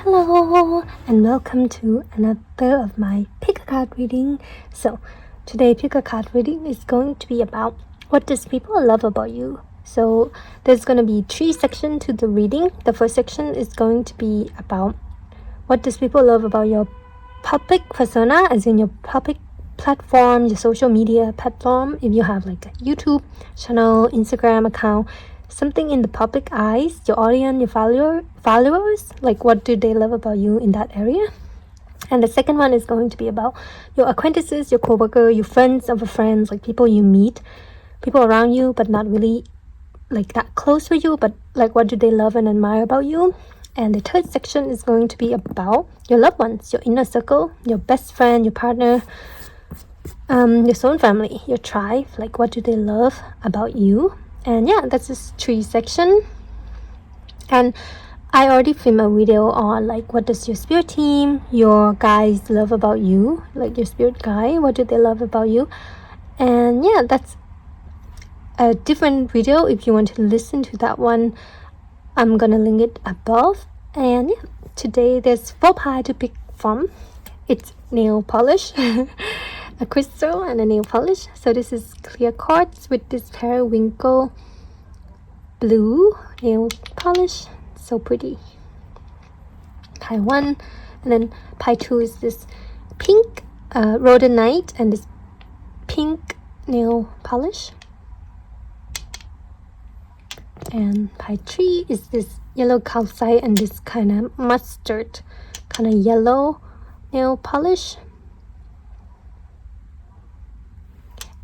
Hello and welcome to another of my pick a card reading. So today pick a card reading is going to be about what does people love about you. So there's going to be 3 sections to the reading. The first section is going to be about what does people love about your public persona, as in your public platform, your social media platform. If you have like a YouTube channel, Instagram account, something in the public eyes, your audience, your followers, like what do they love about you in that area. And the second one is going to be about your acquaintances, your co-worker, your friends of a friends, like people you meet, people around you but not really like that close with you, but like what do they love and admire about you. And the third section is going to be about your loved ones, your inner circle, your best friend, your partner, your own family, your tribe, like what do they love about you. And yeah, that's just 3 sections. And I already filmed a video on like what does your spirit team, your guys love about you, like your spirit guy, what do they love about you. And yeah, that's a different video. If you want to listen to that one, I'm gonna link it above. And yeah, today there's 4 pies to pick from. It's nail polish, a crystal and a nail polish. So this is clear quartz with this periwinkle blue nail polish. So pretty. Pie 1, and then pie 2 is this pink rhodonite and this pink nail polish. And pie 3 is this yellow calcite and this kind of mustard kind of yellow nail polish.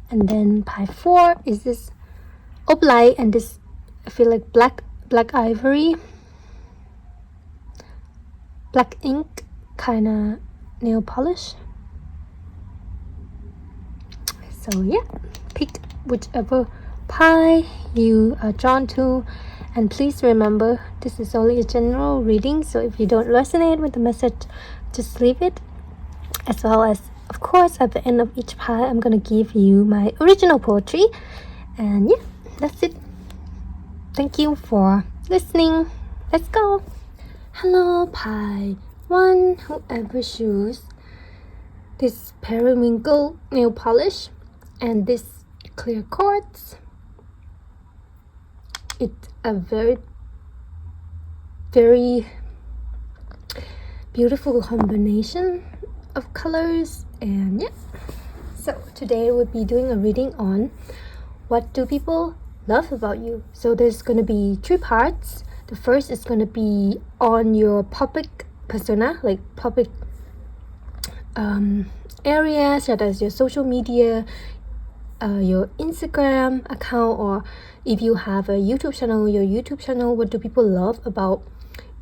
And then pie 4 is this opalite and this, I feel like black ivory, black ink kind of nail polish. So yeah, pick whichever pie you are drawn to, and please remember this is only a general reading, so if you don't resonate with the message, just leave it. As well as, of course, at the end of each pie I'm gonna give you my original poetry. And yeah, that's it. Thank you for listening. Let's go. Hello pie 1, whoever choose this periwinkle nail polish and this clear quartz. It's a very beautiful combination of colors. And yeah, so today we'll be doing a reading on what do people love about you. So there's going to be 3 parts. The first is going to be on your public persona, like public areas, such as your social media, your Instagram account, or if you have a YouTube channel, your YouTube channel, what do people love about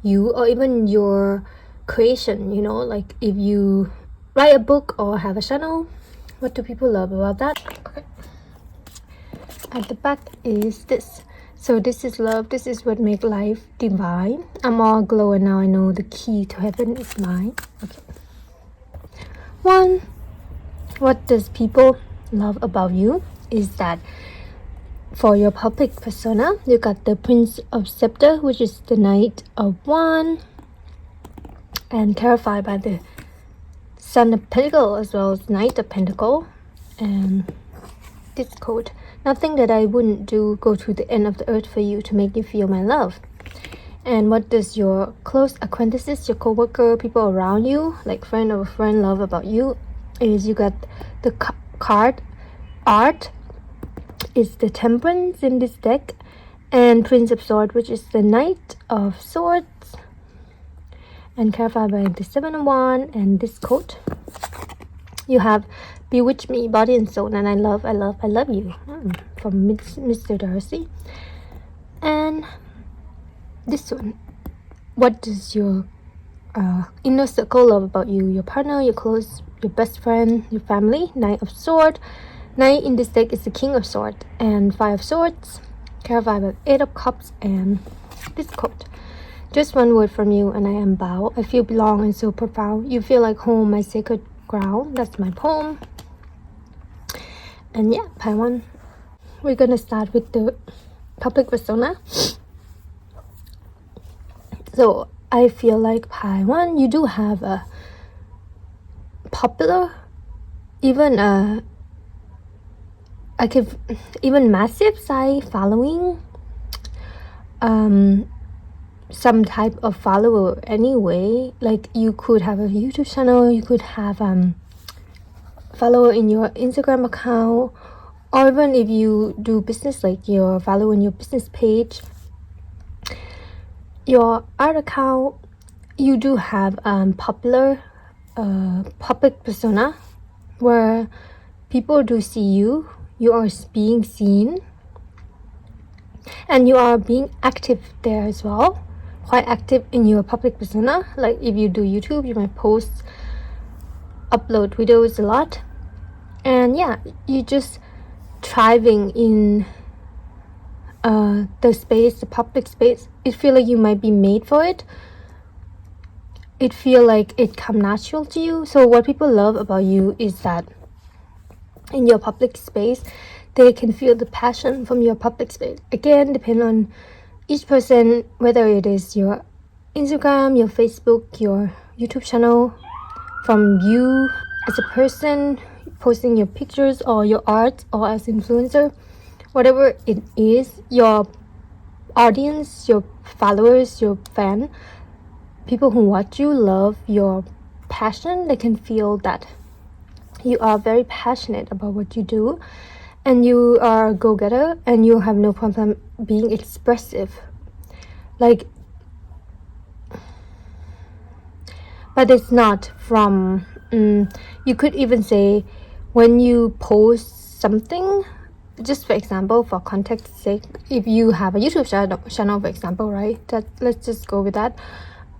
you, or even your creation, you know, like if you write a book or have a channel, what do people love about that. Okay. At the back is this. So this is love, this is what makes life divine. I'm all glow and now I know the key to heaven is mine. Okay. 1, what does people love about you is that for your public persona, you got the Prince of Scepter, which is the Knight of Wands, and clarified by the Son of Pentacle as well as Knight of Pentacle. And this quote: nothing that I wouldn't do go to the end of the earth for you to make you feel my love. And what does your close acquaintances, your co-worker, people around you, like friend of a friend, love about you is you got the card art is the Temperance in this deck, and Prince of Swords, which is the Knight of Swords, and clarified by the 7 of Wands. And this quote, you have bewitched me body and soul, and I love you, from Mr. Darcy. And this one, what does your inner circle love about you, your partner, your close, your best friend, your family. Knight of Swords. Knight in this deck is the King of Swords, and 5 of Swords, clarified by 8 of Cups. And this quote, just one word from you and I am bound. I feel belong and so profound. You feel like home, my sacred ground. That's my poem. And yeah, pie 1. We're gonna start with the public persona. So I feel like Taiwan, you do have a popular, even even massive site following, some type of follower anyway. Like you could have a YouTube channel, you could have follower in your Instagram account, or even if you do business, like your follower in your business page, your art account, you do have popular public persona where people do see you, you are being seen, and you are being active there as well, quite active in your public persona. Like if you do YouTube, you might post, upload videos a lot, and yeah, you just thriving in the space, the public space. It feel like you might be made for it. It feel like it come natural to you. So what people love about you is that in your public space, they can feel the passion from your public space. Again, depend on each person, whether it is your Instagram, your Facebook, your YouTube channel, from you as a person posting your pictures or your art, or as influencer, whatever it is, your audience, your followers, your fan, people who watch you love your passion. They can feel that you are very passionate about what you do, and you are a go-getter, and you have no problem being expressive. Like, but it's not from you could even say when you post something, just for example, for context sake, if you have a YouTube channel for example, right, that let's just go with that.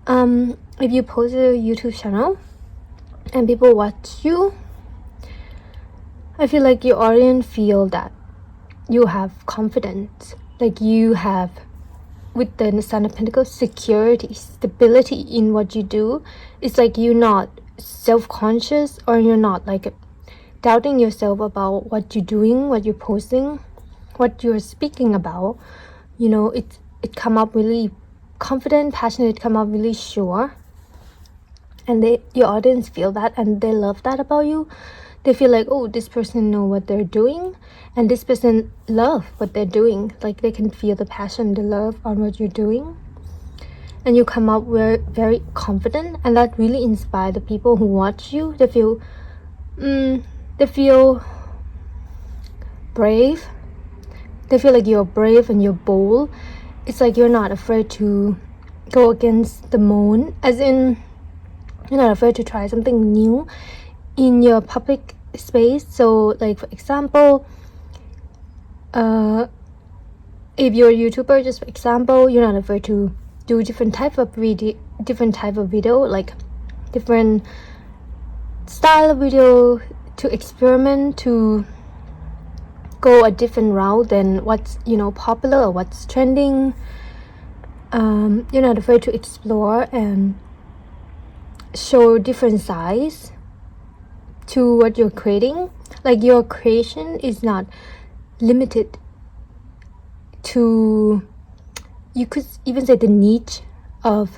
If you post a YouTube channel and people watch you, I feel like your audience feel that you have confidence, like you have, with the Sun of Pentacles, security, stability in what you do. It's like you're not self-conscious, or you're not like doubting yourself about what you're doing, what you're posting, what you're speaking about. You know, it come up really confident, passionate, come up really sure, and your audience feel that, and they love that about you. They feel like, oh, this person know what they're doing, and this person love what they're doing. Like they can feel the passion, the love on what you're doing, and you come up very, very confident, and that really inspire the people who watch you. They feel brave. They feel like you're brave and you're bold. It's like you're not afraid to go against the moon, as in you're not afraid to try something new in your public space. So like for example, if you're a YouTuber, just for example, you're not afraid to do different type of video, like different style of video, to experiment, to go a different route than what's, you know, popular or what's trending. You're not afraid to explore and show different sides to what you're creating. Like your creation is not limited to, you could even say, the niche of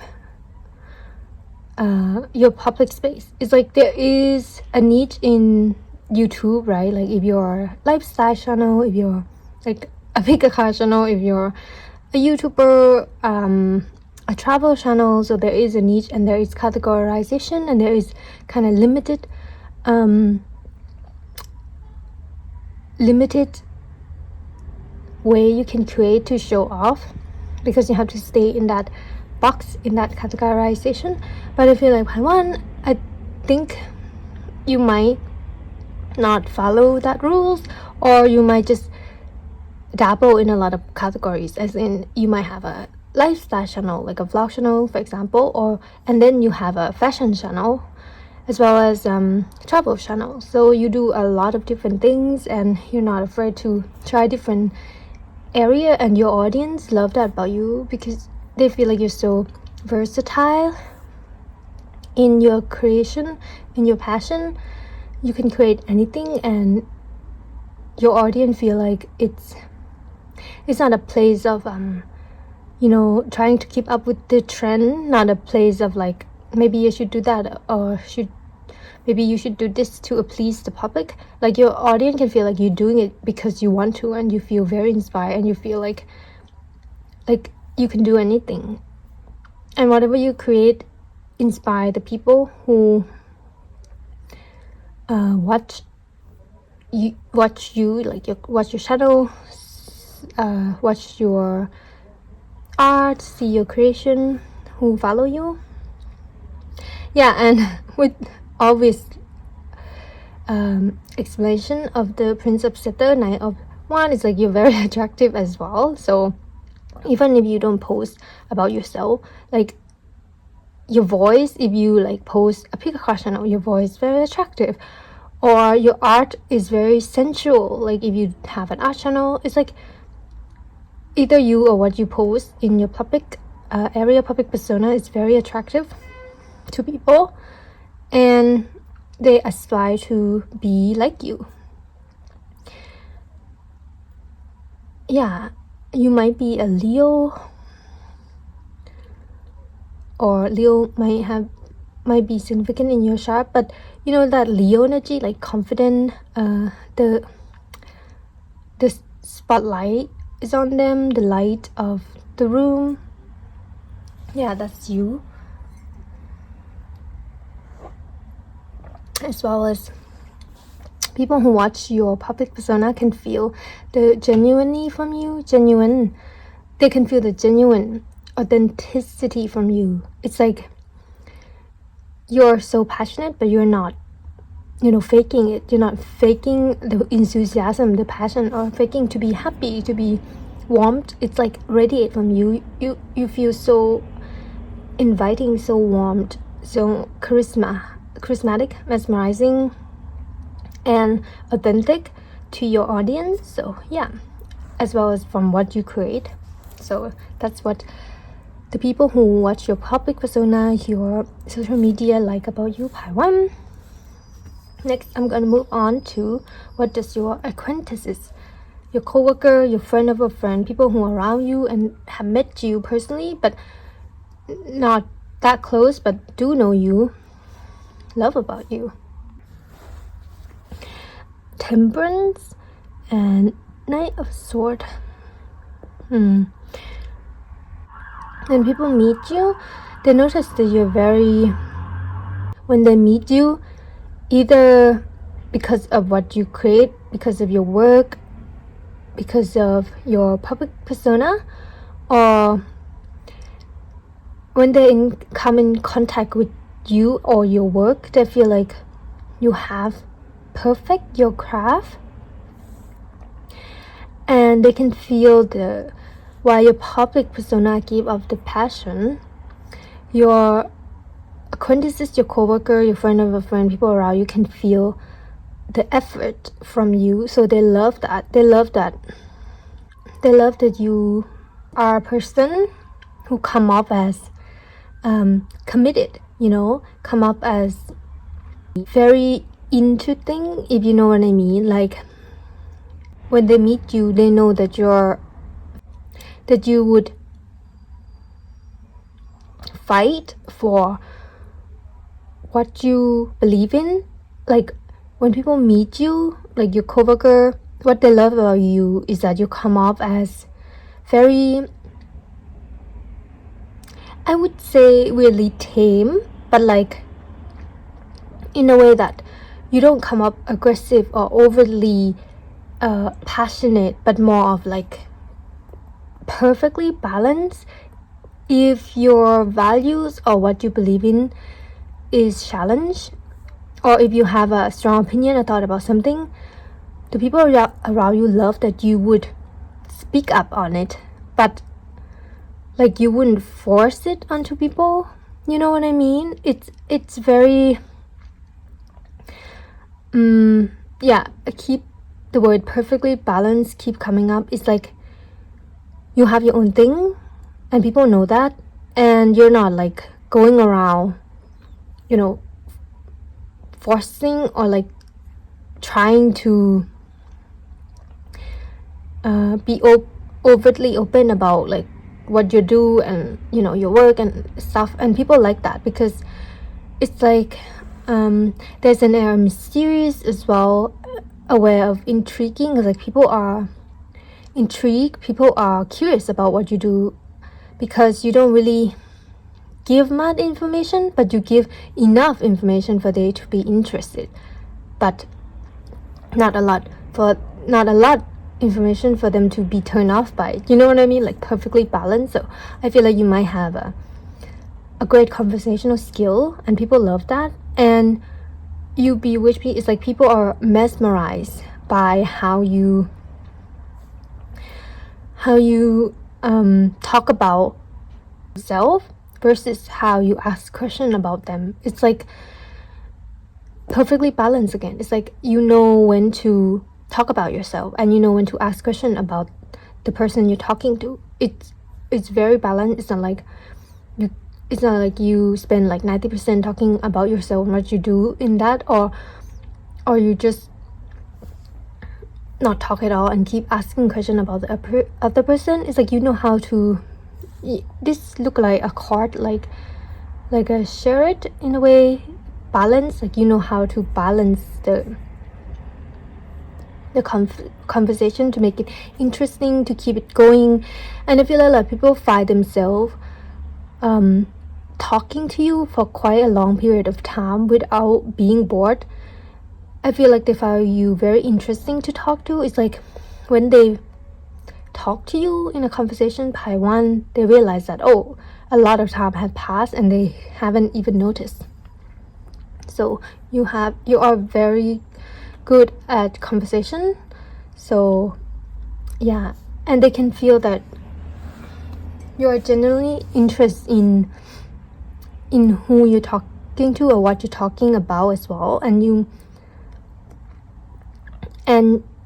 your public space. It's like there is a niche in YouTube, right? Like if you're a lifestyle channel, if you're like a bigger car channel, if you're a YouTuber, a travel channel, so there is a niche, and there is categorization, and there is kind of limited way you can create to show off, because you have to stay in that box, in that categorization. But I feel like I think you might not follow that rules, or you might just dabble in a lot of categories, as in you might have a lifestyle channel, like a vlog channel for example, and then you have a fashion channel as well as travel channel. So you do a lot of different things, and you're not afraid to try different area, and your audience love that about you, because they feel like you're so versatile in your creation, in your passion. You can create anything, and your audience feel like it's not a place of trying to keep up with the trend, not a place of like, maybe you should do that, or maybe you should do this to please the public. Like, your audience can feel like you're doing it because you want to, and you feel very inspired, and you feel like you can do anything. And whatever you create inspire the people who watch you, watch your channel, watch your art, see your creation, who follow you. Yeah, and with obvious explanation of the Prince of Scepter, Knight of Wands, is like you're very attractive as well. So even if you don't post about yourself, like your voice, if you like post a PAC channel, your voice is very attractive, or your art is very sensual. Like if you have an art channel, it's like either you or what you post in your public area, public persona is very attractive to people, and they aspire to be like you. Yeah, you might be a Leo, or Leo might be significant in your chart, but that Leo energy, like confident, the spotlight is on them, the light of the room. Yeah, that's you. As well as people who watch your public persona can feel the genuinity from you. They can feel the genuine authenticity from you. It's like you're so passionate, but you're not faking it. You're not faking the enthusiasm, the passion, or faking to be happy, to be warmed. It's like radiate from you. You feel so inviting, so warmed, so charismatic, mesmerizing, and authentic to your audience. So yeah, as well as from what you create. So that's what the people who watch your public persona, your social media, like about you, Pai Wan. Next, I'm gonna move on to what does your acquaintances, your coworker, your friend of a friend, people who are around you and have met you personally, but not that close, but do know you, love about you. Temperance and Knight of Swords. When people meet you, they notice that you're when they meet you, either because of what you create, because of your work, because of your public persona, or when they come in contact with you or your work, they feel like you have perfect your craft, and they can feel while your public persona give off the passion, your acquaintances, your coworker, your friend of a friend, people around you can feel the effort from you. So they love that. They love that you are a person who come up as committed, come up as very into things, if you know what I mean. Like when they meet you, they know that you would fight for what you believe in. Like when people meet you, like your coworker, what they love about you is that you come off as very, I would say, really tame, but like in a way that you don't come up aggressive or overly passionate, but more of like perfectly balanced. If your values or what you believe in is challenged, or if you have a strong opinion or thought about something, the people around you love that you would speak up on it, but like you wouldn't force it onto people. You know what I mean? It's very keep the word perfectly balanced keep coming up. It's like you have your own thing and people know that, and you're not like going around forcing or like trying to be overtly open about like what you do and your work and stuff, and people like that because it's like there's an air of mysterious as well, a way of intriguing. Like people are intrigued, people are curious about what you do because you don't really give much information, but you give enough information for they to be interested, but not a lot information for them to be turned off by it. You know what I mean? Like perfectly balanced. So I feel like you might have a great conversational skill, and people love that. And you bewitch me. It's like people are mesmerized by how you talk about yourself versus how you ask question about them. It's like perfectly balanced again. It's like when to talk about yourself and when to ask question about the person you're talking to. It's very balanced. It's not like you spend like 90% talking about yourself and what you do in that, or you just not talk at all and keep asking question about the other person. It's like how to. This look like a card, like a shirt in a way, balance. Like how to balance the conversation to make it interesting, to keep it going. And I feel like a lot of people find themselves talking to you for quite a long period of time without being bored. I feel like they find you very interesting to talk to. It's like when they talk to you in a conversation by one, they realize that a lot of time had passed and they haven't even noticed. So you are very good at conversation. So yeah, and they can feel that you are genuinely interested in who you're talking to or what you're talking about as well. And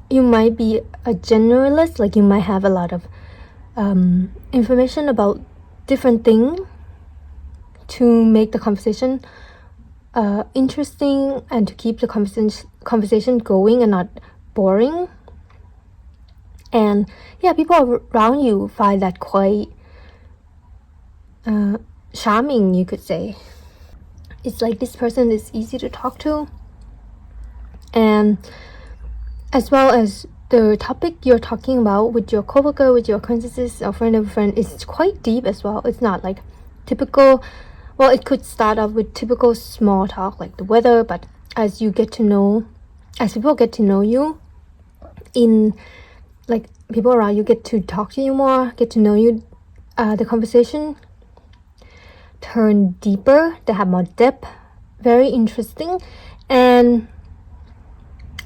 you might be a generalist, like you might have a lot of information about different things to make the conversation interesting and to keep the conversation going and not boring. And yeah, people around you find that quite charming, you could say. It's like this person is easy to talk to, and as well as the topic you're talking about with your coworker, with your acquaintances or friend of a friend is quite deep as well. It's not like typical. Well, it could start off with typical small talk like the weather, but as people get to know you, in like people around you get to talk to you more, get to know you, the conversation turn deeper, they have more depth, very interesting. And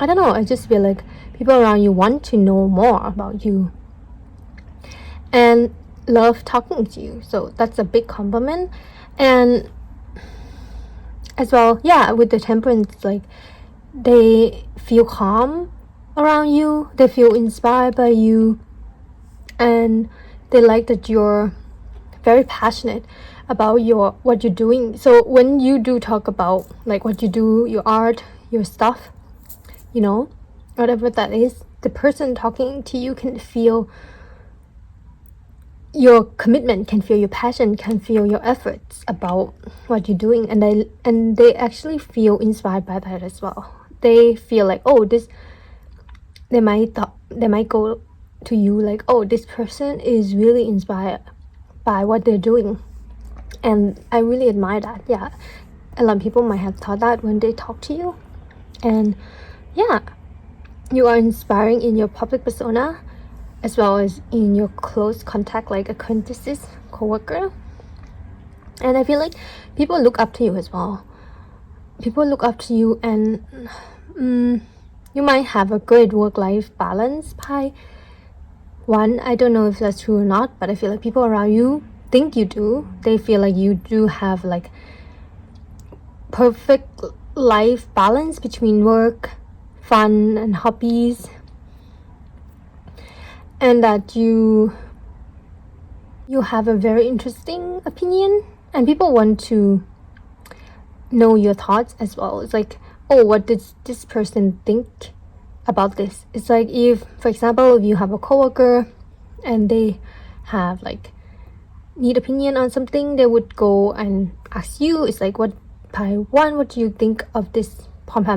I don't know, I just feel like people around you want to know more about you and love talking to you. So that's a big compliment. And as well, yeah, with the temperance, like they feel calm around you, they feel inspired by you, and they like that you're very passionate about what you're doing. So when you do talk about like what you do, your art, your stuff, whatever that is, the person talking to you can feel your commitment, can feel your passion, can feel your efforts about what you're doing, and they actually feel inspired by that as well. They feel like they might go to you like, this person is really inspired by what they're doing, and I really admire that. Yeah, a lot of people might have thought that when they talk to you. And yeah, you are inspiring in your public persona as well as in your close contact, like acquaintances, co-worker. And I feel like people look up to you as well. People look up to you, and you might have a great work-life balance by one. I don't know if that's true or not, but I feel like people around you think you do. They feel like you do have like perfect life balance between work, fun, and hobbies, and that you have a very interesting opinion, and people want to know your thoughts as well. It's like, what does this person think about this? It's like, if, for example, if you have a coworker and they have like need opinion on something, they would go and ask you. It's like, what do you think of this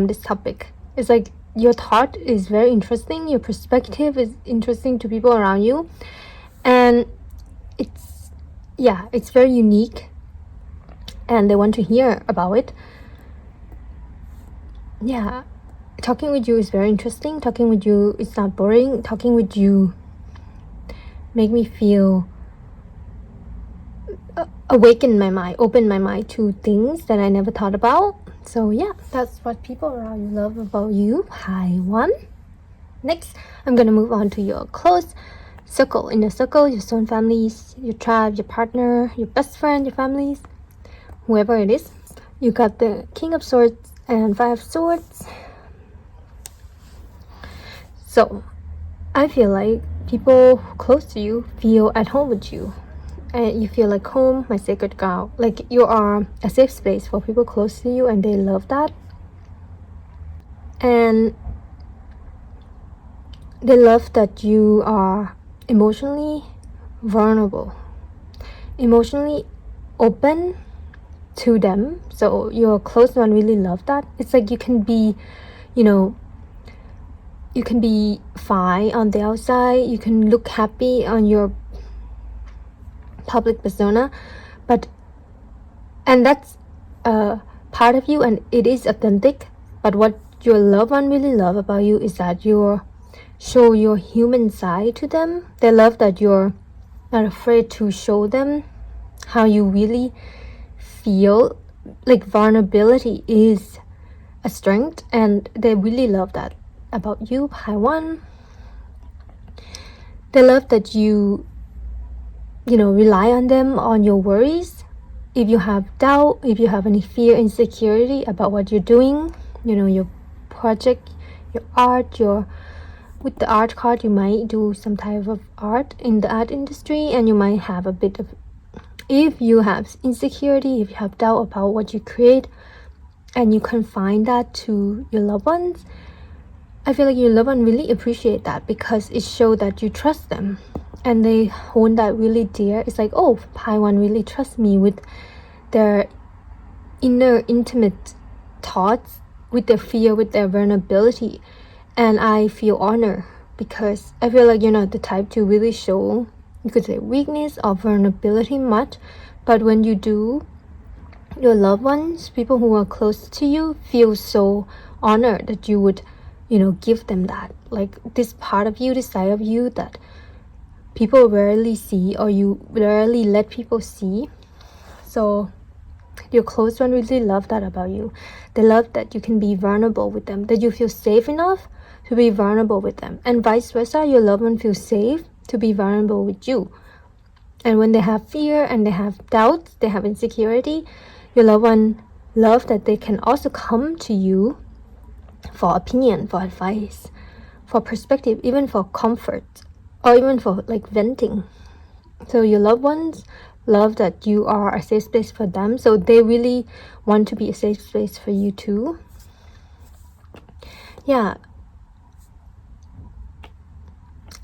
this topic? It's like your thought is very interesting, your perspective is interesting to people around you, and it's very unique, and they want to hear about it. Yeah, talking with you is very interesting. Talking with you is not boring. Talking with you make me feel open my mind to things that I never thought about. So yeah, that's what people around you love about you. Hi one. Next, I'm gonna move on to your close circle. In your circle, your own families, your tribe, your partner, your best friend, your families, whoever it is. You got the King of Swords and Five of Swords. So I feel like people close to you feel at home with you, and you feel like home, my sacred cow. Like you are a safe space for people close to you, and they love that. And they love that you are emotionally vulnerable, emotionally open to them. So your close one really love that. It's like you can be, you can be fine on the outside, you can look happy on your public persona, and that's part of you, and it is authentic. But what your loved one really love about you is that you show your human side to them. They love that you're not afraid to show them how you really feel. Like vulnerability is a strength, and they really love that about you. High one. They love that you rely on them, on your worries. If you have doubt, if you have any fear, insecurity about what you're doing, your project, your art, with the art card, you might do some type of art in the art industry, and you might have a bit of, if you have insecurity, if you have doubt about what you create, and you confine that to your loved ones, I feel like your loved one really appreciate that, because it shows that you trust them, and they hold that really dear. It's like, oh, Pi One really trusts me with their inner intimate thoughts, with their fear, with their vulnerability, and I feel honored, because I feel like you're not the type to really show, you could say, weakness or vulnerability much, but when you do, your loved ones, people who are close to you, feel so honored that you would give them that, like this part of you, this side of you that people rarely see, or you rarely let people see. So your close one really love that about you. They love that you can be vulnerable with them, that you feel safe enough to be vulnerable with them, and vice versa. Your loved one feels safe to be vulnerable with you. And when they have fear and they have doubts, they have insecurity, your loved one love that they can also come to you for opinion, for advice, for perspective, even for comfort, or even for like venting. So your loved ones love that you are a safe space for them, so they really want to be a safe space for you too. Yeah.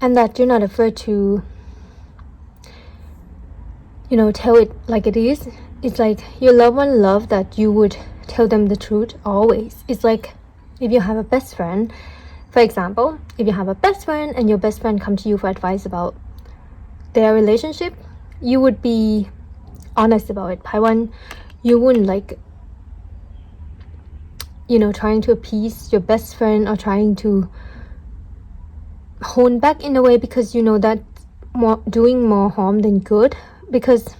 And that you're not afraid to tell it like it is. It's like your loved one love that you would tell them the truth always. It's like if you have a best friend, for example, if you have a best friend and your best friend come to you for advice about their relationship, you would be honest about it. Pi One, you wouldn't like trying to appease your best friend or trying to hold back in a way, because that doing more harm than good. Because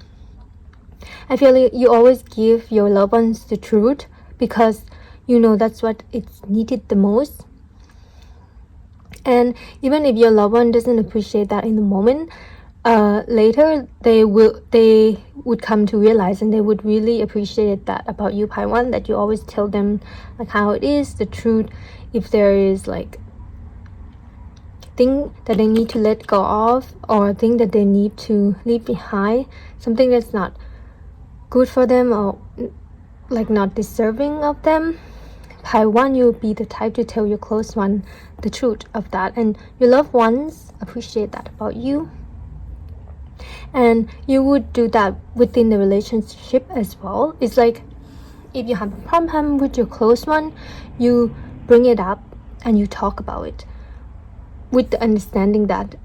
I feel like you always give your loved ones the truth, because that's what it's needed the most. And even if your loved one doesn't appreciate that in the moment, later they would come to realize, and they would really appreciate that about you, Pi One, that you always tell them like how it is, the truth. If there is like thing that they need to let go of, or a thing that they need to leave behind, something that's not good for them, or like not deserving of them, Pi One, you'll be the type to tell your close one the truth of that, and your loved ones appreciate that about you. And you would do that within the relationship as well. It's like if you have a problem with your close one, you bring it up and you talk about it with the understanding that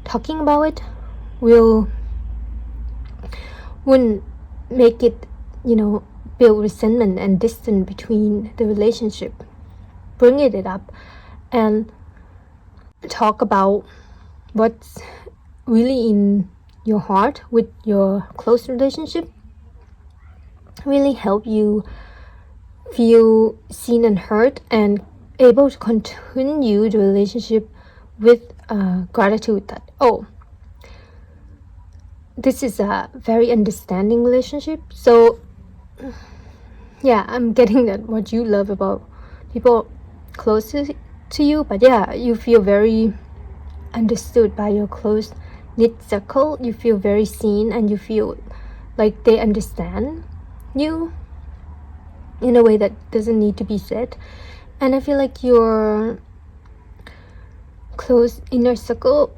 talking about it wouldn't make it, build resentment and distance between the relationship. Bring it up and talk about what's really in your heart with your close relationship. Really help you feel seen and heard and able to continue the relationship with gratitude that, this is a very understanding relationship. So yeah, I'm getting that what you love about people close to you, but yeah, you feel very understood by your close knit circle. You feel very seen and you feel like they understand you in a way that doesn't need to be said. And I feel like your close inner circle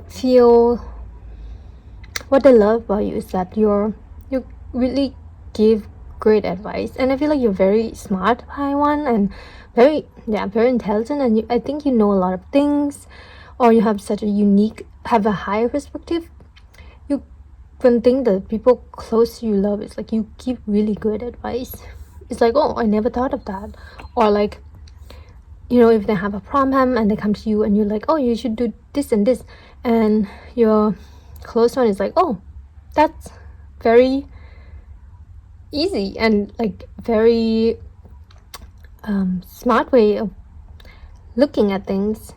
feel what I love about you is that you really give great advice, and I feel like you're very smart one and very intelligent, and I think you know a lot of things, or you have such a have a higher perspective. One thing that people close to you love is like you give really good advice. It's like, I never thought of that. Or like, if they have a problem and they come to you and you're like, you should do this and this, and your close one is like, that's very easy and like very smart way of looking at things.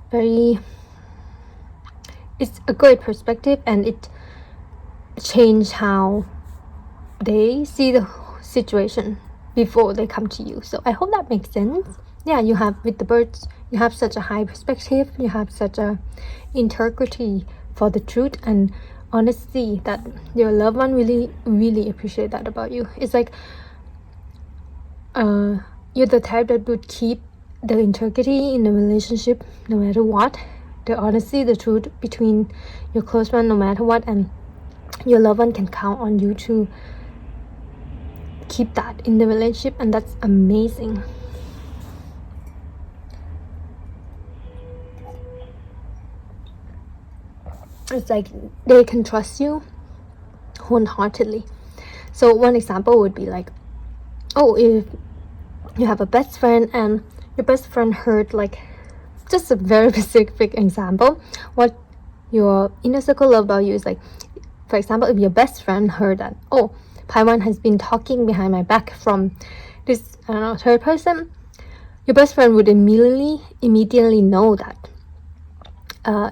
It's a great perspective, and it changed how they see the situation before they come to you. So I hope that makes sense. Yeah, you have with the birds, you have such a high perspective, you have such a integrity for the truth and honesty that your loved one really, really appreciate that about you. It's like you're the type that would keep the integrity in the relationship no matter what, the honesty, the truth between your close one no matter what, and your loved one can count on you to keep that in the relationship, and that's amazing. It's like they can trust you wholeheartedly. So one example would be like, if you have a best friend and your best friend heard, like, just a very specific example, what your inner circle love about you is like, for example, if your best friend heard that, Paiwan has been talking behind my back from this, third person, your best friend would immediately know that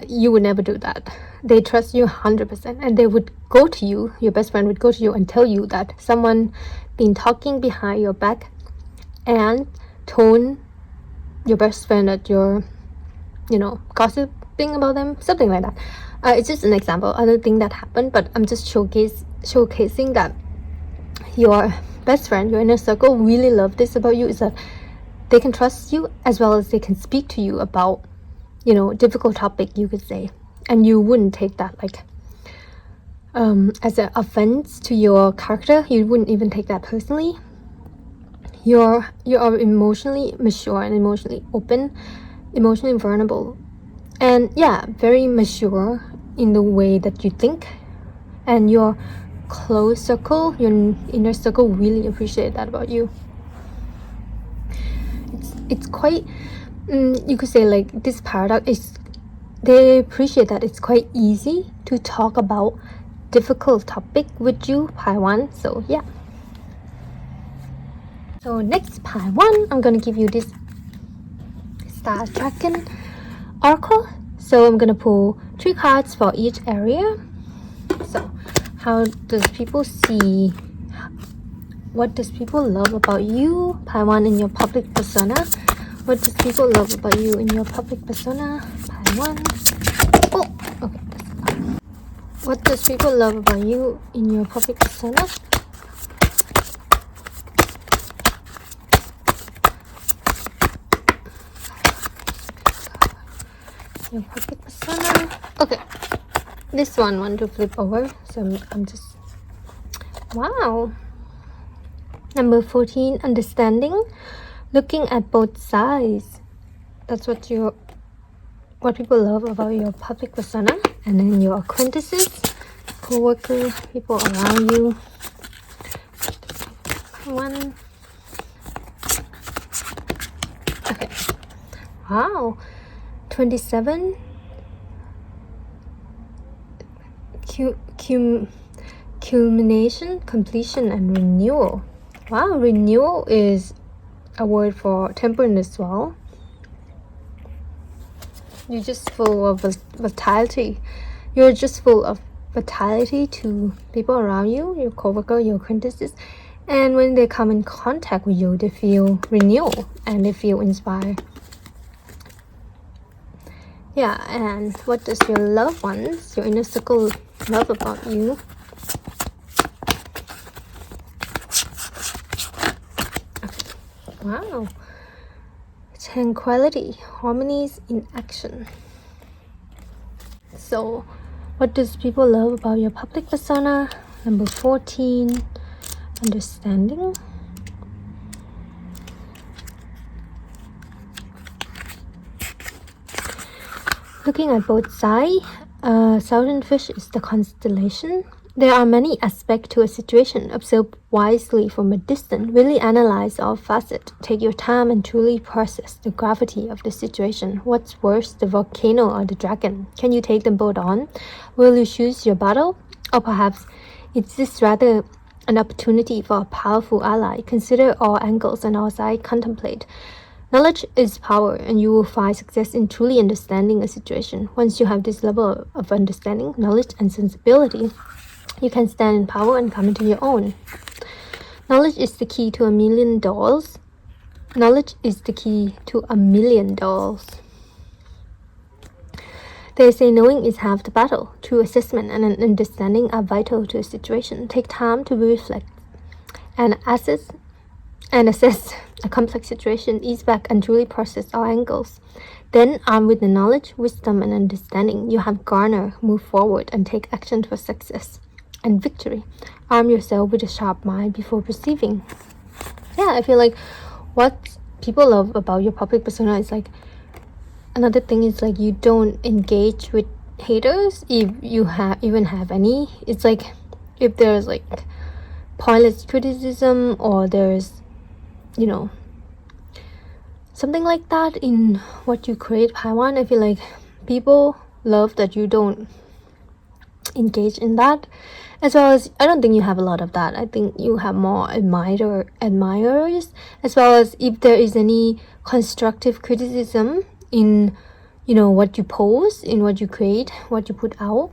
you would never do that. They trust you 100%, and they would go to you, your best friend would go to you and tell you that someone been talking behind your back and told your best friend that you're, gossiping about them, something like that. It's just an example. I don't think that happened, but I'm just showcasing that your best friend, your inner circle, really love this about you, is that they can trust you as well as they can speak to you about, difficult topic, you could say, and you wouldn't take that like as an offense to your character. You wouldn't even take that personally. You are emotionally mature and emotionally open, emotionally vulnerable, and very mature in the way that you think, and your close circle, your inner circle, really appreciate that about you. It's quite you could say like this paradox is they appreciate that it's quite easy to talk about difficult topic with you, Paiwan. So yeah. So next, Paiwan, I'm gonna give you this star dragon oracle. So I'm gonna pull 3 cards for each area. So how does people see, what does people love about you, Paiwan, in your public persona? What does people love about you in your public persona, Paiwan? Okay. What does people love about you in your public persona? your public persona. Okay, this one want to flip over, so I'm just, wow. Number 14, understanding, looking at both sides. That's what people love about your public persona. And then your acquaintances, co-worker, people around you. One. Okay. Wow. 27. Culmination, completion, and renewal. Wow, renewal is a word for temperance as well. You're just full of vitality. You're just full of vitality to people around you, your coworker, your acquaintances. And when they come in contact with you, they feel renewal and they feel inspired. Yeah, and what does your loved ones, your inner circle, love about you? Wow. Tranquility, harmonies in action. So, what does people love about your public persona? Number 14, understanding. Looking at both sides, Southern Fish is the constellation. There are many aspects to a situation. Observe wisely from a distance. Really analyze all facets. Take your time and truly process the gravity of the situation. What's worse, the volcano or the dragon? Can you take them both on? Will you choose your battle? Or perhaps it's this rather an opportunity for a powerful ally. Consider all angles and all sides. Contemplate. Knowledge is power, and you will find success in truly understanding a situation. Once you have this level of understanding, knowledge, and sensibility, you can stand in power and come into your own. Knowledge is the key to $1 million. Knowledge is the key to $1 million. They say knowing is half the battle. True assessment and an understanding are vital to a situation. Take time to reflect and assess a complex situation, ease back and truly process all angles. Then, armed with the knowledge, wisdom, and understanding you have garnered, move forward and take action for success and victory. Arm yourself with a sharp mind before perceiving. Yeah, I feel like what people love about your public persona is like, another thing is like you don't engage with haters if you even have any. It's like if there's like pointless criticism or there's something like that in what you create, Paiwan, I feel like people love that you don't engage in that. As well as, I don't think you have a lot of that. I think you have more admirers, as well as if there is any constructive criticism in, what you post, in what you create, what you put out.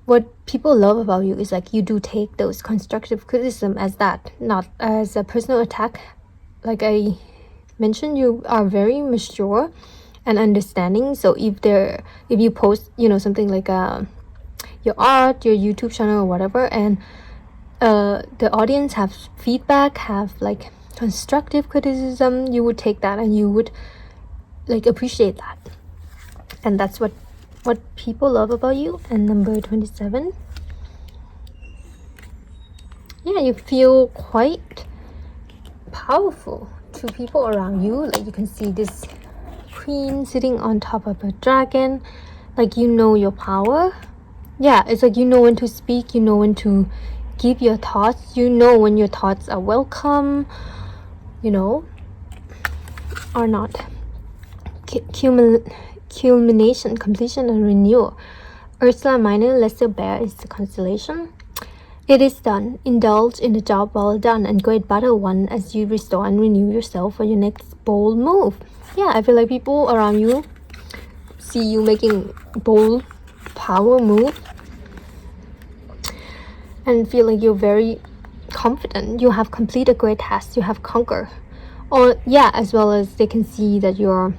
What people love about you is like you do take those constructive criticism as that, not as a personal attack. Like I mentioned, you are very mature and understanding. So if you post, something like your art, your YouTube channel or whatever, and the audience have feedback, have like constructive criticism, you would take that and you would like appreciate that. And that's what people love about you. And number 27, yeah, you feel quite powerful to people around you. Like you can see this queen sitting on top of a dragon, like your power. Yeah, it's like when to speak, when to give your thoughts, when your thoughts are welcome, or not. Culmination, completion, and renewal. Ursula Minor, Lesser Bear is the constellation. It is done. Indulge in the job well done and great battle won as you restore and renew yourself for your next bold move. Yeah, I feel like people around you see you making bold power move and feel like you're very confident. You have completed a great task. You have conquered. Or yeah, as well as they can see that you're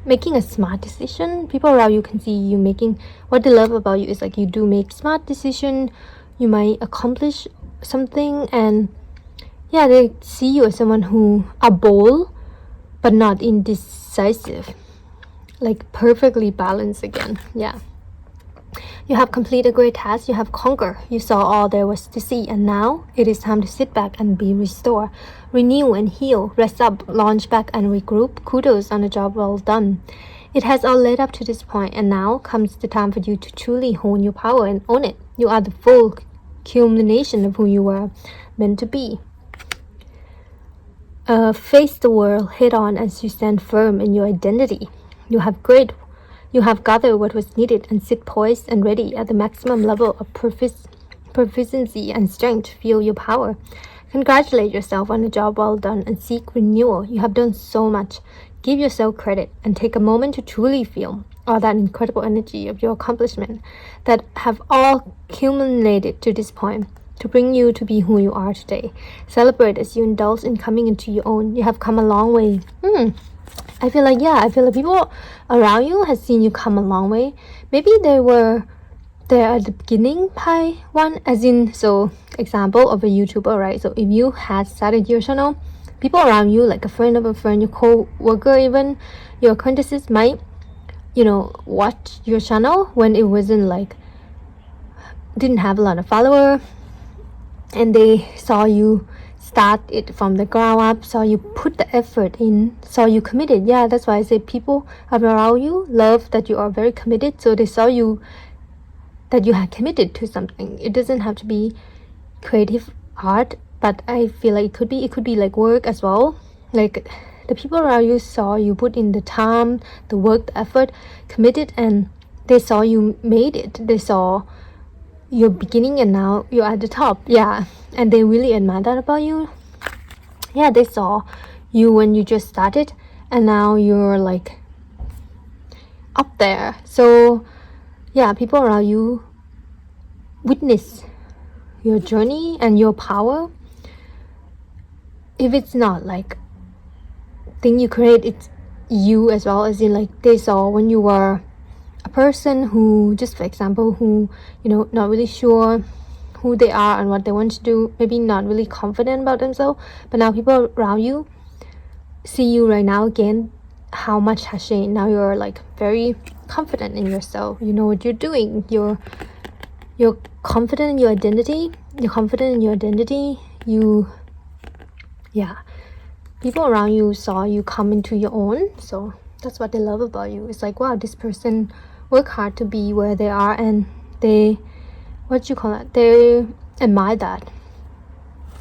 making a smart decision. People around you can see you making, what they love about you is like you do make smart decision. You might accomplish something, and yeah, they see you as someone who are bold but not indecisive. like perfectly balanced again. Yeah. You have completed a great task, you have conquered, you saw all there was to see, and now it is time to sit back and be restored. Renew and heal, rest up, launch back and regroup. Kudos on a job well done. It has all led up to this point, and now comes the time for you to truly hone your power and own it. You are the full culmination of who you were meant to be. Face the world head on as you stand firm in your identity. You have gathered what was needed and sit poised and ready at the maximum level of proficiency and strength to feel your power. Congratulate yourself on a job well done and seek renewal. You have done so much. Give yourself credit and take a moment to truly feel all that incredible energy of your accomplishment that have all culminated to this point to bring you to be who you are today. Celebrate as you indulge in coming into your own. You have come a long way. I feel like people around you has seen you come a long way. Maybe they were there at the beginning by one, as in, so example of a YouTuber, right? So if you had started your channel, people around you, like a friend of a friend, your co-worker, even your acquaintances might, watch your channel when it wasn't like, didn't have a lot of followers, and they saw you start it from the ground up, saw you put the effort in, saw you committed. Yeah, that's why I say people around you love that you are very committed, so they saw you that you had committed to something. It doesn't have to be creative art, but I feel like it could be like work as well. Like the people around you saw you put in the time, the work, the effort, committed, and they saw you made it. They saw your beginning and now you're at the top. Yeah, and they really admire that about you. Yeah, they saw you when you just started and now you're like up there. So yeah, people around you witness your journey and your power. If it's not like thing you create, it's you as well, as in like they saw when you were a person who, just for example, who not really sure who they are and what they want to do, maybe not really confident about themselves, but now people around you see you right now again, how much has changed. Now you're like very confident in yourself, you know what you're doing, you're confident in your identity, people around you saw you come into your own. So that's what they love about you. It's like, wow, this person work hard to be where they are, and they they admire that.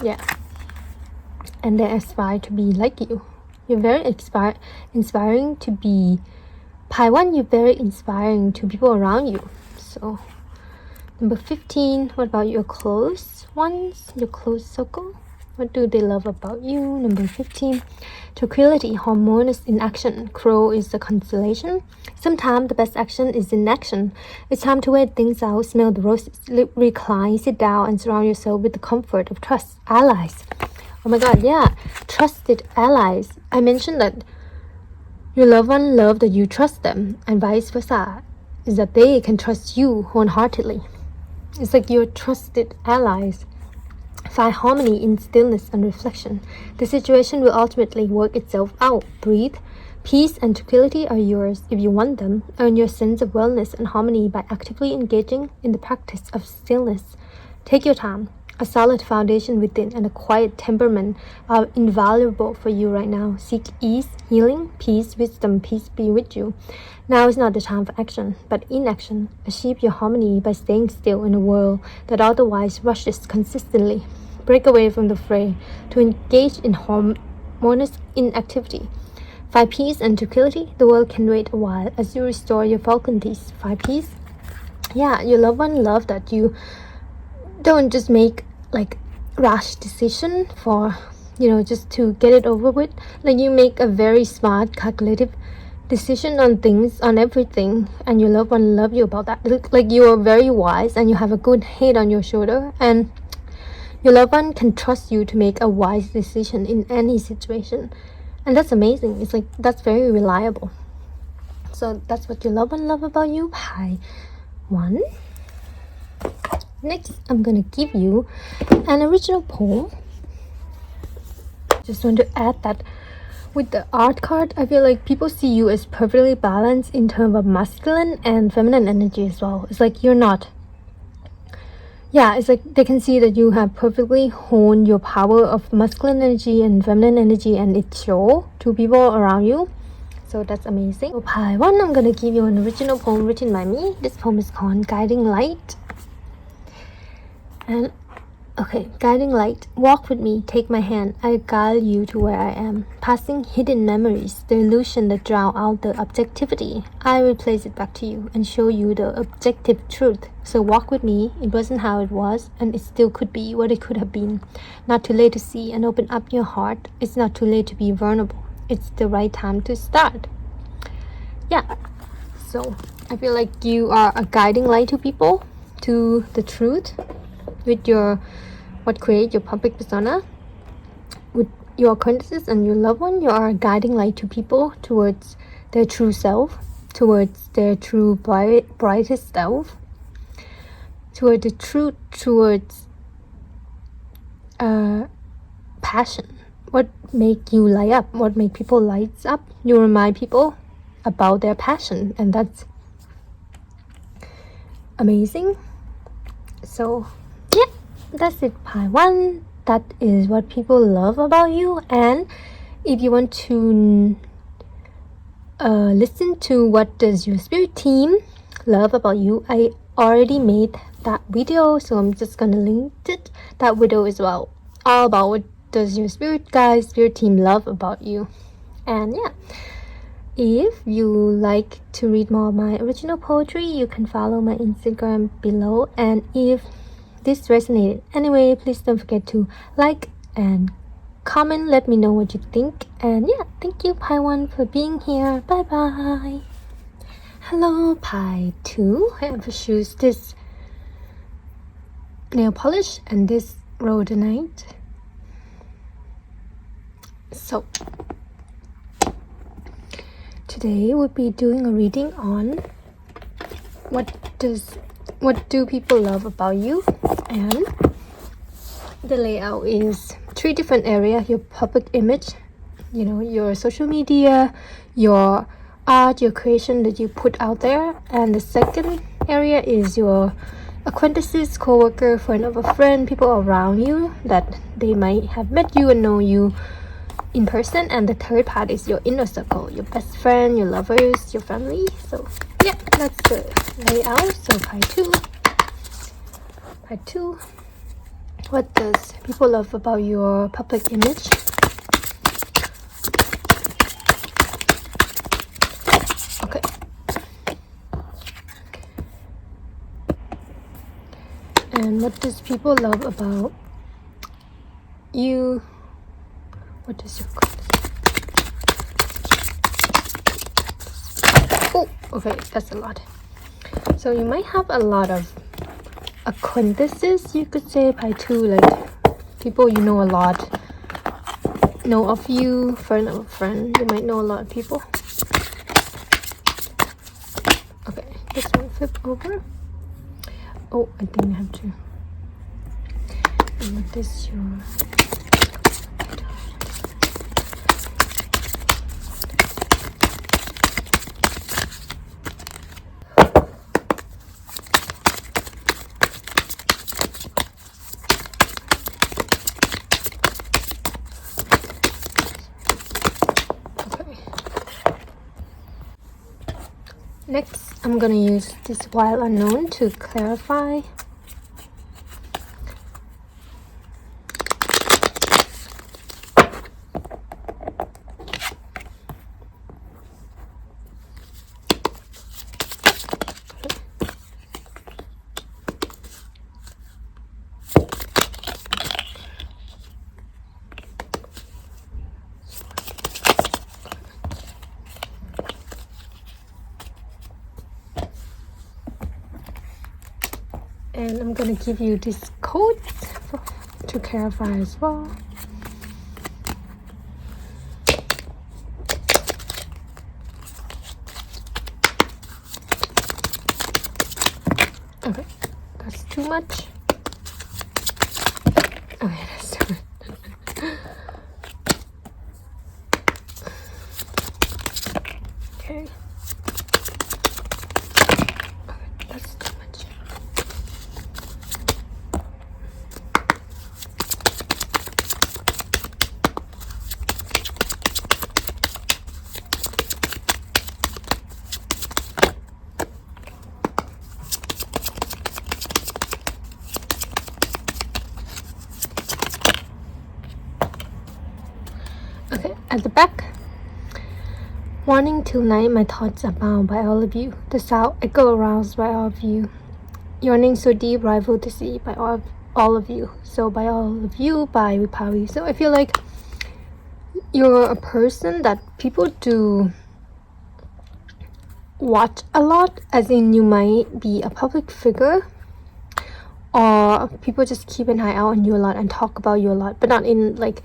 Yeah, and they aspire to be like you. You're very inspiring to be Paiwan. You're very inspiring to people around you. So number 15, what about your close ones, your close circle? What do they love about you? Number 15, tranquility, harmonious in action. Crow is the constellation. Sometimes the best action is in action. It's time to wait things out, smell the roses, recline, sit down, and surround yourself with the comfort of trust. Allies. Oh my god, yeah. Trusted allies. I mentioned that your loved one love that you trust them, and vice versa, is that they can trust you wholeheartedly. It's like your trusted allies. Find harmony in stillness and reflection. The situation will ultimately work itself out. Breathe. Peace and tranquility are yours if you want them. Earn your sense of wellness and harmony by actively engaging in the practice of stillness. Take your time. A solid foundation within and a quiet temperament are invaluable for you right now. Seek ease, healing, peace, wisdom. Peace be with you. Now is not the time for action, but inaction. Achieve your harmony by staying still in a world that otherwise rushes consistently. Break away from the fray to engage in harmonious inactivity. Find peace and tranquility. The world can wait a while as you restore your faculties. Find peace. Yeah, your loved one love that you don't just make like rash decision for just to get it over with. Like you make a very smart, calculative decision on things, on everything, and your loved one love you about that. Like you are very wise and you have a good head on your shoulder, and your loved one can trust you to make a wise decision in any situation, and that's amazing. It's like that's very reliable. So that's what your loved one love about you. Hi, one. Next, I'm gonna give you an original poem. Just want to add that with the art card, I feel like people see you as perfectly balanced in terms of masculine and feminine energy as well. It's like you're not. Yeah, it's like they can see that you have perfectly honed your power of masculine energy and feminine energy, and it shows to people around you. So that's amazing. So pile 1, I'm gonna give you an original poem written by me. This poem is called Guiding Light. And okay, guiding light, walk with me, take my hand, I guide you to where I am, passing hidden memories, the illusion that drown out the objectivity. I replace it back to you and show you the objective truth. So walk with me, it wasn't how it was, and it still could be what it could have been. Not too late to see and open up your heart. It's not too late to be vulnerable. It's the right time to start. Yeah, so I feel like you are a guiding light to people, to the truth, with your what create your public persona. With your acquaintances and your loved one, you are a guiding light to people towards their true self, towards their true brightest self, towards the truth, towards passion. What make you light up, what make people lights up. You remind people about their passion, and that's amazing. So yeah, that's it, pile 1. That is what people love about you. And if you want to listen to what does your spirit team love about you, I already made that video, so I'm just gonna link it, that video as well, all about what does your spirit guide, spirit team love about you. And yeah, if you like to read more of my original poetry, you can follow my Instagram below. And if this resonated anyway, please don't forget to like and comment, let me know what you think. And yeah, thank you pile 1 for being here. Bye bye. Hello pile 2. I have choose this nail polish and this rhodonite. So today we'll be doing a reading on what do people love about you. And the layout is 3 different areas: your public image, you know, your social media, your art, your creation that you put out there. And the second area is your acquaintances, co-worker, friend of a friend, people around you that they might have met you and know you in person. And the third part is your inner circle, your best friend, your lovers, your family. So yeah, that's the layout. So part 2, what does people love about your public image? Okay, and what does people love about you? What does your oh, okay, that's a lot. So you might have a lot of acquaintances, you could say, by 2, like people you know a lot, know of you, friend of a friend. You might know a lot of people. Okay, this one flip over. Oh, I think I have to. And what is your next, I'm gonna use this Wild Unknown to clarify. And I'm gonna give you this code to clarify as well. Okay, that's too much. Okay, that's too much. at the back. Morning till night, my thoughts are bound by all of you. The sound echo aroused by all of you. Yearning so deep, rival to see by all of you. So by all of you, by Vipavi. So I feel like you're a person that people do watch a lot, as in you might be a public figure, or people just keep an eye out on you a lot and talk about you a lot, but not in like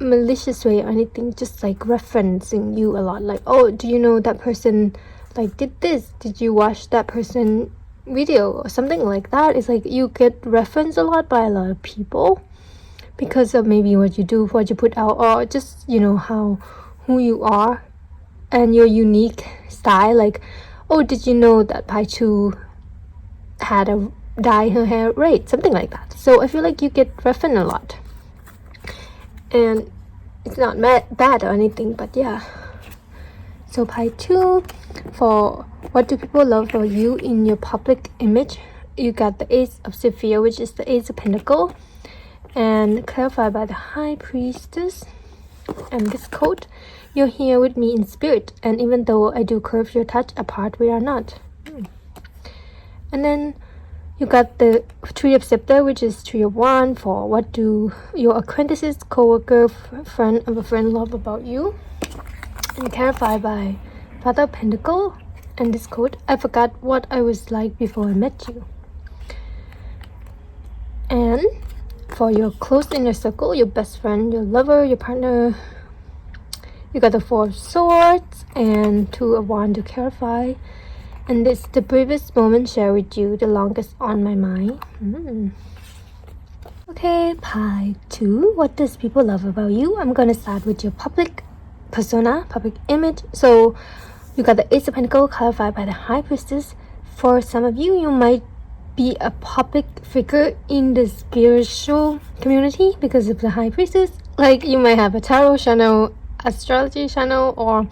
malicious way or anything, just like referencing you a lot, like, oh, do you know that person like did this, did you watch that person video or something like that. It's like you get referenced a lot by a lot of people because of maybe what you do, what you put out, or just, you know, who you are and your unique style. Like, oh, did you know that Pai had a dye her hair red, something like that. So I feel like you get referenced a lot, and it's not bad or anything, but yeah. So Pai 2, for what do people love about you in your public image, you got the Ace of Sophia, which is the Ace of Pentacle, and clarified by the High Priestess. And this quote, you're here with me in spirit, and even though I do curve your touch, apart we are not. And then you got the Tree of Scepter, which is Tree of Wand, for what do your acquaintances, co-worker, friend of a friend love about you, and clarified by Father of Pentacle. And this quote, I forgot what I was like before I met you. And for your close inner circle, your best friend, your lover, your partner, you got the Four of Swords and Two of Wands to clarify. And this, the bravest moment shared with you, the longest on my mind. Okay, Pai 2, what does people love about you? I'm gonna start with your public persona, public image. So you got the Ace of Pentacles clarified by the High Priestess. For some of you, you might be a public figure in the spiritual community because of the High Priestess. Like, you might have a tarot channel, astrology channel, or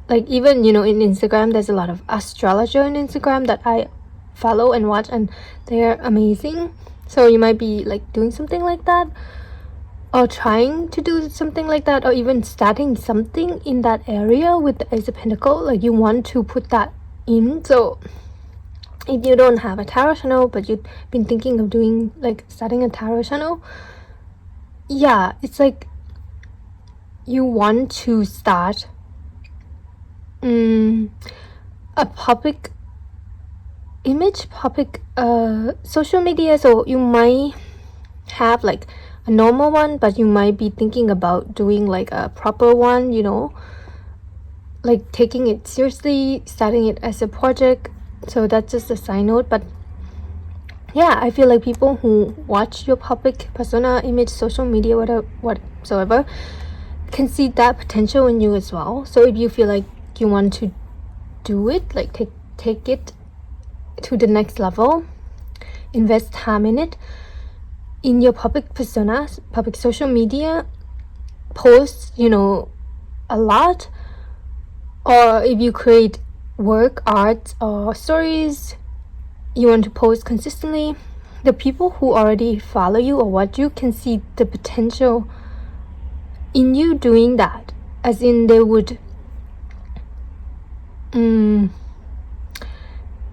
like even, you know, in Instagram, there's a lot of astrologer on Instagram that I follow and watch, and they're amazing. So you might be like doing something like that, or trying to do something like that, or even starting something in that area with the Ace of Pentacles. Like, you want to put that in. So if you don't have a tarot channel, but you've been thinking of doing, like, starting a tarot channel, yeah, it's like you want to start a public image, public social media. So you might have like a normal one, but you might be thinking about doing like a proper one, you know, like taking it seriously, starting it as a project. So that's just a side note. But yeah, I feel like people who watch your public persona, image, social media, whatsoever, can see that potential in you as well. So if you feel like you want to do it, like take it to the next level, invest time in it, in your public personas, public social media, post, you know, a lot. Or if you create work, art, or stories, you want to post consistently, the people who already follow you or watch you can see the potential in you doing that, as in they would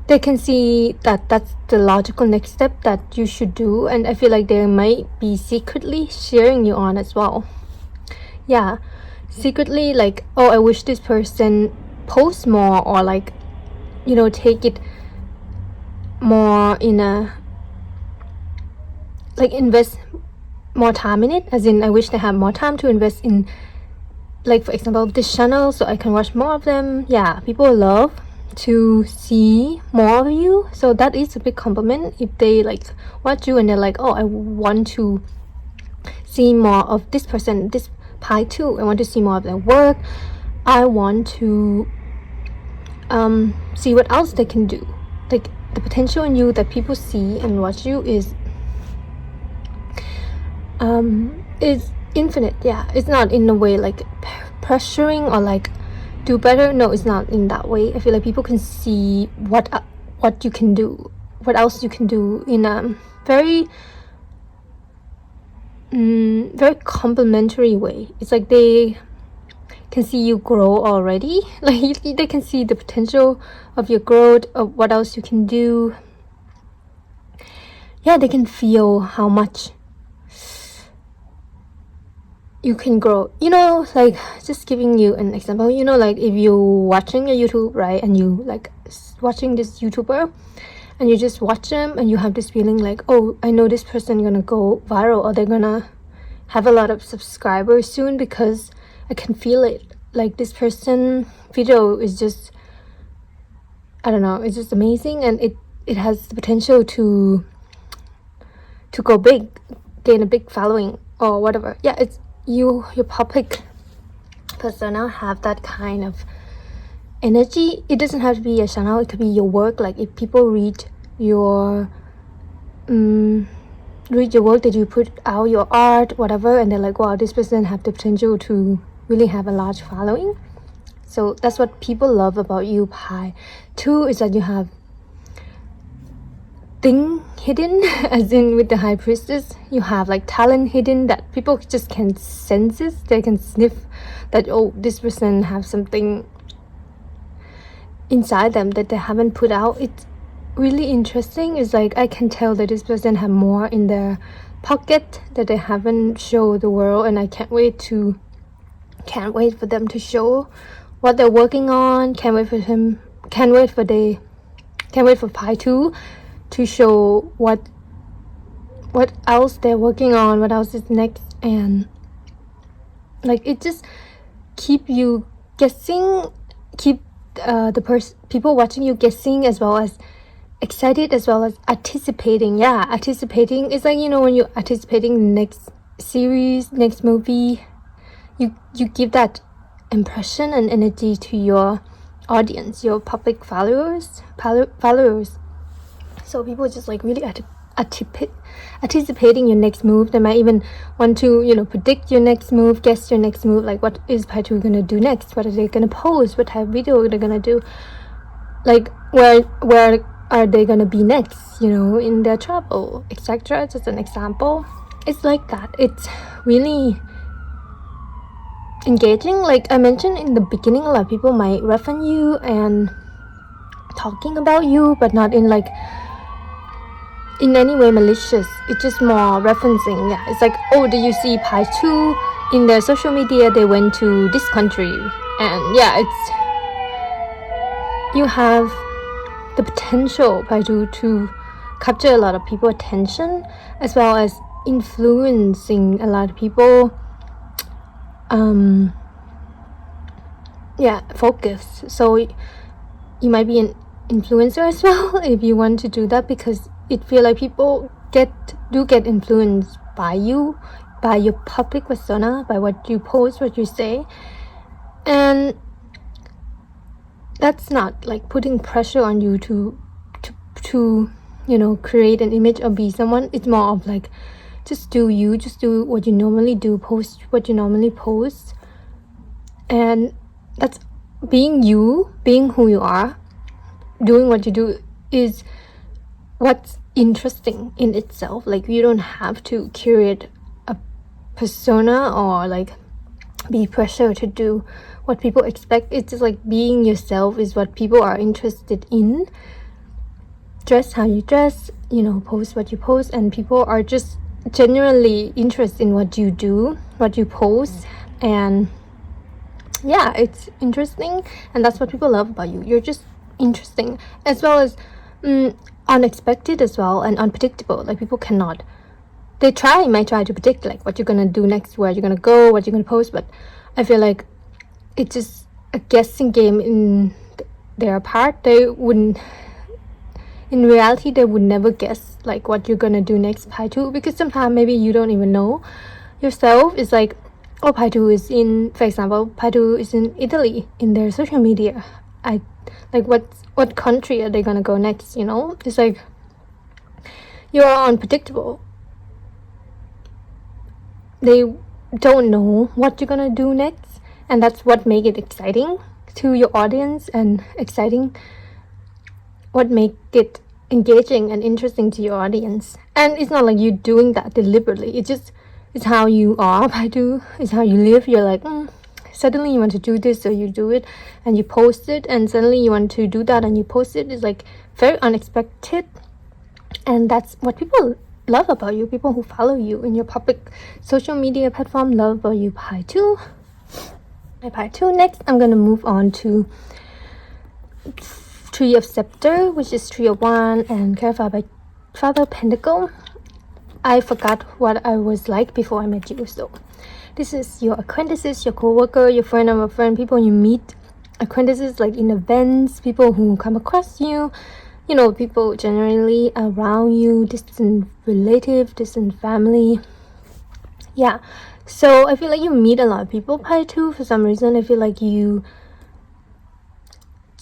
they can see that that's the logical next step that you should do. And I feel like they might be secretly cheering you on as well. Yeah, secretly, like, oh, I wish this person posts more, or like, you know, take it more in a, like, invest more time in it, as in I wish they have more time to invest in, like, for example, this channel, so I can watch more of them. Yeah, people love to see more of you, so that is a big compliment if they like watch you and they're like, oh, I want to see more of this person, this Pai too. I want to see more of their work. I want to see what else they can do. Like, the potential in you that people see and watch you is infinite. Yeah, it's not in a way like pressuring or like do better. No, it's not in that way. I feel like people can see what you can do, what else you can do, in a very very complimentary way. It's like they can see you grow already. Like they can see the potential of your growth, of what else you can do. Yeah, they can feel how much you can grow. You know, like just giving you an example, you know, like if you're watching a YouTube, right, and you like watching this YouTuber and you just watch them and you have this feeling like, oh, I know this person gonna go viral, or they're gonna have a lot of subscribers soon because I can feel it. Like this person video is just, I don't know, it's just amazing, and it has the potential to go big, gain a big following or whatever. Yeah, it's your public persona have that kind of energy. It doesn't have to be a channel, it could be your work. Like if people read your work that you put out, your art, whatever, and they're like, wow, this person have the potential to really have a large following. So that's what people love about you, Pi. 2 is that you have thing hidden, as in with the high priestess, you have like talent hidden that people just can sense it. They can sniff that, oh, this person have something inside them that they haven't put out. It's really interesting. It's like I can tell that this person have more in their pocket that they haven't shown the world, and I can't wait for them to show what they're working on. Can't wait for Pi 2 to show what else they're working on, what else is next. And like it just keep you guessing, keep people watching you guessing, as well as excited, as well as anticipating. Yeah, anticipating is like, you know, when you're anticipating the next series, next movie, you give that impression and energy to your audience, your public followers. So people just like really anticipating your next move. They might even want to, you know, predict your next move, guess your next move, like what is Pi 2 gonna do next, what are they gonna post, what type of video they're gonna do, like where are they gonna be next, you know, in their travel, etc. Just an example. It's like that. It's really engaging. Like I mentioned in the beginning, a lot of people might reference you and talking about you, but not in like in any way malicious. It's just more referencing. Yeah, it's like, oh, did you see Pi 2 in their social media, they went to this country? And yeah, it's, you have the potential, Pi 2, to capture a lot of people's attention, as well as influencing a lot of people. Focus. So you might be an influencer as well if you want to do that, because it feel like people get influenced by you, by your public persona, by what you post, what you say. And that's not like putting pressure on you to you know, create an image or be someone. It's more of like, just do you, just do what you normally do, post what you normally post. And that's being you, being who you are, doing what you do is what's interesting in itself. Like you don't have to curate a persona or like be pressured to do what people expect. It's just like being yourself is what people are interested in. Dress how you dress, you know, post what you post, and people are just genuinely interested in what you do, what you post. And yeah, it's interesting, and that's what people love about you. You're just interesting, as well as unexpected as well, and unpredictable. Like people cannot, they might try to predict like what you're gonna do next, where you're gonna go, what you're gonna post, but I feel like it's just a guessing game in their part. They wouldn't, in reality, they would never guess like what you're gonna do next, Pi 2, because sometimes maybe you don't even know yourself. It's like, oh, Pi 2 is in, for example, Pi 2 is in Italy in their social media. I like what country are they gonna go next, you know? It's like you are unpredictable. They don't know what you're gonna do next, and that's what make it exciting to your audience, and exciting, what make it engaging and interesting to your audience. And it's not like you doing that deliberately. It's just, it's how you are, Pi 2. It's how you live. You're like, suddenly you want to do this, so you do it and you post it, and suddenly you want to do that and you post it. It's like very unexpected, and that's what people love about you. People who follow you in your public social media platform love about you. Pie 2. Next, I'm gonna move on to Tree of Scepter, which is Tree of Wand and clarified by Father Pentacle. I forgot what I was like before I met you. So this is your acquaintances, your co-worker, your friend of a friend, people you meet, acquaintances like in events, people who come across you, you know, people generally around you, distant relative, distant family. Yeah, so I feel like you meet a lot of people. Pie 2, for some reason, I feel like you,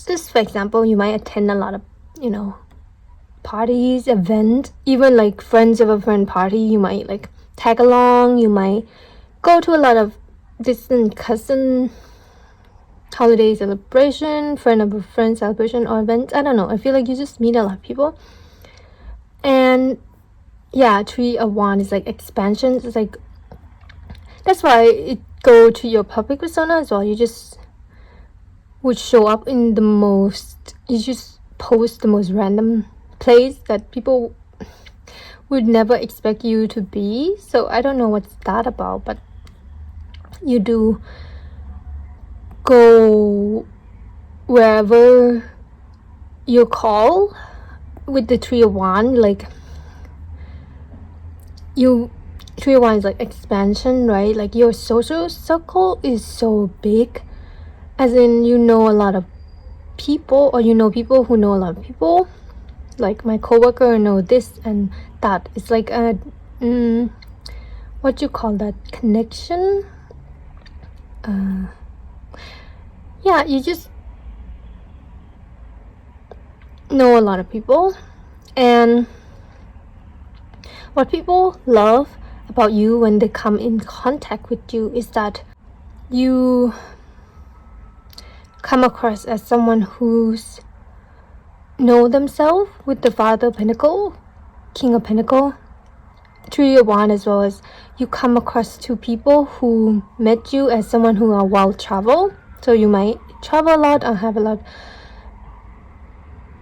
just for example, you might attend a lot of, you know, parties, event, even like friends of a friend party. You might like tag along, you might go to a lot of distant cousin holiday celebration, friend of a friend celebration or events. I don't know, I feel like you just meet a lot of people. And yeah, Tree of Wand is like expansion. It's like, that's why it go to your public persona as well. You just would show up in the most, you just post the most random place that people would never expect you to be. So I don't know what's that about, but you do go wherever you call with the Tree of Wand. Like Tree of Wand is like expansion, right? Like your social circle is so big, as in you know a lot of people, or you know people who know a lot of people. Like my coworker know this and that. It's like a what you call that, connection. Yeah, you just know a lot of people. And what people love about you when they come in contact with you is that you come across as someone who's know themselves, with the Father of Pentacle, King of Pentacle, Tree of Wand, as well as you come across to people who met you as someone who are well traveled. So you might travel a lot or have a lot,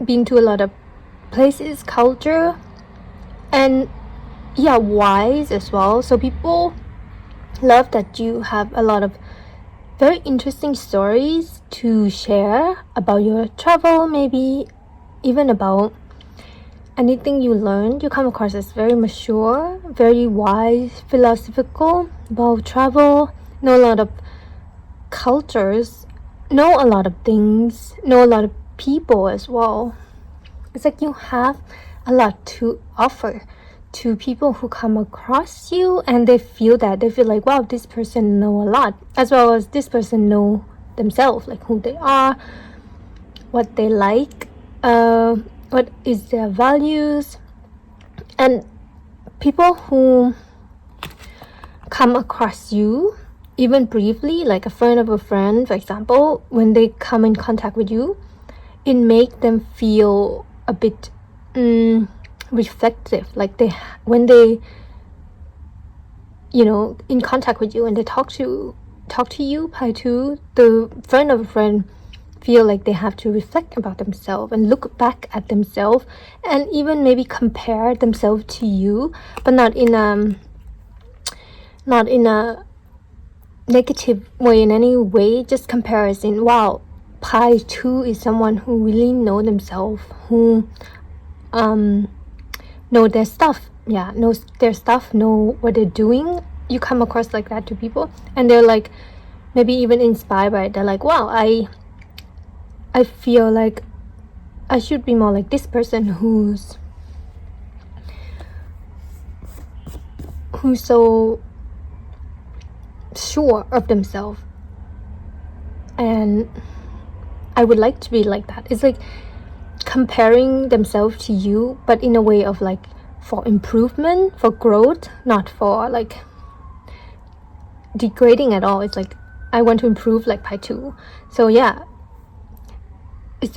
been to a lot of places, culture, and yeah, wise as well. So people love that you have a lot of very interesting stories to share about your travel, maybe even about anything you learned. You come across as very mature, very wise, philosophical about travel, know a lot of cultures, know a lot of things, know a lot of people as well. It's like you have a lot to offer to people who come across you, and they feel like, wow, this person know a lot, as well as this person know themselves, like who they are, what they like, what is their values. And people who come across you even briefly, like a friend of a friend, for example, when they come in contact with you, it makes them feel a bit reflective. Like when they, you know, in contact with you and they talk to you, Pie 2, the friend of a friend feel like they have to reflect about themselves and look back at themselves, and even maybe compare themselves to you, but not in a negative way in any way, just comparison. Wow, Pie 2 is someone who really know themselves, who know their stuff, knows their stuff, know what they're doing. You come across like that to people, and they're like maybe even inspired by it. They're like, wow, I feel like I should be more like this person who's so sure of themselves, and I would like to be like that. It's like comparing themselves to you, but in a way of like for improvement, for growth, not for like degrading at all. It's like I want to improve like Pie 2. So yeah, it's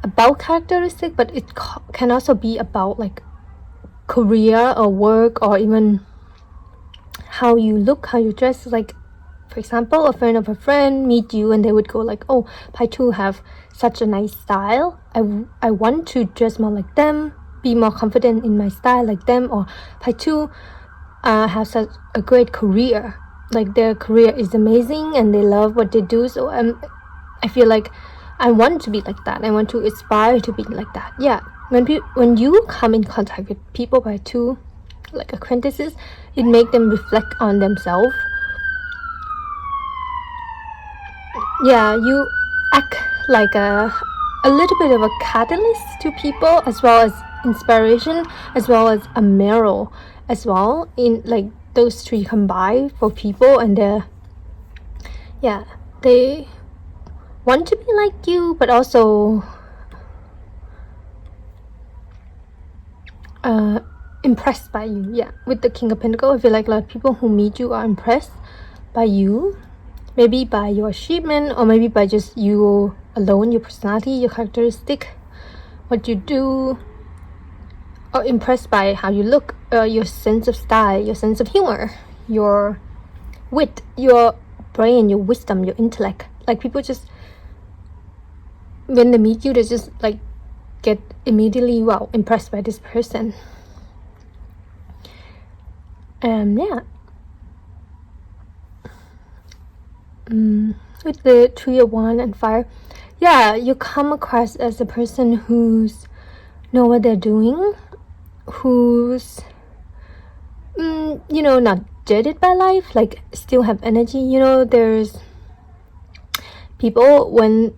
about characteristic, but it can also be about like career or work, or even how you look, how you dress. Like for example, a friend of a friend meet you and they would go like, oh, Pai too have such a nice style. I want to dress more like them, be more confident in my style like them. Or Pai too have such a great career. Like their career is amazing and they love what they do. So I feel like I want to be like that. I want to aspire to be like that. Yeah. When you come in contact with people by two, like acquaintances, it make them reflect on themselves. Yeah, you act like a little bit of a catalyst to people, as well as inspiration, as well as a mirror as well. In like those three combined for people, and they want to be like you, but also impressed by you. Yeah, with the King of Pentacles, I feel like a lot of people who meet you are impressed by you, maybe by your achievement, or maybe by just you alone, your personality, your characteristic, what you do, or impressed by how you look, your sense of style, your sense of humor, your wit, your brain, your wisdom, your intellect. Like people just, when they meet you, they just like get immediately impressed by this person. With the 3 of Wands and Fire, you come across as a person who's know what they're doing, who's not jaded by life, like still have energy. There's people when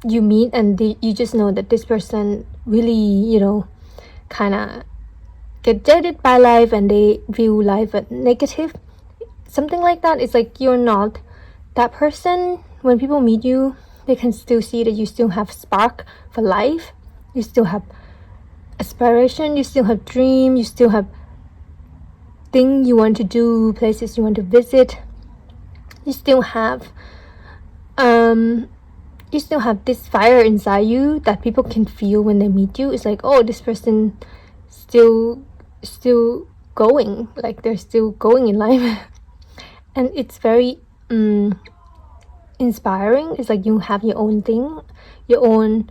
you meet and you just know that this person really kind of get jaded by life and they view life as negative, something like that. It's like you're not that person. When people meet you, they can still see that you still have spark for life, you still have aspiration, you still have dream, you still have things you want to do, places you want to visit, you still have this fire inside you that people can feel when they meet you. It's like, oh, this person still going, like they're still going in life. And it's very inspiring. It's like you have your own thing, your own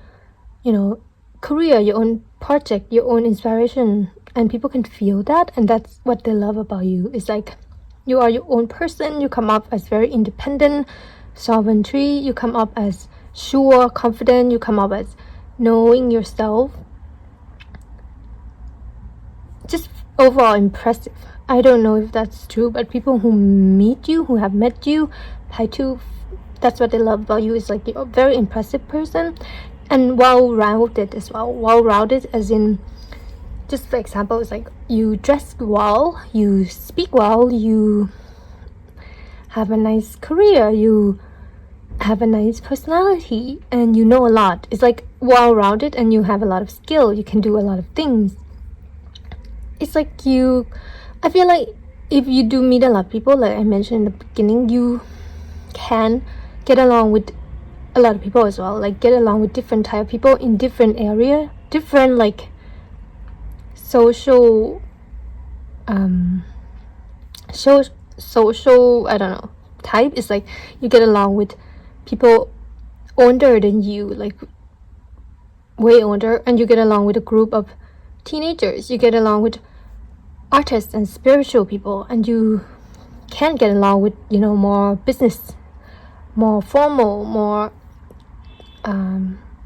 career, your own project, your own inspiration, and people can feel that, and that's what they love about you. It's like you are your own person. You come up as very independent, sovereignty. You come up as sure, confident. You come up as knowing yourself, just overall impressive. I don't know if that's true, but people who meet you, who have met you, that's what they love about you. Is like you're a very impressive person and well-rounded as well. Well-rounded as in, just for example, it's like you dress well, you speak well, you have a nice career, you have a nice personality, and you know a lot. It's like well-rounded and you have a lot of skill. You can do a lot of things. It's like I feel like if you do meet a lot of people, like I mentioned in the beginning, you can get along with a lot of people as well. Like get along with different type of people in different area, different like social social I don't know type. Is like you get along with people older than you, like way older, and you get along with a group of teenagers. You get along with artists and spiritual people, and you can get along with more business, more formal, more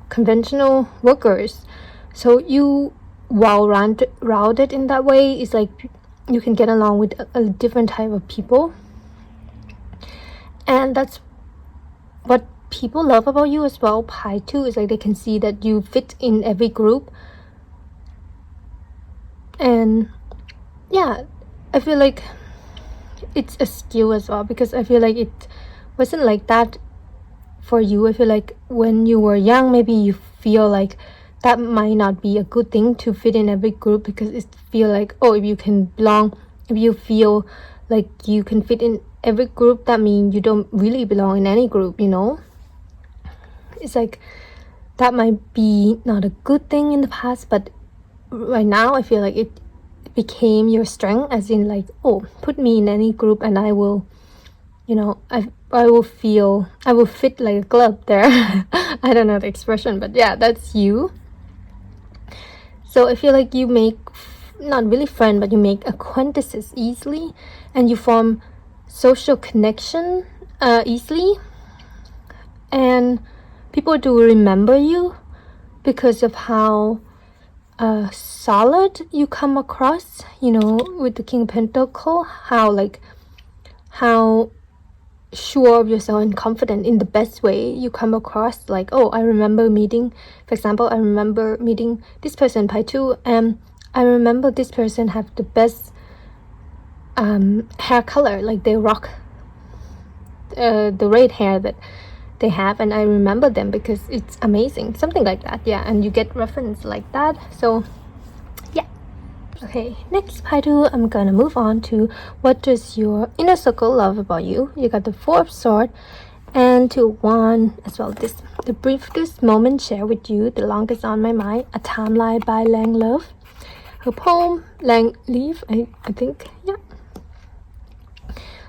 conventional workers. So you rounded in that way. It's like you can get along with a different type of people, and that's what people love about you as well. Pi too is like they can see that you fit in every group. And I feel like it's a skill as well, because I feel like it wasn't like that for you. I feel like when you were young, maybe you feel like that might not be a good thing to fit in every group, because it feel like, oh, if you can belong, if you feel like you can fit in every group, that means you don't really belong in any group. It's like that might be not a good thing in the past, but right now I feel like it became your strength, as in like, oh, put me in any group and I will I will fit like a glove there. I don't know the expression, but yeah, that's you. So I feel like you make not really friend, but you make acquaintances easily, and you form social connection easily, and people do remember you because of how solid you come across, with the King of Pentacles, how sure of yourself and confident in the best way you come across. Like, oh, I remember meeting, for example, this person, Pai 2, and I remember this person have the best hair color, like they rock the red hair that they have, and I remember them because it's amazing, something like that. Yeah, and you get reference like that. So yeah. Okay, next Pai 2, I'm gonna move on to what does your inner circle love about you. You got the Four of Swords and to one as well. The briefest moment share with you, the longest on my mind, a timeline by Lang Love. Her poem, Lang Leaf, I think, yeah.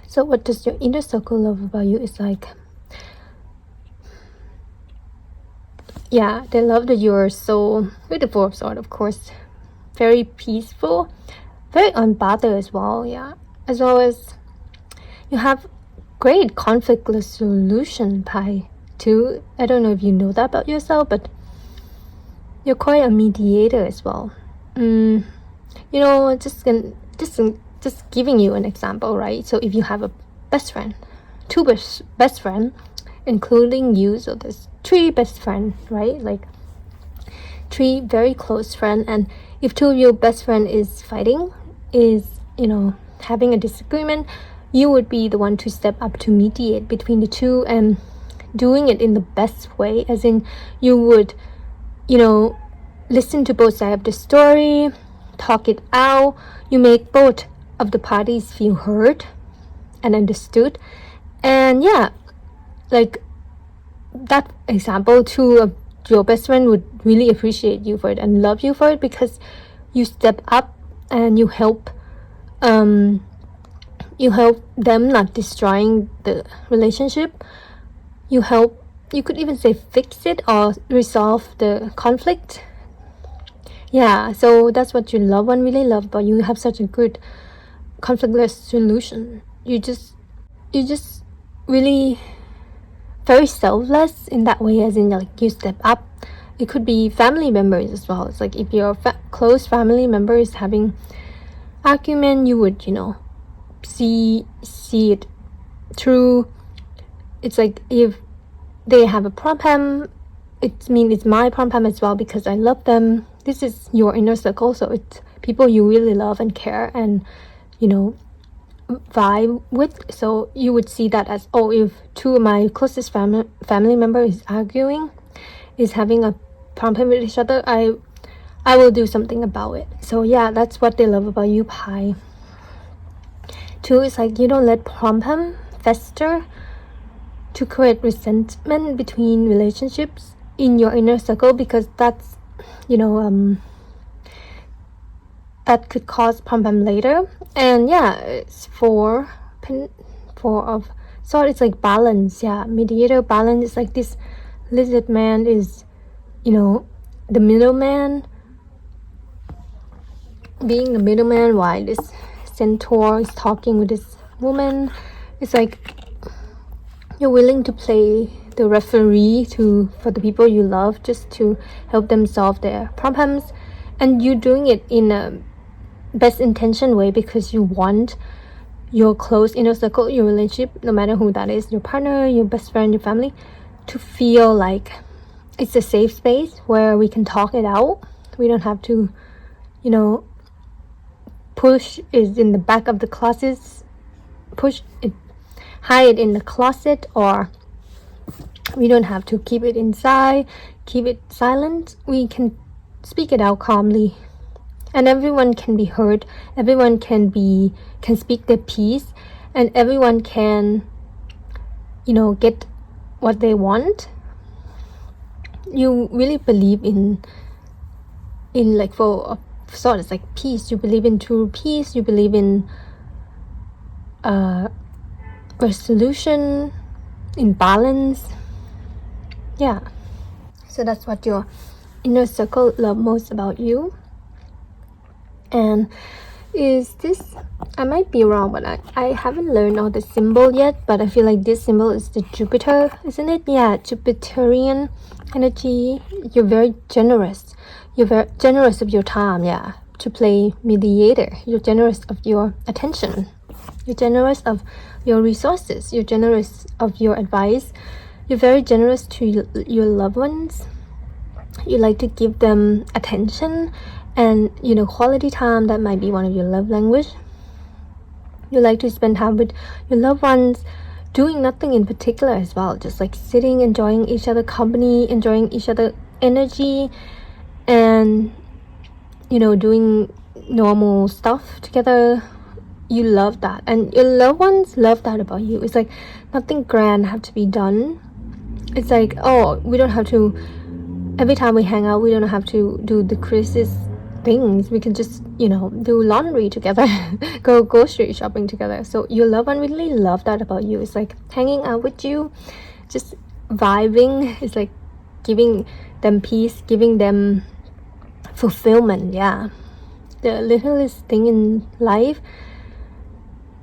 So what does your inner circle love about you is like, yeah, they love that you're so, with the Four of Swords, of course, very peaceful, very unbothered as well, yeah. As well as you have great conflict resolution, Pai 2. I don't know if you know that about yourself, but you're quite a mediator as well. Just giving you an example, right? So if you have a best friend, two best friend, including you, so there's three best friends, right? Like three very close friends, and if two of your best friend is fighting, having a disagreement, you would be the one to step up to mediate between the two and doing it in the best way, as in you would, listen to both sides of the story, talk it out, you make both of the parties feel heard and understood. And yeah, like that example, two of your best friend would really appreciate you for it and love you for it, because you step up and you help them not destroying the relationship. You could even say fix it or resolve the conflict. Yeah, so that's what your loved one really love about you. You have such a good conflict resolution. You just really very selfless in that way, as in like you step up. It could be family members as well. It's like if your close family member is having argument, you would see it through. It's like if they have a problem, it's my problem as well, because I love them. This is your inner circle, so it's people you really love and care and vibe with. So you would see that as, oh, if two of my closest family member is arguing, is having a problem with each other, I will do something about it. So yeah, that's what they love about you, Pai. 2 is like you don't let problem fester to create resentment between relationships in your inner circle, because that's that could cause problem later. And yeah, it's 4 of swords. It's like balance. Yeah, mediator, balance. Is like this lizard man is the middleman, being the middleman while this centaur is talking with this woman. It's like you're willing to play the referee for the people you love, just to help them solve their problems, and you're doing it in a best intention way, because you want your close inner circle, your relationship, no matter who that is, your partner, your best friend, your family, to feel like it's a safe space where we can talk it out. We don't have to push it in the back of the closet, hide it in the closet, or we don't have to keep it inside, keep it silent. We can speak it out calmly, and everyone can be heard. Everyone can speak their piece, and everyone can get what they want. You really believe in like, for sort of like peace. You believe in true peace. You believe in resolution, in balance. Yeah, so that's what your inner circle love most about you. And is this, I might be wrong, but I haven't learned all the symbol yet, but I feel like this symbol is the Jupiter, isn't it? Yeah, Jupiterian energy. You're very generous. You're very generous of your time, yeah, to play mediator. You're generous of your attention. You're generous of your resources. You're generous of your advice. You're very generous to your loved ones. You like to give them attention and, you know, quality time. That might be one of your love language. You like to spend time with your loved ones, doing nothing in particular as well, just like sitting, enjoying each other company, enjoying each other energy, and, you know, doing normal stuff together. You love that, and your loved ones love that about you. It's like nothing grand have to be done. It's like, oh, we don't have to, every time we hang out, we don't have to do the craziest things. We can just, you know, do laundry together, go grocery shopping together. So your loved one really love that about you. It's like hanging out with you, just vibing. It's like giving them peace, giving them fulfillment. Yeah, the littlest thing in life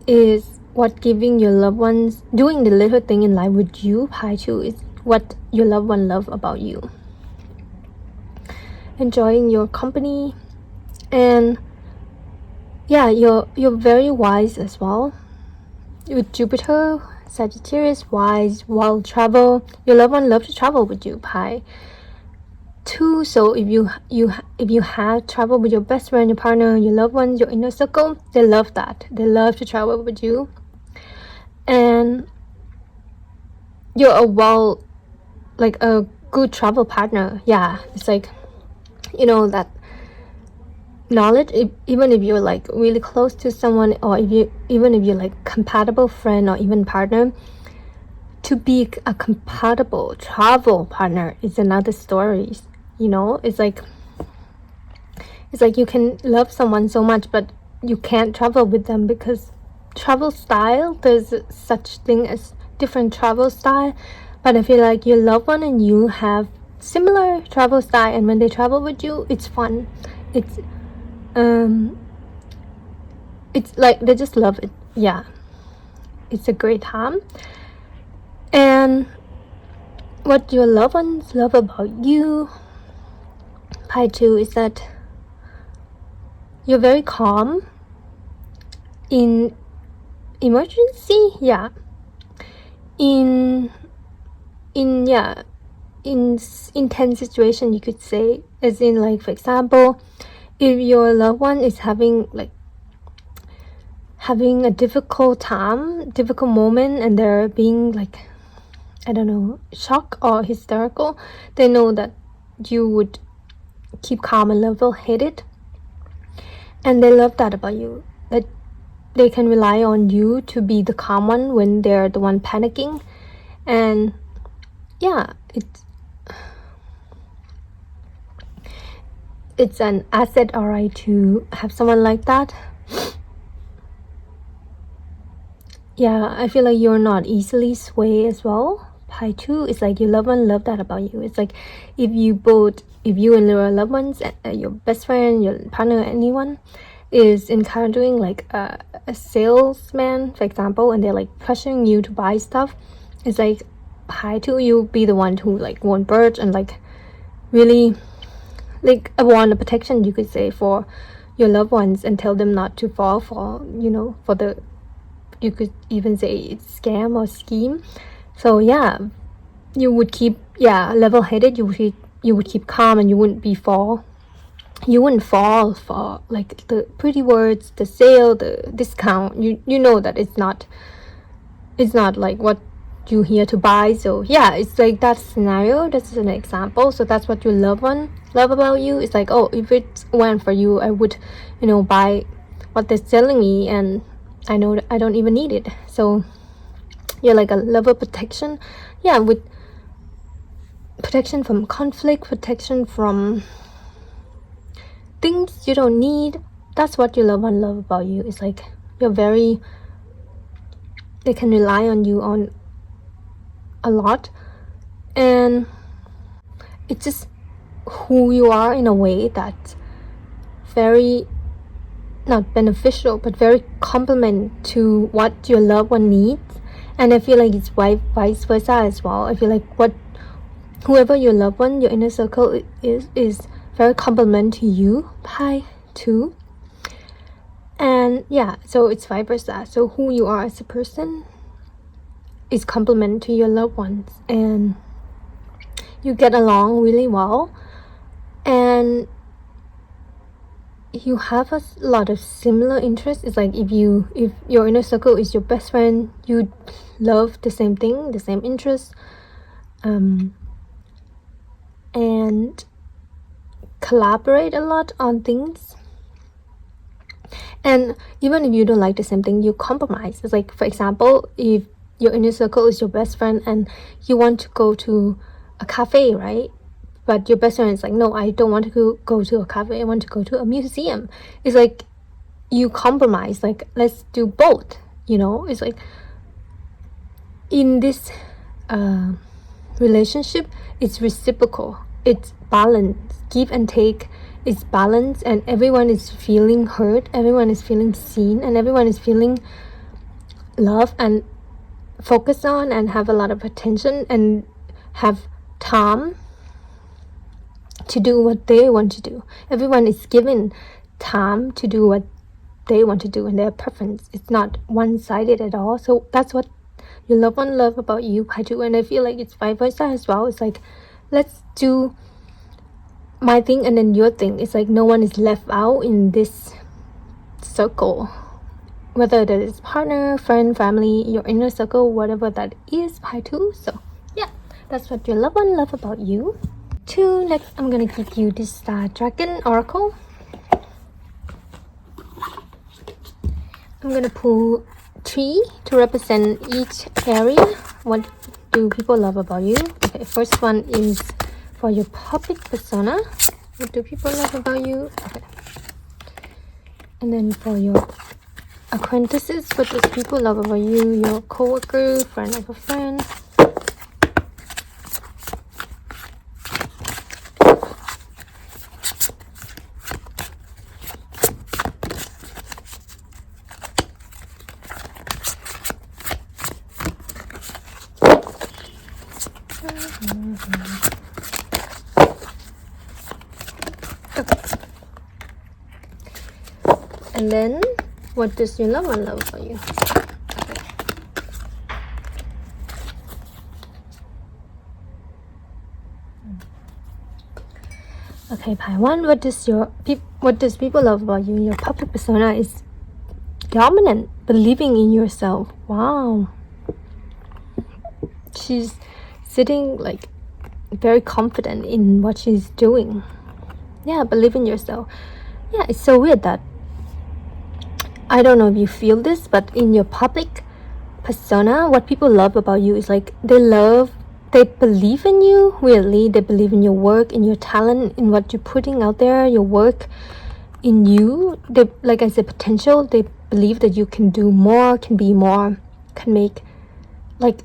is what giving your loved ones, doing the little thing in life with you, Pi 2, is what your loved one love about you. Enjoying your company. And yeah, you're very wise as well. With Jupiter, Sagittarius, wise, well travel. Your loved one love to travel with you, Pi 2. So if you have travel with your best friend, your partner, your loved ones, your inner circle, they love that. They love to travel with you. And you're a good travel partner. Yeah, it's like, you know, that knowledge, even if you're like really close to someone, or even if you're like compatible friend or even partner, to be a compatible travel partner is another story. You know, it's like you can love someone so much, but you can't travel with them because travel style, there's such thing as different travel style. But I feel like your loved one and you have similar travel style, and when they travel with you, it's fun. It's like they just love it. Yeah, it's a great time. And what your loved ones love about you, Pi 2, is that you're very calm in emergency. Yeah, in intense situation, you could say, as in, like, for example, if your loved one is having a difficult moment, and they're being like, I don't know, shocked or hysterical, they know that you would keep calm and level-headed, and they love that about you, that they can rely on you to be the calm one when they're the one panicking. And yeah, it's an asset, alright, to have someone like that. Yeah, I feel like you're not easily swayed as well. Pi 2 is like your loved one love that about you. It's like if you and your loved ones, your best friend, your partner, anyone is encountering like a salesman, for example, and they're like pressuring you to buy stuff, it's like Pi 2, you be the one who like won't budge and like really like want a protection, you could say, for your loved ones, and tell them not to fall for, you know, for the, you could even say it's scam or scheme. So yeah, you would keep level-headed. You would keep calm, and you wouldn't fall for like the pretty words, the sale, the discount. You know that it's not like what you here to buy. So yeah, it's like that scenario. That's an example. So that's what your loved one love about you. It's like, oh, if it went for you, I would, you know, buy what they're selling me, and I know that I don't even need it. So you're like a level protection. Yeah, with protection from conflict, protection from things you don't need. That's what your loved one love about you. It's like you're very they can rely on you on a lot, and it's just who you are in a way that's very not beneficial but very complement to what your loved one needs. And I feel like it's vice versa as well. I feel like whoever your loved one, your inner circle is very complement to you, Pi 2. And yeah, so it's vice versa. So who you are as a person is complement to your loved ones, and you get along really well, and you have a lot of similar interests. It's like if your inner circle is your best friend, you love the same thing, the same interests, and collaborate a lot on things. And even if you don't like the same thing, you compromise. It's like, for example, if your inner circle is your best friend and you want to go to a cafe, right? But your best friend is like, no, I don't want to go to a cafe, I want to go to a museum. It's like you compromise, like, let's do both, It's like in this relationship, it's reciprocal, it's balance, give and take, it's balance, and everyone is feeling heard, everyone is feeling seen, and everyone is feeling love and focused on, and have a lot of attention, and have time to do what they want to do. Everyone is given time to do what they want to do, and their preference. It's not one-sided at all. So that's what your loved one love about you, Pi 2. And I feel like it's vice versa as well. It's like, let's do my thing and then your thing. It's like no one is left out in this circle, whether that is partner, friend, family, your inner circle, whatever that is, Pi 2. So yeah, that's what your loved one love about you. Next, I'm gonna give you this dragon oracle. I'm gonna pull 3 to represent each area. What do people love about you? Okay, first one is for your public persona. What do people love about you? Okay. And then for your acquaintances, what does people love about you? Your co-worker, friend of a friend. And then, what does your loved one love about you? Okay, Pi 1, what does people love about you? Your public persona is dominant, believing in yourself. Wow. She's sitting like very confident in what she's doing. Yeah, believe in yourself. Yeah, it's so weird that I don't know if you feel this, but in your public persona, what people love about you is like they believe in you. Weirdly, they believe in your work, in your talent, in what you're putting out there, your work, in you. They, like I said, potential. They believe that you can do more, can be more, can make, like,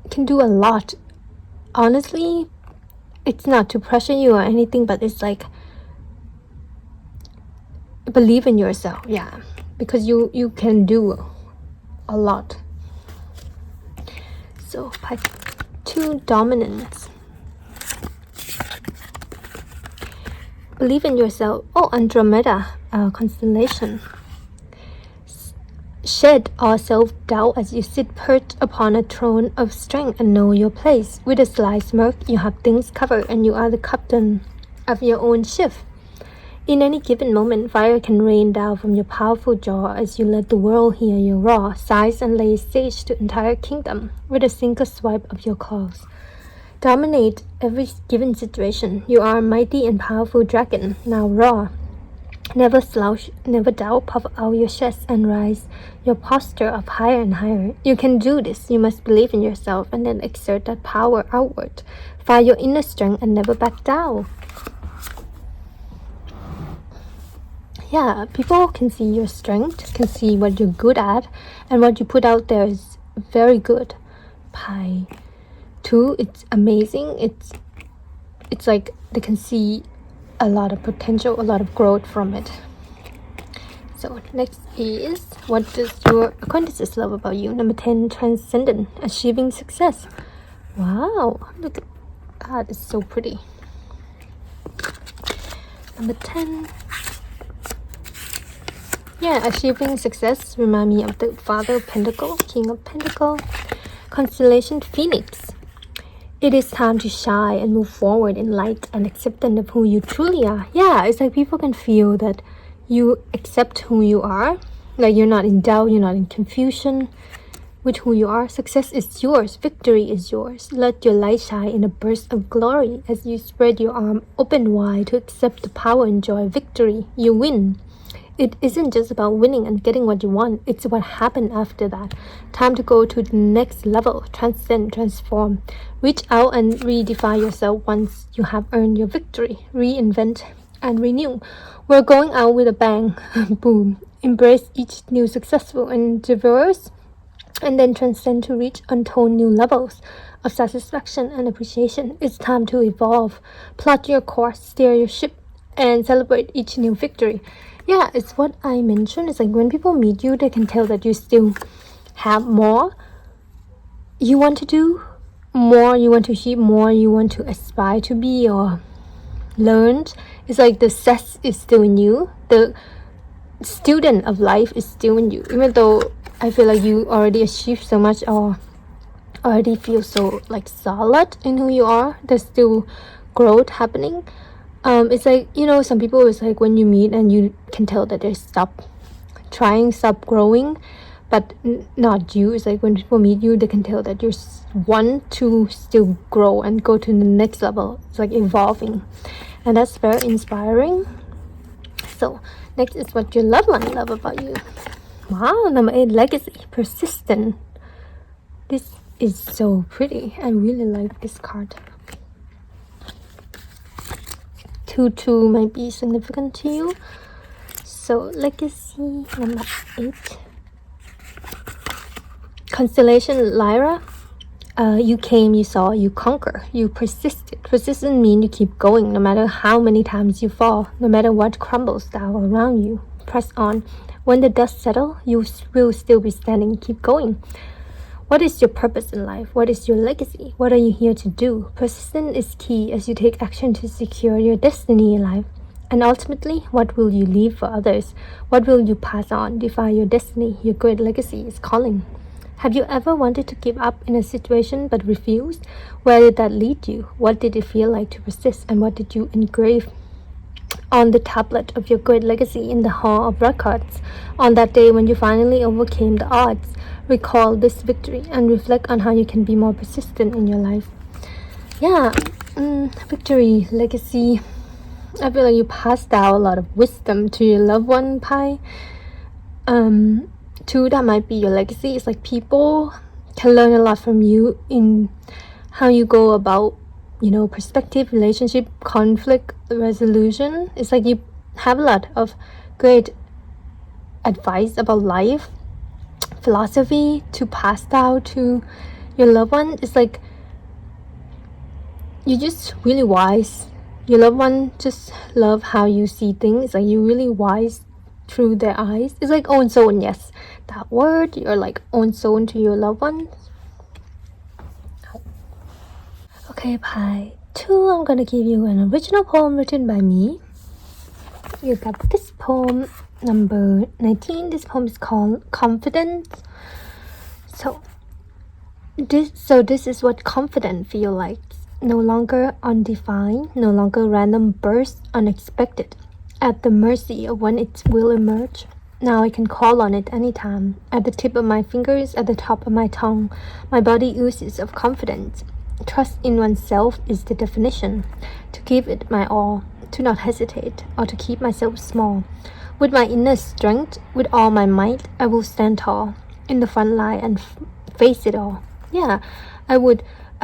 can do a lot. Honestly, it's not to pressure you or anything, but it's like believe in yourself. Yeah, because you can do a lot. So Pi 2, dominance. Believe in yourself. Oh, Andromeda constellation. Shed all self-doubt as you sit perched upon a throne of strength and know your place. With a sly smirk, you have things covered and you are the captain of your own ship. In any given moment, fire can rain down from your powerful jaw as you let the world hear your roar, sighs, and lay siege to entire kingdom with a single swipe of your claws. Dominate every given situation. You are a mighty and powerful dragon. Now roar. Never slouch, never doubt, puff out your chest and rise your posture up higher and higher. You can do this. You must believe in yourself and then exert that power outward. Find your inner strength and never back down. Yeah, people can see your strength, can see what you're good at, and what you put out there is very good. Pie 2, it's amazing. It's like they can see a lot of potential, a lot of growth from it. So next is, what does your acquaintances love about you? Number 10, transcendent, achieving success. Wow, look at that, it's so pretty. Number 10, yeah, achieving success remind me of the Father of Pentacle, King of Pentacle. Constellation Phoenix. It is time to shine and move forward in light and acceptance of who you truly are. Yeah, it's like people can feel that you accept who you are. Like you're not in doubt, you're not in confusion with who you are. Success is yours. Victory is yours. Let your light shine in a burst of glory as you spread your arm open wide to accept the power and joy of victory. You win. It isn't just about winning and getting what you want. It's what happened after that. Time to go to the next level. Transcend, transform. Reach out and redefine yourself once you have earned your victory. Reinvent and renew. We're going out with a bang. Boom. Embrace each new successful endeavors and then transcend to reach untold new levels of satisfaction and appreciation. It's time to evolve. Plot your course, steer your ship, and celebrate each new victory. Yeah, it's what I mentioned. It's like when people meet you, they can tell that you still have more you want to do, more you want to achieve, more you want to aspire to be or learn. It's like the zest is still in you. The student of life is still in you. Even though I feel like you already achieved so much or already feel so like solid in who you are, there's still growth happening. It's like, you know, some people, it's like when you meet and you can tell that they stop growing, but not you. It's like when people meet you, they can tell that you want to still grow and go to the next level. It's like evolving, and that's very inspiring. So next is what your loved one love about you. Wow, number 8, legacy, persistent. This is so pretty. I really like this card. 2 might be significant to you. So legacy, number 8. Constellation Lyra. You came, you saw, you conquer, you persisted. Persistent means you keep going no matter how many times you fall, no matter what crumbles down around you. Press on. When the dust settles, you will still be standing. Keep going. What is your purpose in life? What is your legacy? What are you here to do? Persistence is key as you take action to secure your destiny in life. And ultimately, what will you leave for others? What will you pass on? Define your destiny. Your great legacy is calling. Have you ever wanted to give up in a situation but refused? Where did that lead you? What did it feel like to persist? And what did you engrave on the tablet of your great legacy in the Hall of Records? On that day when you finally overcame the odds, recall this victory and reflect on how you can be more persistent in your life. Yeah, victory, legacy. I feel like you passed down a lot of wisdom to your loved one, Pi. 2, that might be your legacy. It's like people can learn a lot from you in how you go about, perspective, relationship, conflict resolution. It's like you have a lot of great advice about life, philosophy to pass down to your loved one. It's like you're just really wise. Your loved one just love how you see things. It's like you're really wise through their eyes. It's like own soul. Yes, that word. You're like own soul to your loved ones. Okay, Pi 2, I'm gonna give you an original poem written by me. You got this poem, number 19. This poem is called Confidence. So this is what confident feel like. No longer undefined, no longer random bursts, unexpected, at the mercy of when it will emerge. Now I can call on it anytime, at the tip of my fingers, at the top of my tongue. My body oozes of confidence. Trust in oneself is the definition. To give it my all, to not hesitate, or to keep myself small. With my inner strength, with all my might, I will stand tall, in the front line and face it all. Yeah, I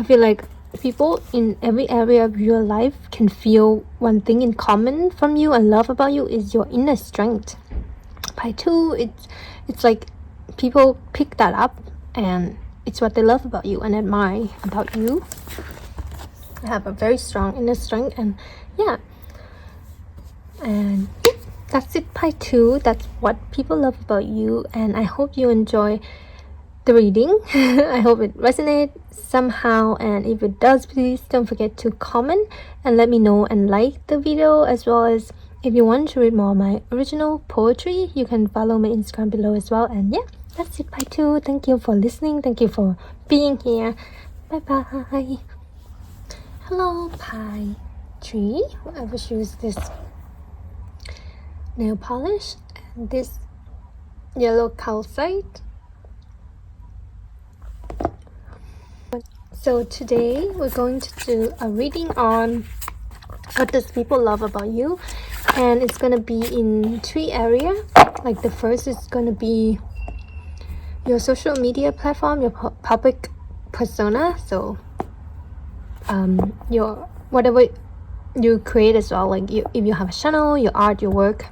feel like people in every area of your life can feel one thing in common from you and love about you is your inner strength. By 2, it's like people pick that up and it's what they love about you and admire about you. I have a very strong inner strength, and yeah, and that's it, part 2. That's what people love about you, and I hope you enjoy the reading. I hope it resonates somehow, and if it does, please don't forget to comment and let me know, and like the video, as well as if you want to read more of my original poetry, you can follow my Instagram below as well. And yeah, that's it, part 2. Thank you for listening. Thank you for being here. Bye bye. Hello, pie tree. Whoever choose this nail polish and this yellow calcite. So today we're going to do a reading on what does people love about you, and it's gonna be in 3 areas. Like the first is gonna be your social media platform, your public persona. So your whatever you create as well, like if you have a channel, your art, your work,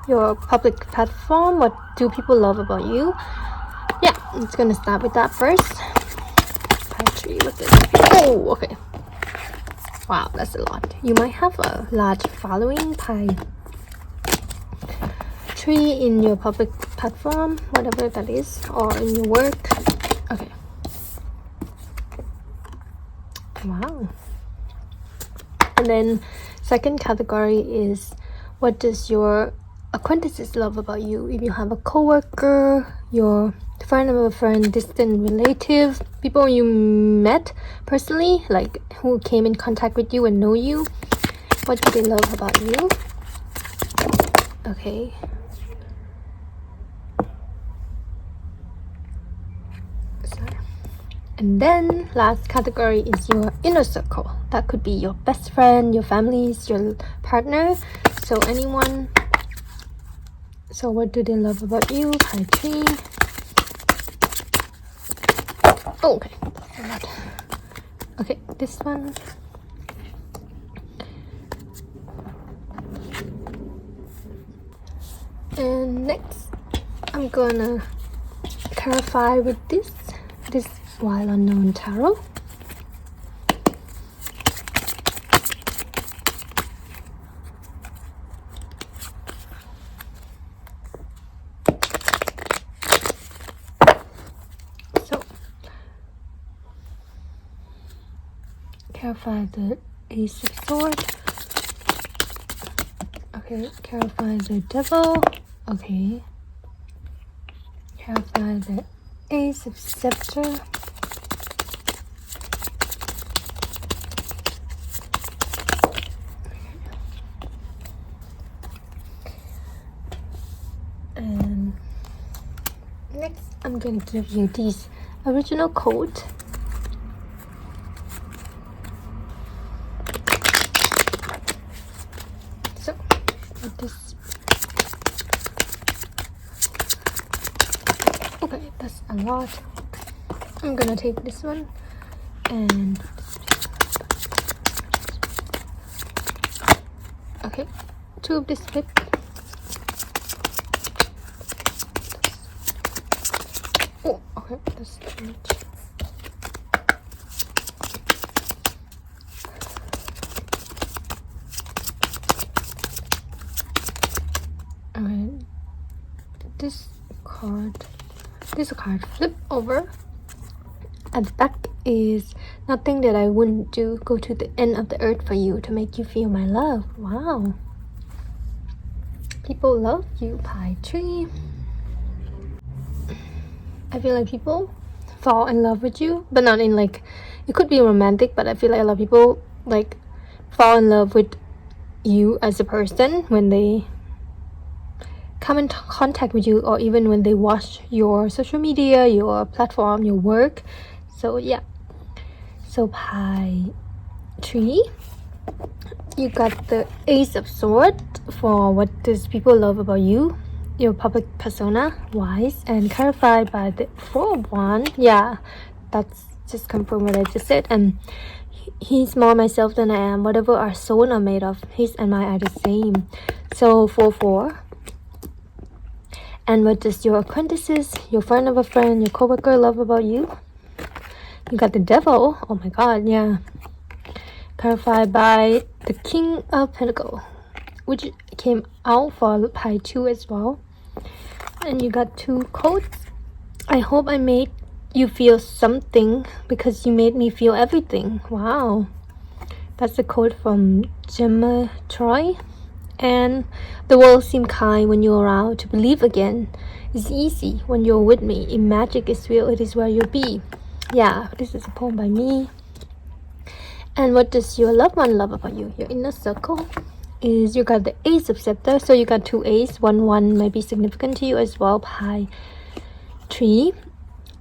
your public platform, what do people love about you? Yeah, it's gonna start with that first. Actually, look at this. Oh, okay. Wow, that's a lot. You might have a large following, pie tree, in your public platform, whatever that is, or in your work. Okay. Wow. And then second category is what does your acquaintances love about you? If you have a coworker, your friend of a friend, distant relative, people you met personally, like who came in contact with you and know you, what do they love about you? Okay. And then last category is your inner circle. That could be your best friend, your families, your partner, so anyone. So what do they love about you? Pie tree. Oh, okay. Okay, this one. And next, I'm gonna clarify with this While Unknown Tarot. So, clarify the Ace of Swords. Okay, clarify the Devil. Okay. Clarify the Ace of Scepter. And next, I'm going to give you these original code. So, with this. Okay, that's a lot. I'm gonna take this one and okay, 2 of this flip. Oh, okay, that's too much. Alright, this card flip over. At the back is nothing that I wouldn't do. Go to the end of the earth for you to make you feel my love. Wow. People love you, pie tree. I feel like people fall in love with you, but not in like, it could be romantic, but I feel like a lot of people like fall in love with you as a person when they come in contact with you, or even when they watch your social media, your platform, your work. So yeah, so pie tree, you got the Ace of Swords for what does people love about you, your public persona, wise, and clarified by the 4 of Wands. Yeah, that's just confirm what I just said. And he's more myself than I am. Whatever our soul are made of, his and mine are the same. So 4-4. And what does your acquaintances, your friend of a friend, your coworker love about you? You got the devil. Oh my god, yeah. Clarified by the King of Pentacles, which came out for pie 2 as well. And you got 2 quotes. I hope I made you feel something because you made me feel everything. Wow. That's the quote from Gemma Troy. And the world seems kind when you're around. To believe again is easy when you're with me. If magic is real, it is where you'll be. Yeah, this is a poem by me. And what does your loved one love about you? Your inner circle is you got the Ace of Scepter. So you got 2 Ace. One might be significant to you as well. Pie 3.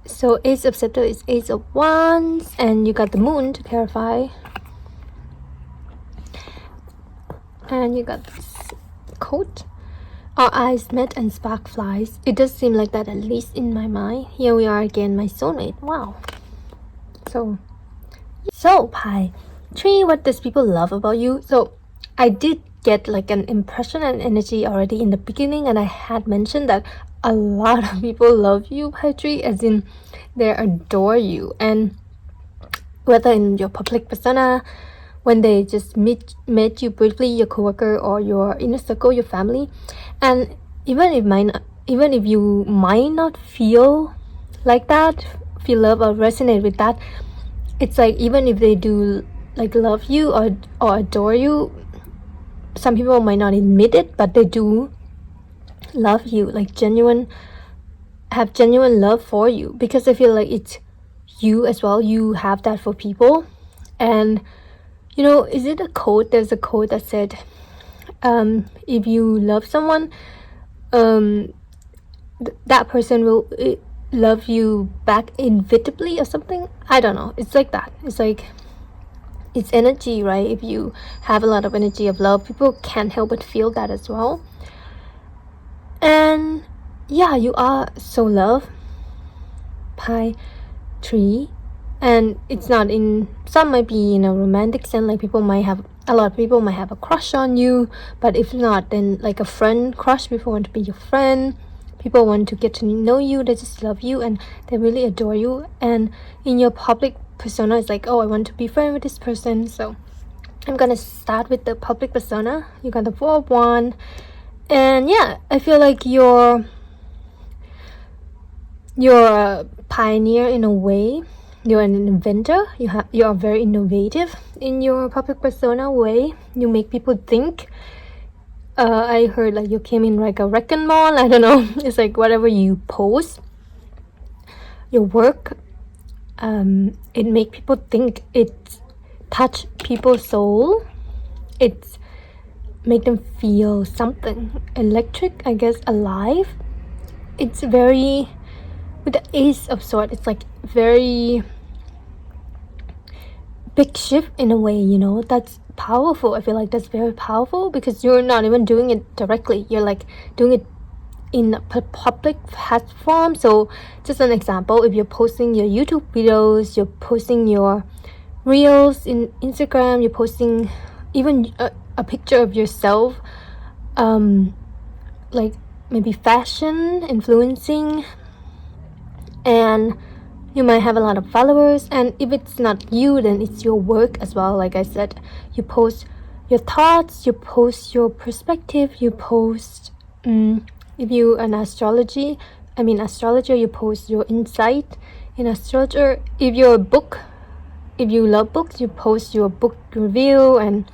So Ace of Scepter is Ace of Wands. And you got the Moon to clarify. And you got this quote. Our eyes met and spark flies. It does seem like that, at least in my mind. Here we are again, my soulmate. Wow. So pie 3, what does people love about you? So I did get like an impression and energy already in the beginning, and I had mentioned that a lot of people love you, pie 3, as in they adore you. And whether in your public persona, when they just met you briefly, your coworker or your inner circle, your family, and even if you might not feel like that, feel love or resonate with that, it's like even if they do like love you or adore you, some people might not admit it, but they do love you, like have genuine love for you, because I feel like it's you as well. You have that for people. And you know, is it a quote? There's a quote that said, if you love someone, that person will love you back inevitably or something. I don't know. It's like that. It's like, it's energy, right? If you have a lot of energy of love, people can't help but feel that as well. And yeah, you are so loved. Pie 3. And it's not in, some might be in a romantic sense, like a lot of people might have a crush on you, but if not, then like a friend crush, people want to be your friend, people want to get to know you, they just love you and they really adore you. And in your public persona, it's like, oh, I want to be friends with this person. So I'm gonna start with the public persona. You got the 4 of Wands, and yeah, I feel like you're a pioneer in a way. You're an inventor. You are very innovative in your public persona way. You make people think. I heard like you came in like a wrecking ball. I don't know. It's like whatever you post, your work, it make people think. It touch people's soul. It make them feel something electric, I guess, alive. It's very, with the Ace of Swords, it's like very big shift in a way, you know. That's powerful. I feel like that's very powerful because you're not even doing it directly. You're like doing it in a public platform. So just an example, if you're posting your YouTube videos, you're posting your reels in Instagram, you're posting even a picture of yourself, like maybe fashion influencing, and you might have a lot of followers. And if it's not you, then it's your work as well. Like I said, you post your thoughts, you post your perspective, you post if you're an astrologer, you post your insight in astrologer. If you're a book, if you love books, you post your book review. And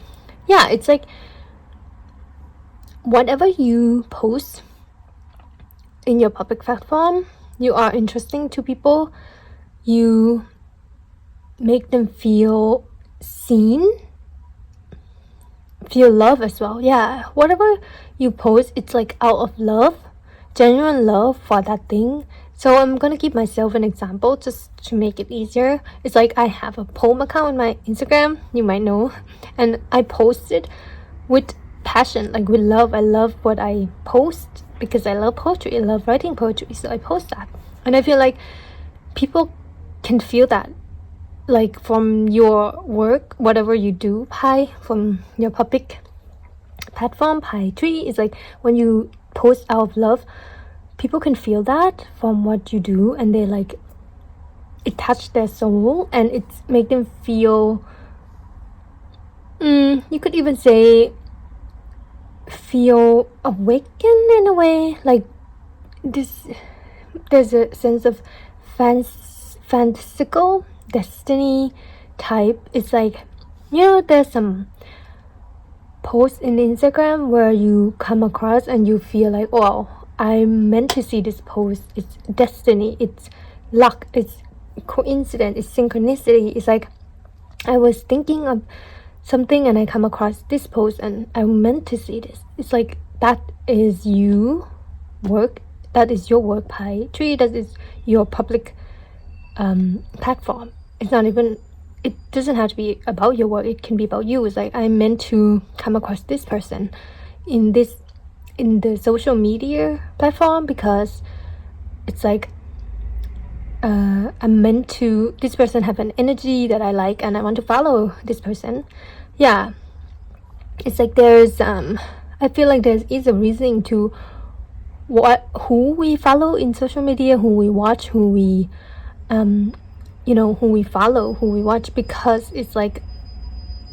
yeah, it's like whatever you post in your public platform, you are interesting to people. You make them feel seen, feel love as well. Yeah, whatever you post, it's like out of love, genuine love for that thing. So I'm gonna give myself an example just to make it easier. It's like I have a poem account on my Instagram, you might know, and I post it with passion, like with love. I love what I post because I love poetry, I love writing poetry, so I post that. And I feel like people can feel that, like from your work, whatever you do, pie, from your public platform. Pie 3 is like when you post out of love, people can feel that from what you do, and they like it touched their soul, and it's make them feel you could even say feel awakened in a way. Like this, there's a sense of fantastical destiny type. It's like, there's some posts in Instagram where you come across and you feel like, oh, I'm meant to see this post. It's destiny, it's luck, it's coincidence, it's synchronicity. It's like I was thinking of something and I come across this post and I'm meant to see this. It's like that is your work by tree. That is your public platform. It's not even, it doesn't have to be about your work, it can be about you. It's like I'm meant to come across this person in the social media platform because it's like I'm meant to, this person have an energy that I like and I want to follow this person. Yeah, it's like there's I feel like there is a reason to who we follow in social media, who we watch, who we who we follow, who we watch, because it's like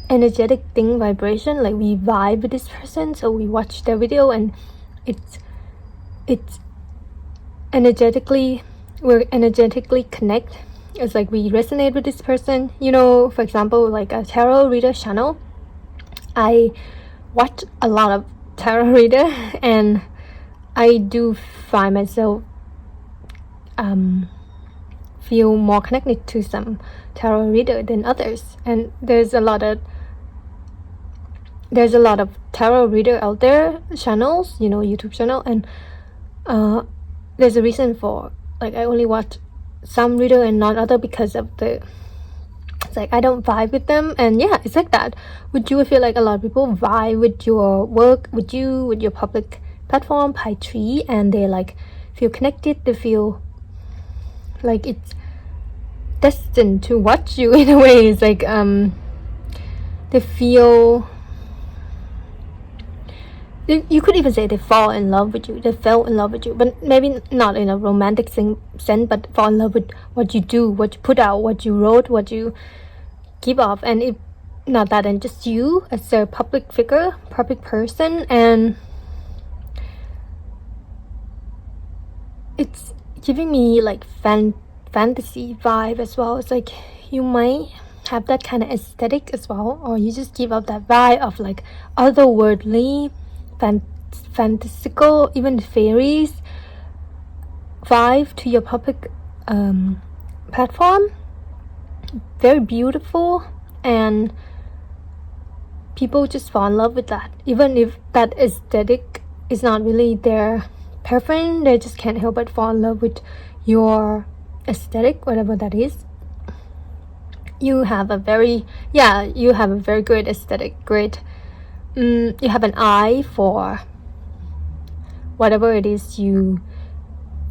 energetic thing, vibration. Like we vibe with this person, so we watch their video and it's energetically, we're energetically connect. It's like we resonate with this person. For example, like a tarot reader channel, I watch a lot of tarot reader and I do find myself feel more connected to some tarot reader than others. And there's a lot of tarot reader out there, channels, YouTube channel, and there's a reason for, like, I only watch some reader and not other because of it's like I don't vibe with them. And yeah, it's like that. Would you feel like a lot of people vibe with your work, with your public platform, Pi Tree, and they like feel connected, they feel like it's destined to watch you in a way. It's like they feel, you could even say they fall in love with you, they fell in love with you, but maybe not in a romantic sense, but fall in love with what you do, what you put out, what you wrote, what you give off. And it not that, and just you as a public figure, public person. And it's giving me like fantasy vibe as well. It's like you might have that kind of aesthetic as well, or you just give up that vibe of like otherworldly, fantastical, even fairies vibe to your public platform. Very beautiful, and people just fall in love with that, even if that aesthetic is not really their preference. They just can't help but fall in love with your aesthetic, whatever that is. You have a very good aesthetic, great. You have an eye for whatever it is you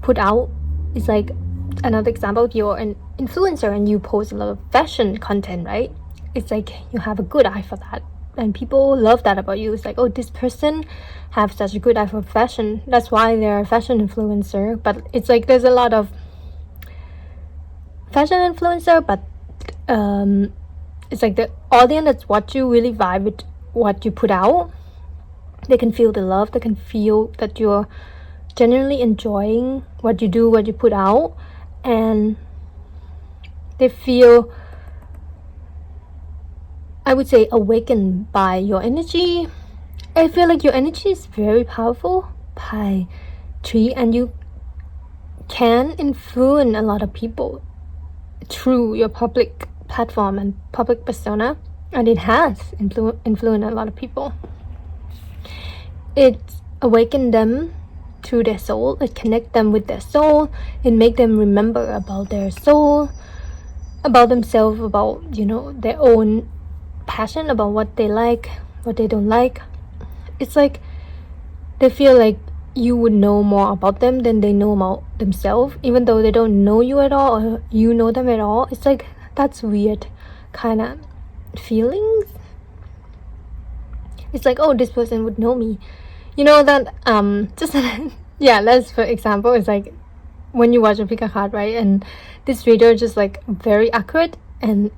put out. It's like another example, you're an influencer and you post a lot of fashion content, right? It's like you have a good eye for that, and people love that about you. It's like, oh, this person have such a good eye for fashion, that's why they're a fashion influencer. But it's like there's a lot of fashion influencer, but it's like the audience that's watch you really vibe with what you put out. They can feel the love, they can feel that you're genuinely enjoying what you do, what you put out, and they feel, I would say, awakened by your energy. I feel like your energy is very powerful, Pi Tree, and you can influence a lot of people through your public platform and public persona, and it has influenced a lot of people. It awakened them through their soul, it connect them with their soul, it make them remember about their soul, about themselves, about their own passion, about what they like, what they don't like. It's like they feel like you would know more about them than they know about themselves, even though they don't know you at all or you know them at all. It's like that's weird kind of feelings. It's like, oh, this person would know me, that just yeah, let's for example, it's like when you watch a pick a card, right, and this reader just like very accurate, and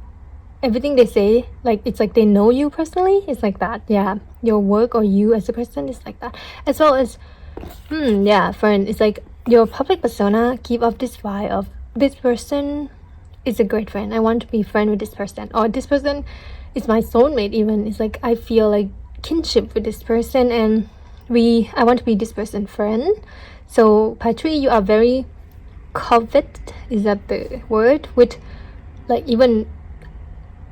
everything they say, like it's like they know you personally. It's like that. Yeah, your work or you as a person is like that, as well as yeah, friend. It's like your public persona give off this vibe of this person is a great friend. I want to be friend with this person, or this person is my soulmate. Even it's like I feel like kinship with this person, and I want to be this person's friend. So Patri, you are very covet, is that the word, with like even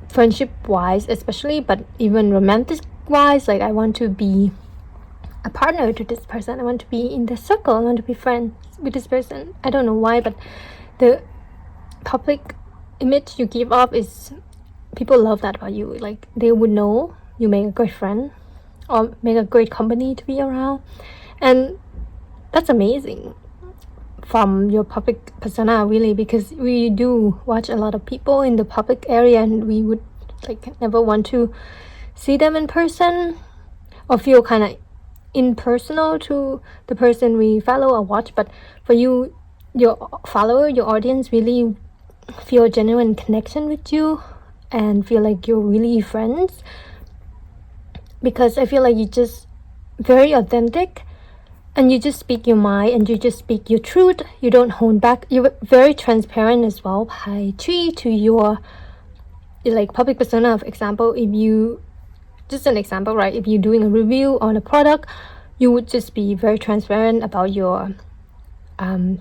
friendship wise especially, but even romantic wise, like I want to be a partner to this person, I want to be in the circle, I want to be friends with this person. I don't know why, but the public image you give off is people love that about you. Like they would know you make a great friend or make a great company to be around, and that's amazing from your public persona, really, because we do watch a lot of people in the public area and we would like never want to see them in person or feel kind of impersonal to the person we follow or watch. But for you, your follower, your audience really feel a genuine connection with you and feel like you're really friends, because I feel like you just very authentic and you just speak your mind and you just speak your truth. You don't hold back. You're very transparent as well. By tree to your like public persona. For example, if you just an example, right? If you're doing a review on a product, you would just be very transparent about your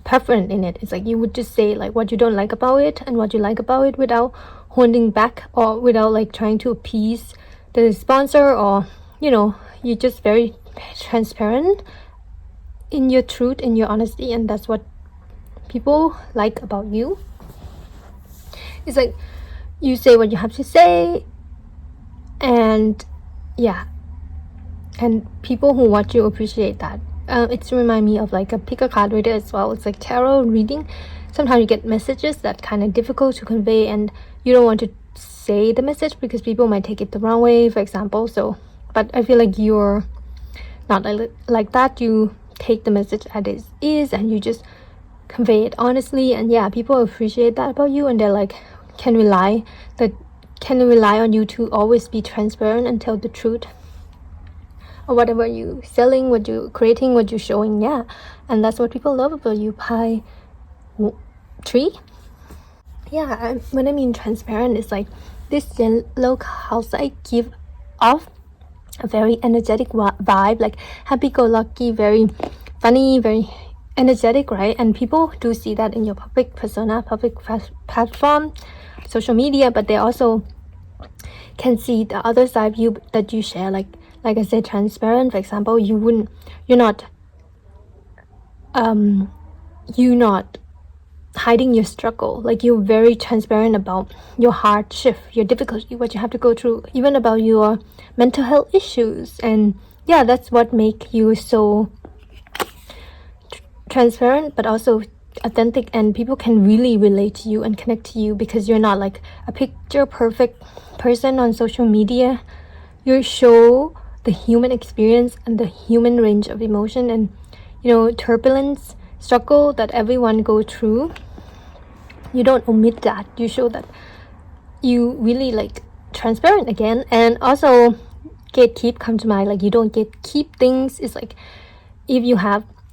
preference in it. It's like you would just say like what you don't like about it and what you like about it without holding back or without like trying to appease the sponsor, or you're just very transparent in your truth, in your honesty, and that's what people like about you. It's like you say what you have to say, and yeah, and people who watch you appreciate that. It's remind me of like a pick a card reader as well. It's like tarot reading. Sometimes you get messages that kind of difficult to convey and you don't want to say the message because people might take it the wrong way, for example. So but I feel like you're not like that. You take the message as it is and you just convey it honestly, and yeah, people appreciate that about you, and they're like can rely on you to always be transparent and tell the truth or whatever you selling, what you creating, what you're showing. Yeah, and that's what people love about you. Pie tree. Yeah, when I mean transparent, it's like this yellow calcite give off a very energetic vibe, like happy-go-lucky, very funny, very energetic, right? And people do see that in your public persona, public platform, social media, but they also can see the other side of you that you share, like I said, transparent. For example, you're not hiding your struggle. Like you're very transparent about your hardship, your difficulty, what you have to go through, even about your mental health issues. And yeah, that's what make you so transparent but also authentic, and people can really relate to you and connect to you because you're not like a picture perfect person on social media. You show the human experience and the human range of emotion and turbulence, struggle that everyone go through. You don't omit that. You show that you really like transparent again. And also gatekeep come to mind, like you don't gatekeep things. It's like if you're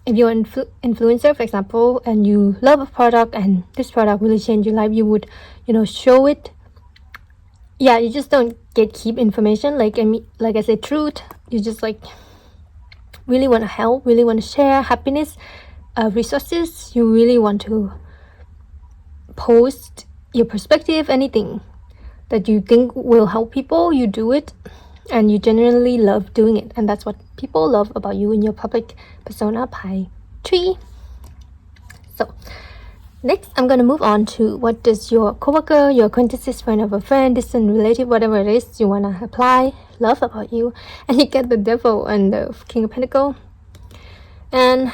influencer, for example, and you love a product and this product really changed your life, you would show it. Yeah, you just don't gatekeep information. Like I said, truth. You just like really want to help, really want to share happiness, resources. You really want to post your perspective, anything that you think will help people, you do it, and you genuinely love doing it. And that's what people love about you in your public persona pie tree. So next, I'm gonna move on to what does your coworker, your acquaintances, friend of a friend, distant relative, whatever it is you wanna apply, love about you. And you get the Devil and the King of Pentacles. And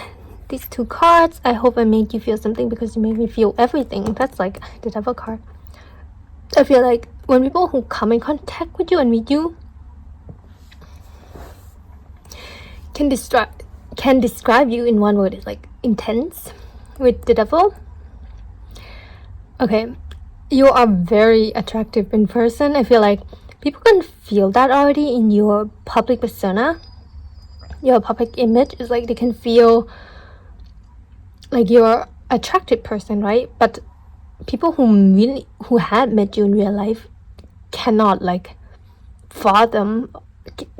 these two cards, I hope I make you feel something because you make me feel everything. That's like the Devil card. I feel like when people who come in contact with you and meet you can can describe you in one word is like intense with the devil. Okay, you are very attractive in person. I feel like people can feel that already in your public persona, your public image. Is like they can feel like you're attractive person, right? But people who had met you in real life cannot like fathom,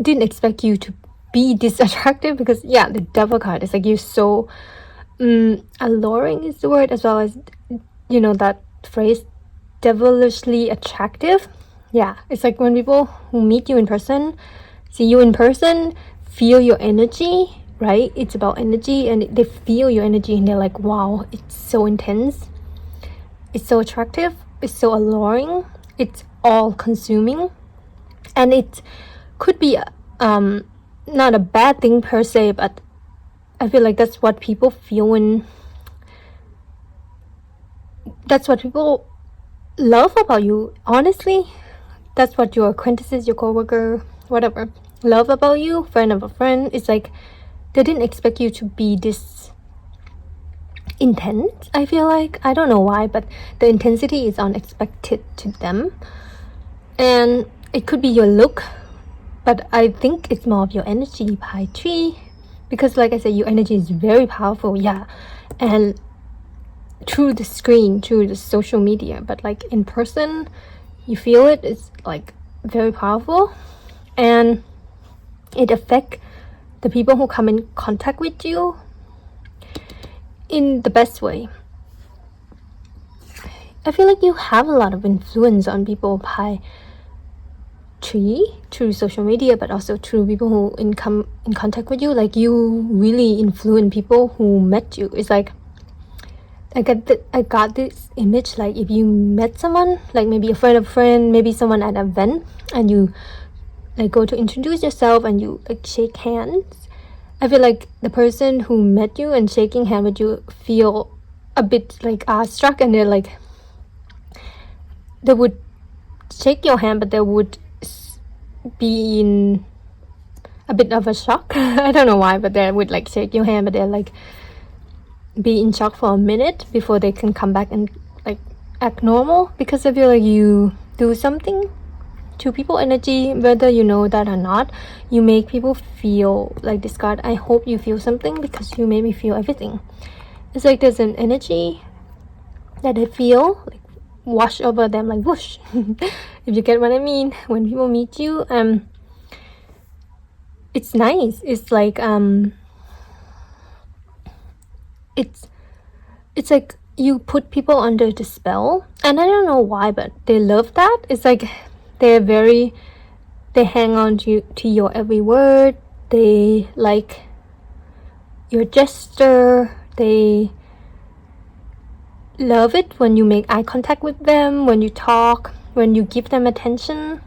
didn't expect you to be this attractive, because yeah, the devil card is like you're so alluring is the word, as well as, you know, that phrase devilishly attractive. Yeah, it's like when people who meet you in person, see you in person, feel your energy, right? It's about energy, and they feel your energy and they're like, wow, it's so intense, it's so attractive, it's so alluring, it's all consuming. And it could be not a bad thing per se, but I feel like that's what people feel when, that's what people love about you. Honestly, that's what your acquaintances, your coworker, whatever, love about you, friend of a friend. It's like they didn't expect you to be this intense. I feel like, I don't know why, but the intensity is unexpected to them. And it could be your look, but I think it's more of your energy by 3, because like I said, your energy is very powerful. Yeah, and through the screen, through the social media, but like in person you feel it. It's like very powerful, and it affects the people who come in contact with you in the best way. I feel like you have a lot of influence on people by 3, through social media, but also through people who come in contact with you. Like you really influence people who met you. It's like I got this image, like if you met someone, like maybe a friend of a friend, maybe someone at an event, and you like go to introduce yourself and you like shake hands. I feel like the person who met you and shaking hand with you feel a bit like awestruck, and they're like, they would shake your hand, but they would be in a bit of a shock. I don't know why, but they would like shake your hand, but they're like be in shock for a minute before they can come back and like act normal, because I feel like you do something to people energy, whether you know that or not. You make people feel like this card. I hope you feel something, because you made me feel everything. It's like there's an energy that I feel like wash over them, like whoosh. If you get what I mean, when people meet you, it's nice. It's like it's like you put people under the spell, and I don't know why, but they love that. It's like they hang on to your every word. They like your gesture. They love it when you make eye contact with them, when you talk, when you give them attention.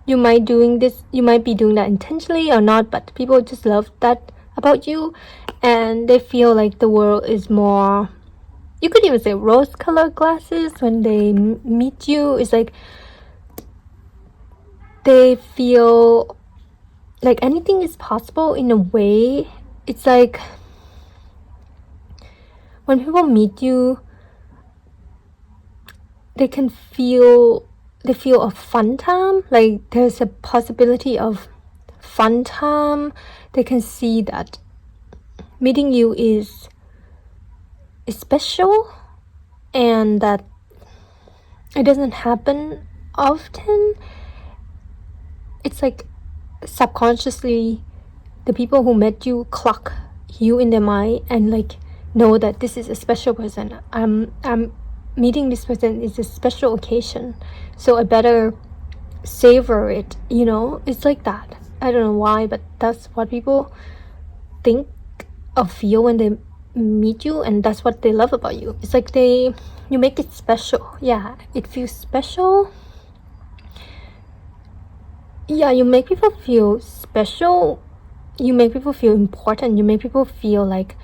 You might be doing that intentionally or not, but people just love that about you, and they feel like the world is more, you could even say rose-colored glasses when they meet you. It's like they feel like anything is possible in a way. It's like when people meet you, they feel a fun time. Like there's a possibility of fun time. They can see that meeting you is special, and that it doesn't happen often. It's like subconsciously the people who met you clock you in their mind and like know that this is a special person. I'm meeting this person is a special occasion, so I better savor it, you know. It's like that. I don't know why, but that's what people think or feel when they meet you, and that's what they love about you. It's like you make it special. Yeah, it feels special. Yeah, you make people feel special. You make people feel important. You make people feel like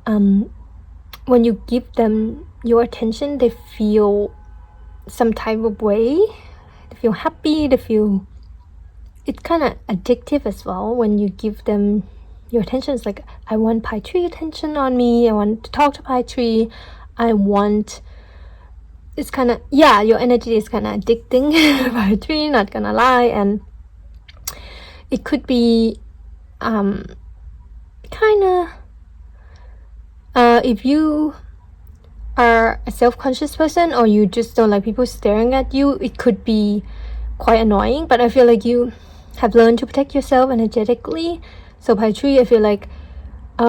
when you give them your attention, they feel some type of way. They feel happy. They feel it's kind of addictive as well when you give them your attention. It's like, I want pie tree attention on me, I want to talk to pie tree, it's kind of, your energy is kind of addicting. Pie tree, not gonna lie. And it could be kind of if you are a self-conscious person, or you just don't like people staring at you, it could be quite annoying. But I feel like you have learned to protect yourself energetically. So by tree, I feel like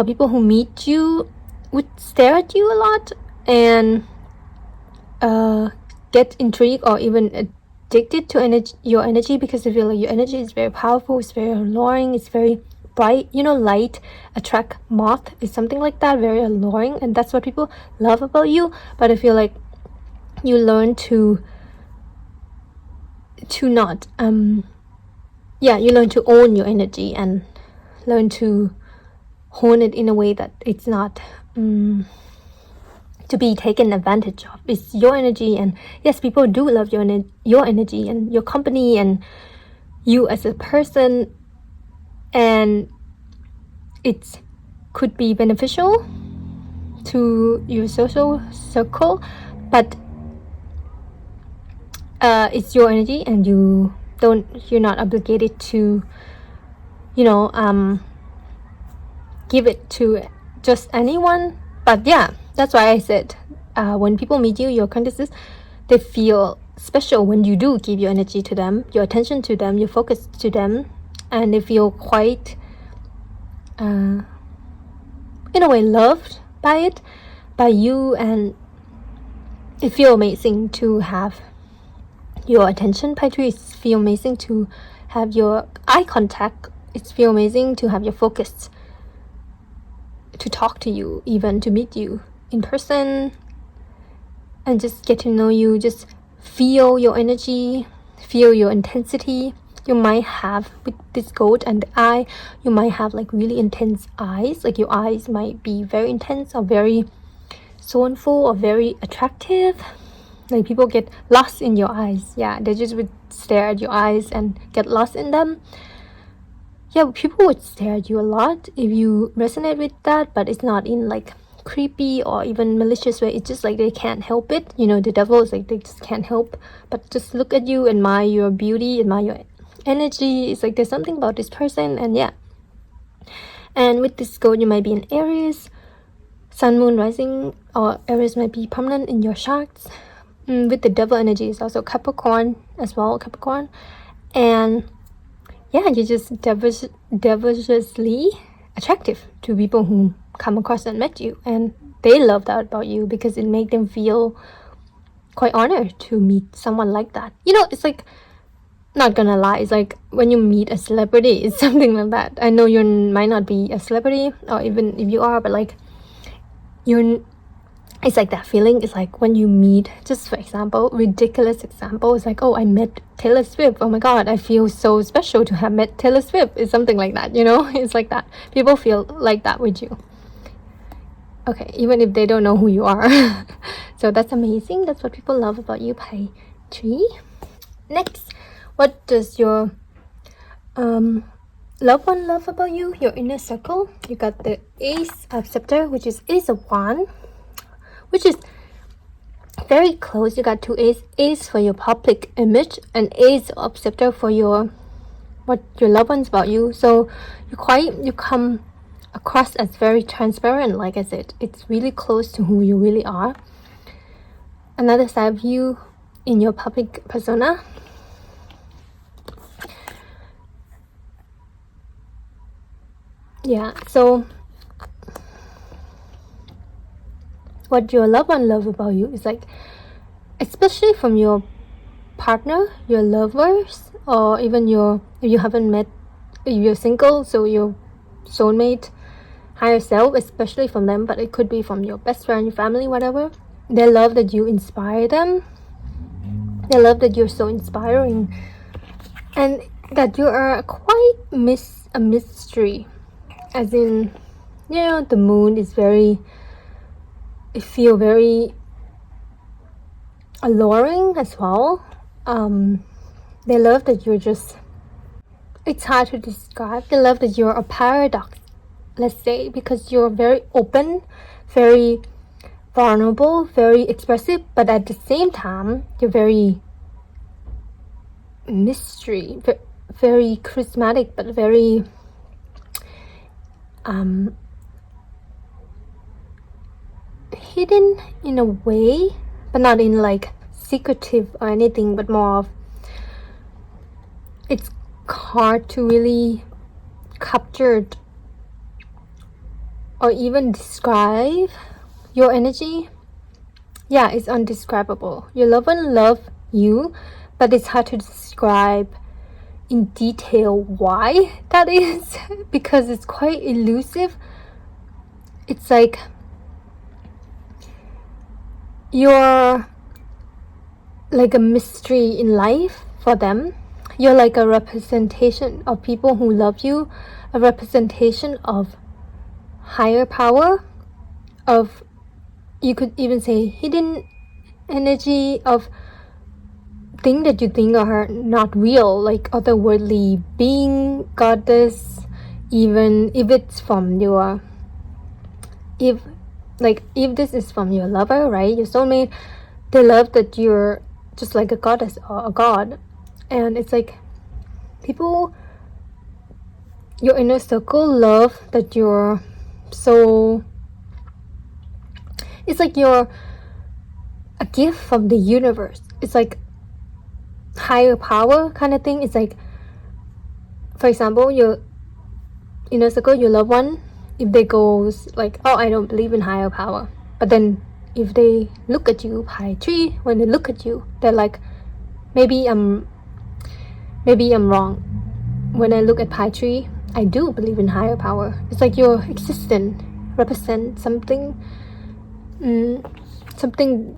people who meet you would stare at you a lot and get intrigued or even addicted to your energy, because I feel like your energy is very powerful, it's very alluring, it's very bright. Light attract moth is something like that, very alluring, and that's what people love about you. But I feel like you learn to not you learn to own your energy and learn to hone it in a way that it's not to be taken advantage of. It's your energy, and yes, people do love your energy and your company and you as a person, and it could be beneficial to your social circle, but it's your energy, and you're not obligated to give it to just anyone. But that's why I said when people meet you, your acquaintances, they feel special when you do give your energy to them, your attention to them, your focus to them, and they feel quite in a way loved by you, and it feels amazing to have your attention. It feels amazing to have your eye contact. It feels amazing to have your focus, to talk to you, even to meet you in person and just get to know you, just feel your energy, feel your intensity. You might have, with this goat and the eye, you might have like really intense eyes, like your eyes might be very intense or very soulful or very attractive. Like people get lost in your eyes. They just would stare at your eyes and get lost in them. People would stare at you a lot if you resonate with that, but it's not in like creepy or even malicious way. It's just like they can't help it. The devil is like, they just can't help but just look at you, admire your beauty, admire your energy. It's like there's something about this person. And with this goat, you might be in Aries, sun, moon, rising, or Aries might be prominent in your charts. With the devil energy is also Capricorn as well, and you're just devilishly attractive to people who come across and met you, and they love that about you because it makes them feel quite honored to meet someone like that. It's like, not gonna lie, it's like when you meet a celebrity, it's something like that. I know you might not be a celebrity, or even if you are, but like it's like that feeling. It's like when you meet, just for example, ridiculous example, it's like, oh, I met Taylor Swift. Oh my god, I feel so special to have met Taylor Swift. It's something like that, It's like that. People feel like that with you. Okay, even if they don't know who you are. So that's amazing. That's what people love about you, Pie Tree. Next, what does your loved one love about you? Your inner circle. You got the Ace of Scepter, which is Ace of Wand, which is very close. You got two Ace for your public image and Ace of Scepter for what your loved ones about you. So you come across as very transparent. Like I said, it's really close to who you really are. Another side of you in your public persona. So what your loved one love about you is like, especially from your partner, your lovers, or even if you haven't met, if you're single, so your soulmate, higher self, especially from them, but it could be from your best friend, your family, whatever. They love that you inspire them. They love that you're so inspiring, and that you are quite a mystery, as in, the moon is it feels very alluring as well. They love that you're just it's hard to describe. They love that you're a paradox, let's say, because you're very open, very vulnerable, very expressive, but at the same time, you're very mystery, very charismatic, but very hidden in a way, but not in like secretive or anything, but more of it's hard to really capture or even describe your energy. Yeah, it's undescribable. Your loved one love you, but it's hard to describe in detail why that is because it's quite elusive. It's like you're like a mystery in life for them. You're like a representation of people who love you, a representation of higher power, of, you could even say, hidden energy, of things that you think are not real, like otherworldly being, goddess, even if it's from your, if this is from your lover, right, your soulmate, they love that you're just like a goddess or a god. And it's like people, your inner circle, love that you're so, it's like you're a gift from the universe. It's like higher power kind of thing. It's like, for example, your inner circle, your loved one, if they goes like, oh, I don't believe in higher power, but then if they look at you, high tree, when they look at you, they're like, maybe I'm wrong. When I look at pie tree, I do believe in higher power. It's like your existence represent something, something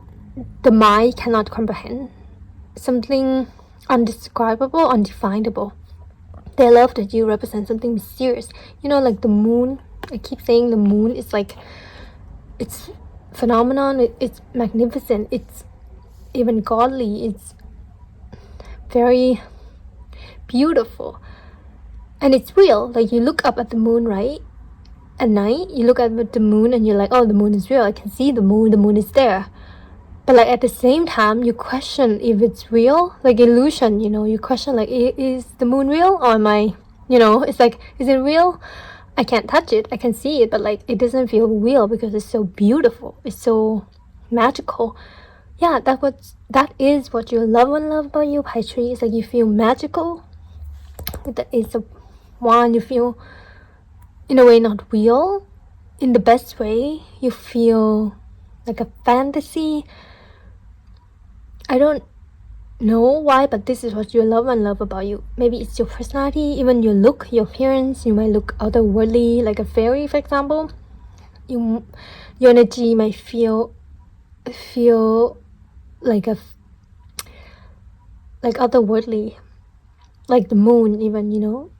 the mind cannot comprehend, something undescribable, undefinable. They love that you represent something mysterious. You know, like the moon. I keep saying the moon is like, it's phenomenon. It's magnificent. It's even godly. It's very beautiful, and it's real. Like you look up at the moon, right? At night, you look at the moon and you're like, oh, the moon is real. I can see the moon is there. But like at the same time, you question if it's real, like illusion, you know, you question like, is the moon real, or am I, you know, it's like, is it real? I can't touch it, I can see it, but like it doesn't feel real because it's so beautiful, it's so magical. Yeah, that is what your loved one love about you, Pai Tree. It's like you feel magical. With the Ace of Wands, you feel in a way not real, in the best way. You feel like a fantasy. I don't know why, but this is what your loved one love about you. Maybe it's your personality, even your look, your appearance. You might look otherworldly, like a fairy, for example. Your energy might feel like otherworldly, like the moon, even, you know.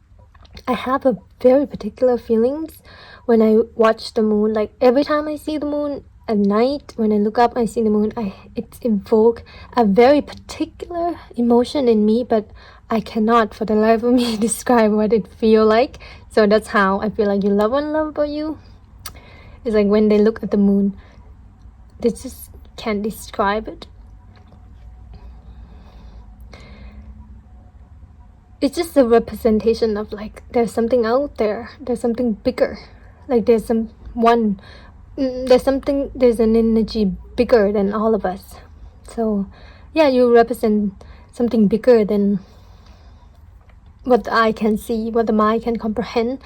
I have a very particular feelings when I watch the moon. Like every time I see the moon at night, when I look up, I see the moon. It invoke a very particular emotion in me, but I cannot, for the life of me, describe what it feel like. So that's how I feel like your loved one love about you. It's like when they look at the moon, they just can't describe it. It's just a representation of like, there's something out there, there's something bigger, like there's an energy bigger than all of us. So yeah, you represent something bigger than what the eye can see, what the mind can comprehend.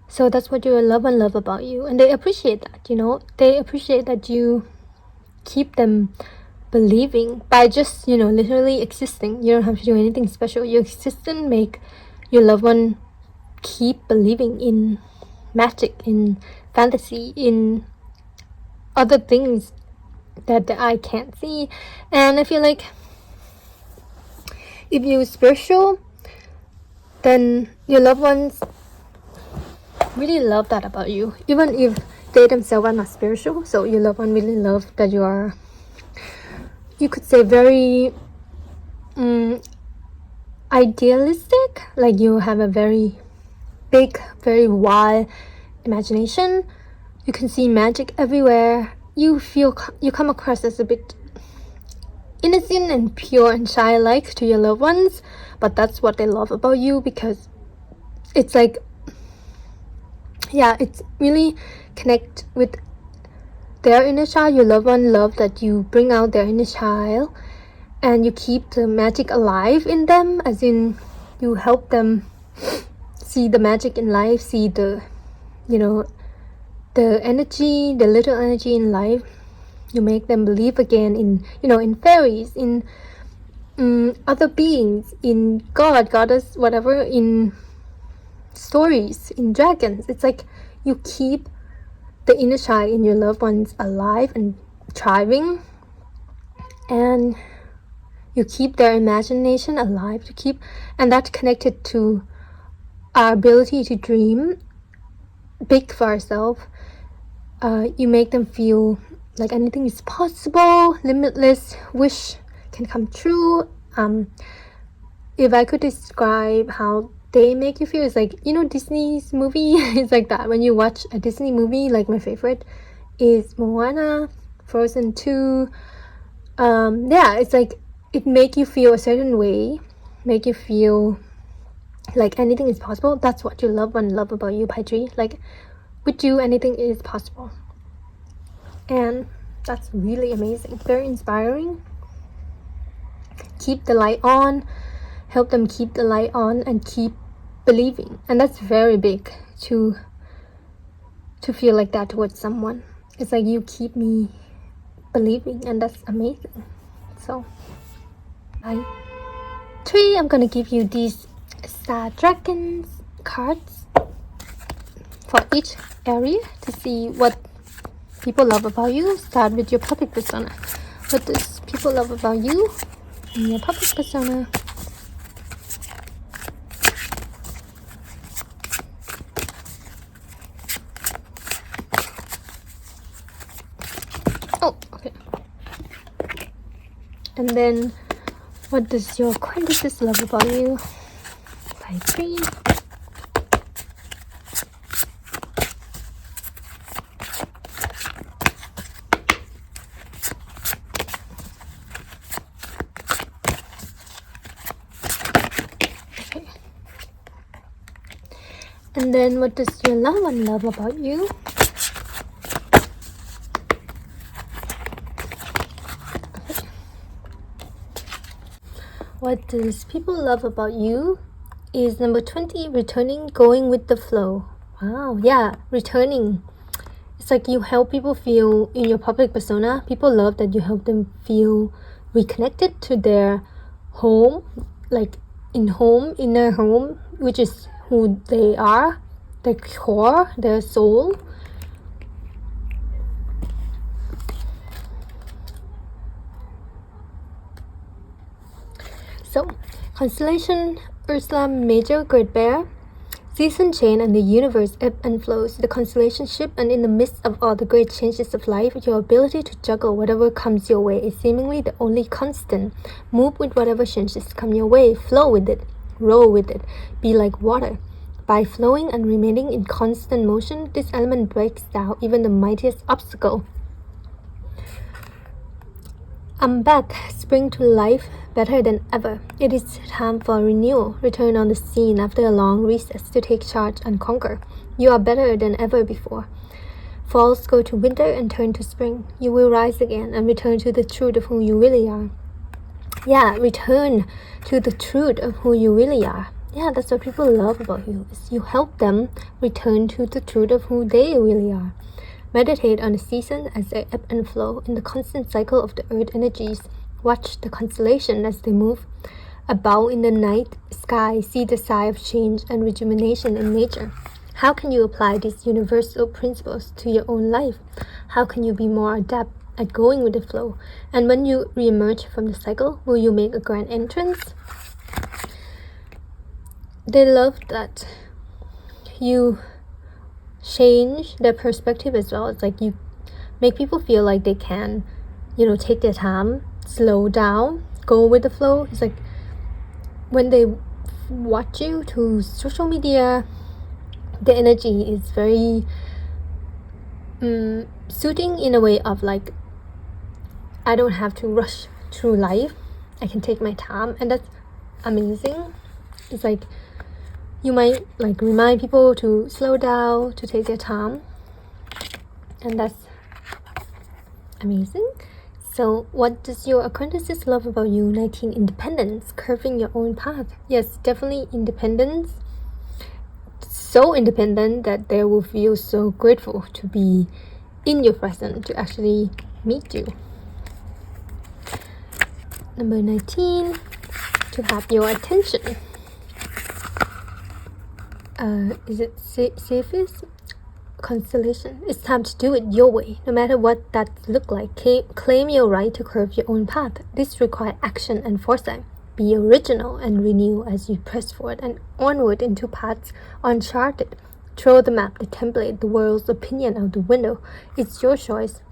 So that's what your loved one love about you, and they appreciate that, you know. They appreciate that you keep them believing by just, you know, literally existing. You don't have to do anything special. Your existence make your loved one keep believing in magic, in fantasy, in other things that the eye can't see. And I feel like if you're spiritual, then your loved ones really love that about you, even if they themselves are not spiritual. So your loved one really love that you are, you could say, very I idealistic, like you have a very big, very wide imagination. You can see magic everywhere. You come across as a bit innocent and pure and childlike to your loved ones, but that's what they love about you, because it's like, yeah, it's really connect with their inner child. Your loved one love that you bring out their inner child, and you keep the magic alive in them, as in you help them see the magic in life, see the, the energy, the little energy in life. You make them believe again in, in fairies, in other beings, in God, goddess, whatever, in stories, in dragons. It's like you keep the inner child in your loved ones alive and thriving, and you keep their imagination alive, and that's connected to our ability to dream big for ourselves. You make them feel like anything is possible, limitless, wish can come true. If I could describe how they make you feel, it's like, Disney's movie. It's like that. When you watch a Disney movie, like my favorite is Moana, Frozen 2. It's like it make you feel a certain way, make you feel like anything is possible. That's what your loved one love about you, Paitri. Like with you, anything is possible, and that's really amazing, very inspiring. Keep the light on, help them keep the light on and keep believing, and that's very big to feel like that towards someone. It's like you keep me believing, and that's amazing. So I'm gonna give you these Star Dragons cards for each area to see what people love about you. Start with your public persona. What does people love about you in your public persona? Oh, okay. And then, what does your acquaintances love about you? By 3. Okay. And then, what does your loved one love about you? What does people love about you is number 20, returning, going with the flow. Wow, yeah, returning. It's like you help people feel in your public persona. People love that you help them feel reconnected to their home, like inner home, which is who they are, their core, their soul. So, constellation Ursula Major, Great Bear. Season change and the universe ebb and flows. The constellation ship, and in the midst of all the great changes of life, your ability to juggle whatever comes your way is seemingly the only constant. Move with whatever changes come your way. Flow with it. Roll with it. Be like water. By flowing and remaining in constant motion, this element breaks down even the mightiest obstacle. I'm back, spring to life, better than ever. It is time for renewal, return on the scene after a long recess to take charge and conquer. You are better than ever before. Falls go to winter and turn to spring. You will rise again and return to the truth of who you really are. Yeah, return to the truth of who you really are. Yeah, that's what people love about you, is you help them return to the truth of who they really are. Meditate on the seasons as they ebb and flow in the constant cycle of the earth energies. Watch the constellation as they move about in the night sky. See the sign of change and rejuvenation in nature. How can you apply these universal principles to your own life? How can you be more adept at going with the flow? And when you re-emerge from the cycle, will you make a grand entrance? They love that you change their perspective as well. It's like you make people feel like they can, take their time, slow down, go with the flow. It's like when they watch you to social media, the energy is very soothing in a way of like, I don't have to rush through life. I can take my time, and that's amazing. It's like you might like remind people to slow down, to take their time, and that's amazing. So what does your acquaintances love about you? 19, independence, curving your own path. Yes, definitely independence. So independent that they will feel so grateful to be in your presence, to actually meet you. Number 19, to have your attention. Is it safest? Constellation. It's time to do it your way, no matter what that look like. Claim your right to curve your own path. This requires action and foresight. Be original and renew as you press forward and onward into paths uncharted. Throw the map, the template, the world's opinion out the window. It's your choice.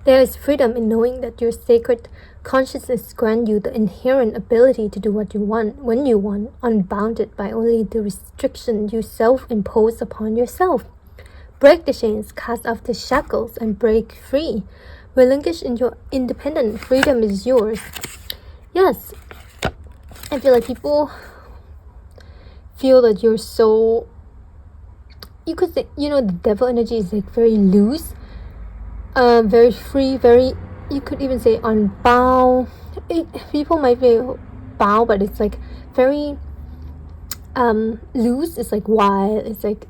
There is freedom in knowing that your sacred consciousness grants you the inherent ability to do what you want, when you want, unbounded by only the restriction you self-impose upon yourself. Break the chains, cast off the shackles, and break free. Relinquish in your independent freedom is yours. Yes, I feel like people feel that you're so, you could say, the devil energy is like very loose, very free, very, you could even say unbound. People might feel bound, but it's like very loose. It's like wild. It's like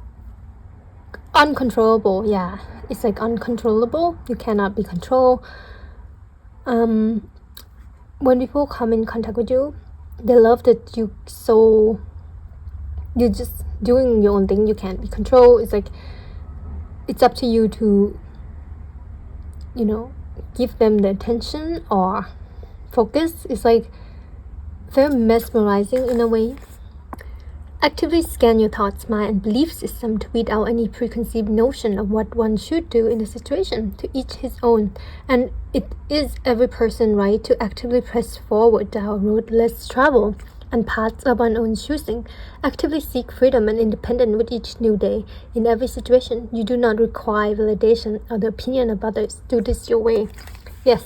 uncontrollable. Yeah, it's like uncontrollable. You cannot be controlled. When people come in contact with you, they love that you're just doing your own thing. You can't be controlled. It's like it's up to you to give them the attention or focus. It's like very mesmerizing in a way. Actively scan your thoughts, mind, and belief system to weed out any preconceived notion of what one should do in a situation, to each his own. And it is every person's right to actively press forward down a road less traveled and paths of one's own choosing. Actively seek freedom and independence with each new day. In every situation, you do not require validation or the opinion of others. Do this your way. Yes.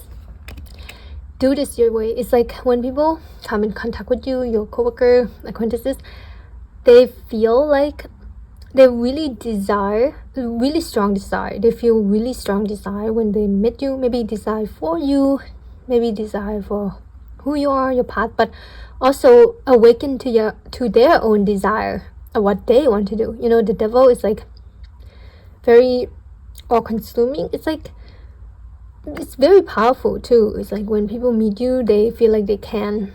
Do this your way. It's like when people come in contact with you, your coworker, acquaintances, they feel like they really strong desire. They feel really strong desire when they meet you. Maybe desire for you, maybe desire for who you are, your path, but also awaken to their own desire of what they want to do. The devil is like very all-consuming. It's like it's very powerful too. It's like when people meet you, they feel like they can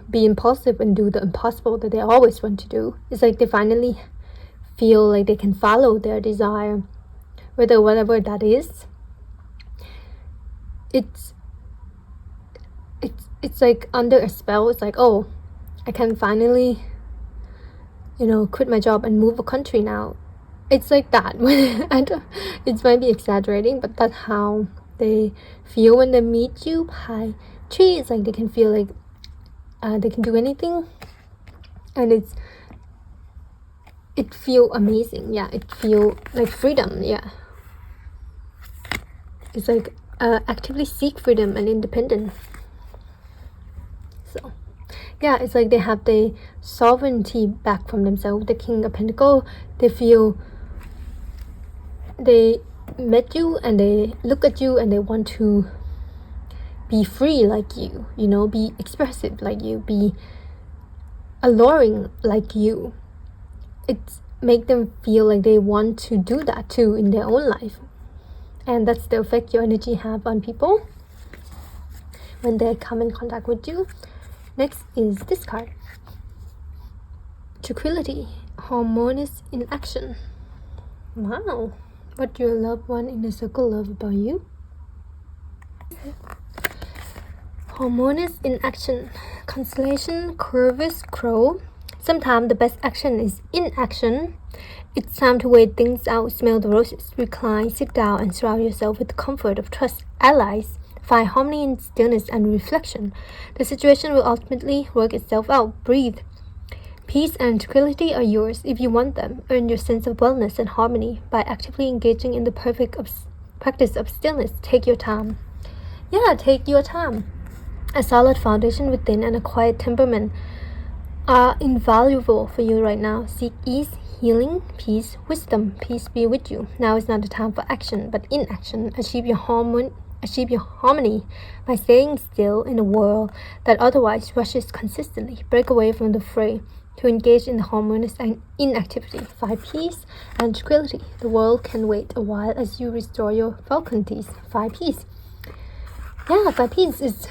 be impulsive and do the impossible that they always want to do. It's like they finally feel like they can follow their desire, whatever that is. It's like under a spell. It's like, oh, I can finally quit my job and move a country now. It's like that. It might be exaggerating, but that's how they feel when they meet you. High tree, it's like they can feel like they can do anything, and it feel amazing. Yeah, it feel like freedom. Yeah, it's like actively seek freedom and independence. So yeah, it's like they have the sovereignty back from themselves. The King of Pentacles, they feel they met you and they look at you and they want to be free like you, be expressive like you, be alluring like you. It make them feel like they want to do that too in their own life. And that's the effect your energy have on people when they come in contact with you. Next is this card. Tranquility, harmonious in action. Wow. What do your loved one in the circle love about you? Harmonious in action. Constellation, Corvus, Crow. Sometimes the best action is inaction. It's time to wait things out, smell the roses, recline, sit down, and surround yourself with the comfort of trust allies. Find harmony in stillness and reflection. The situation will ultimately work itself out. Breathe. Peace and tranquility are yours if you want them. Earn your sense of wellness and harmony by actively engaging in the practice of stillness. Take your time. Yeah, take your time. A solid foundation within and a quiet temperament are invaluable for you right now. Seek ease, healing, peace, wisdom. Peace be with you. Now is not the time for action, but inaction. Achieve your harmony by staying still in a world that otherwise rushes consistently. Break away from the fray to engage in the harmonious inactivity. Find peace and tranquility. The world can wait a while as you restore your faculties. Find peace. Yeah, find peace is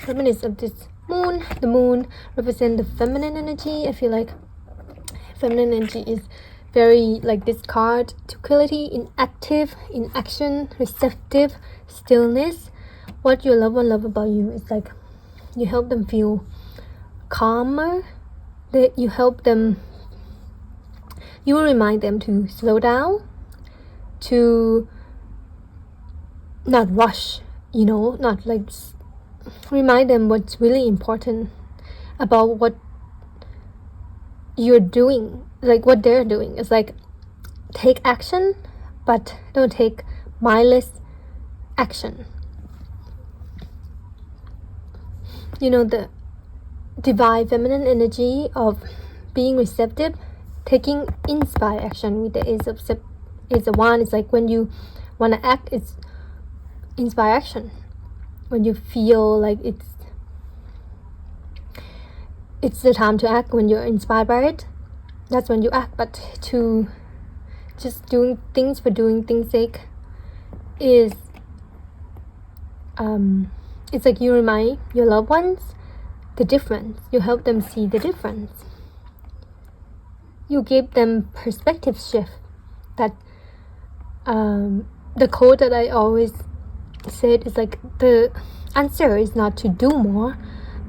reminiscent of this moon. The moon represents the feminine energy. I feel like feminine energy is very like this card: tranquility, inactive, inaction, receptive, stillness. What your loved one love about you is like you help them feel calmer. You help them. You will remind them to slow down, to not rush. Not like remind them what's really important about what you're doing, like what they're doing. It's like take action, but don't take mindless action. The divine feminine energy of being receptive, taking inspired action with the Ace of Wands. It's like when you want to act, it's inspired action. When you feel like it's the time to act, when you're inspired by it, that's when you act. But to just doing things for doing things' sake is it's like you remind your loved ones the difference. You help them see the difference. You give them perspective shift. That the quote that I always said is like the answer is not to do more,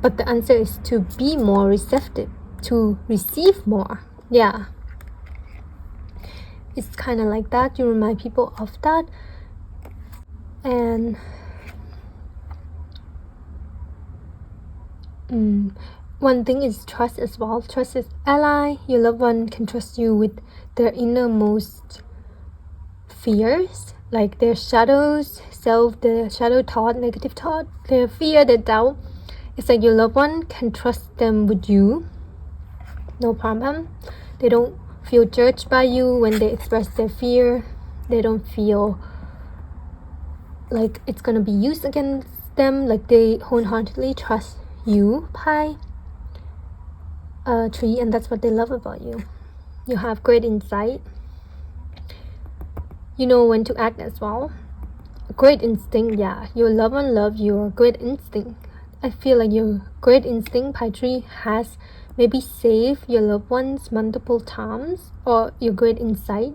but the answer is to be more receptive, to receive more. Yeah, it's kind of like that. You remind people of that. And one thing is trust as well. Trust is ally. Your loved one can trust you with their innermost fears, like their shadows, their shadow thought, negative thought, their fear, their doubt. It's like your loved one can trust them with you, no problem. They don't feel judged by you when they express their fear. They don't feel like it's gonna be used against them. Like they wholeheartedly trust you, Pi tree, and that's what they love about you. You have great insight. You know when to act as well. Great instinct. Yeah, your loved one loves your great instinct. I feel like your great instinct, Pi tree, has maybe saved your loved ones multiple times, or your great insight.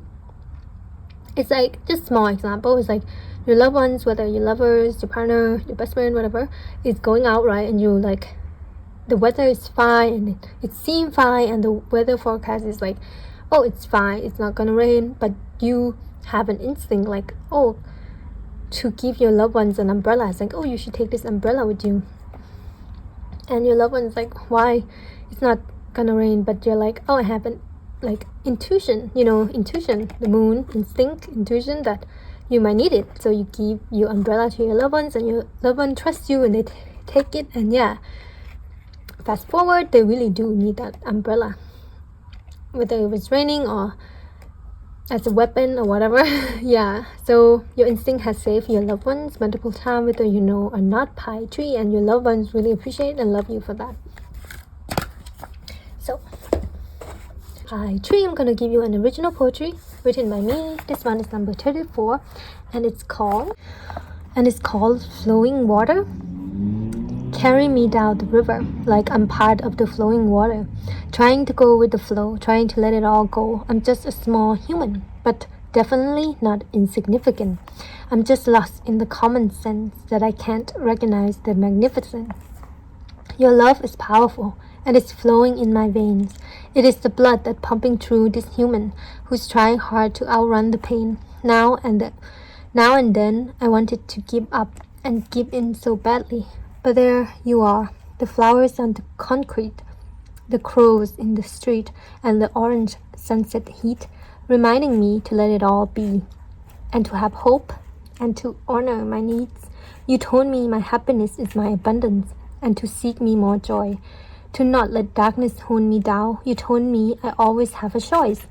It's like just small example. It's like your loved ones, whether your lovers, your partner, your best friend, whatever, is going out, right? And you like the weather is fine and it seems fine, and the weather forecast is like, oh, it's fine, it's not gonna rain, but you have an instinct like, oh, to give your loved ones an umbrella. It's like, oh, you should take this umbrella with you. And your loved one's like, why? It's not gonna rain. But you're like, oh, I have an like intuition, intuition, the moon, instinct, intuition that you might need it. So you give your umbrella to your loved ones, and your loved one trusts you, and they take it. And yeah, fast forward, they really do need that umbrella, whether it was raining or as a weapon or whatever. Yeah, so your instinct has saved your loved ones multiple times, whether you know or not, Pi tree, and your loved ones really appreciate and love you for that. So Pi tree, I'm gonna give you an original poetry written by me. This one is number 34, and it's called Flowing Water. Carry me down the river like I'm part of the flowing water, trying to go with the flow, trying to let it all go. I'm just a small human, but definitely not insignificant. I'm just lost in the common sense that I can't recognize the magnificence. Your love is powerful, and it's flowing in my veins. It is the blood that pumping through this human who's trying hard to outrun the pain. Now and then, I wanted to give up and give in so badly. But there you are, the flowers on the concrete. the crows in the street, and the orange sunset heat, reminding me to let it all be, and to have hope, and to honor my needs. You told me my happiness is my abundance, and to seek me more joy, to not let darkness hold me down. You told me I always have a choice.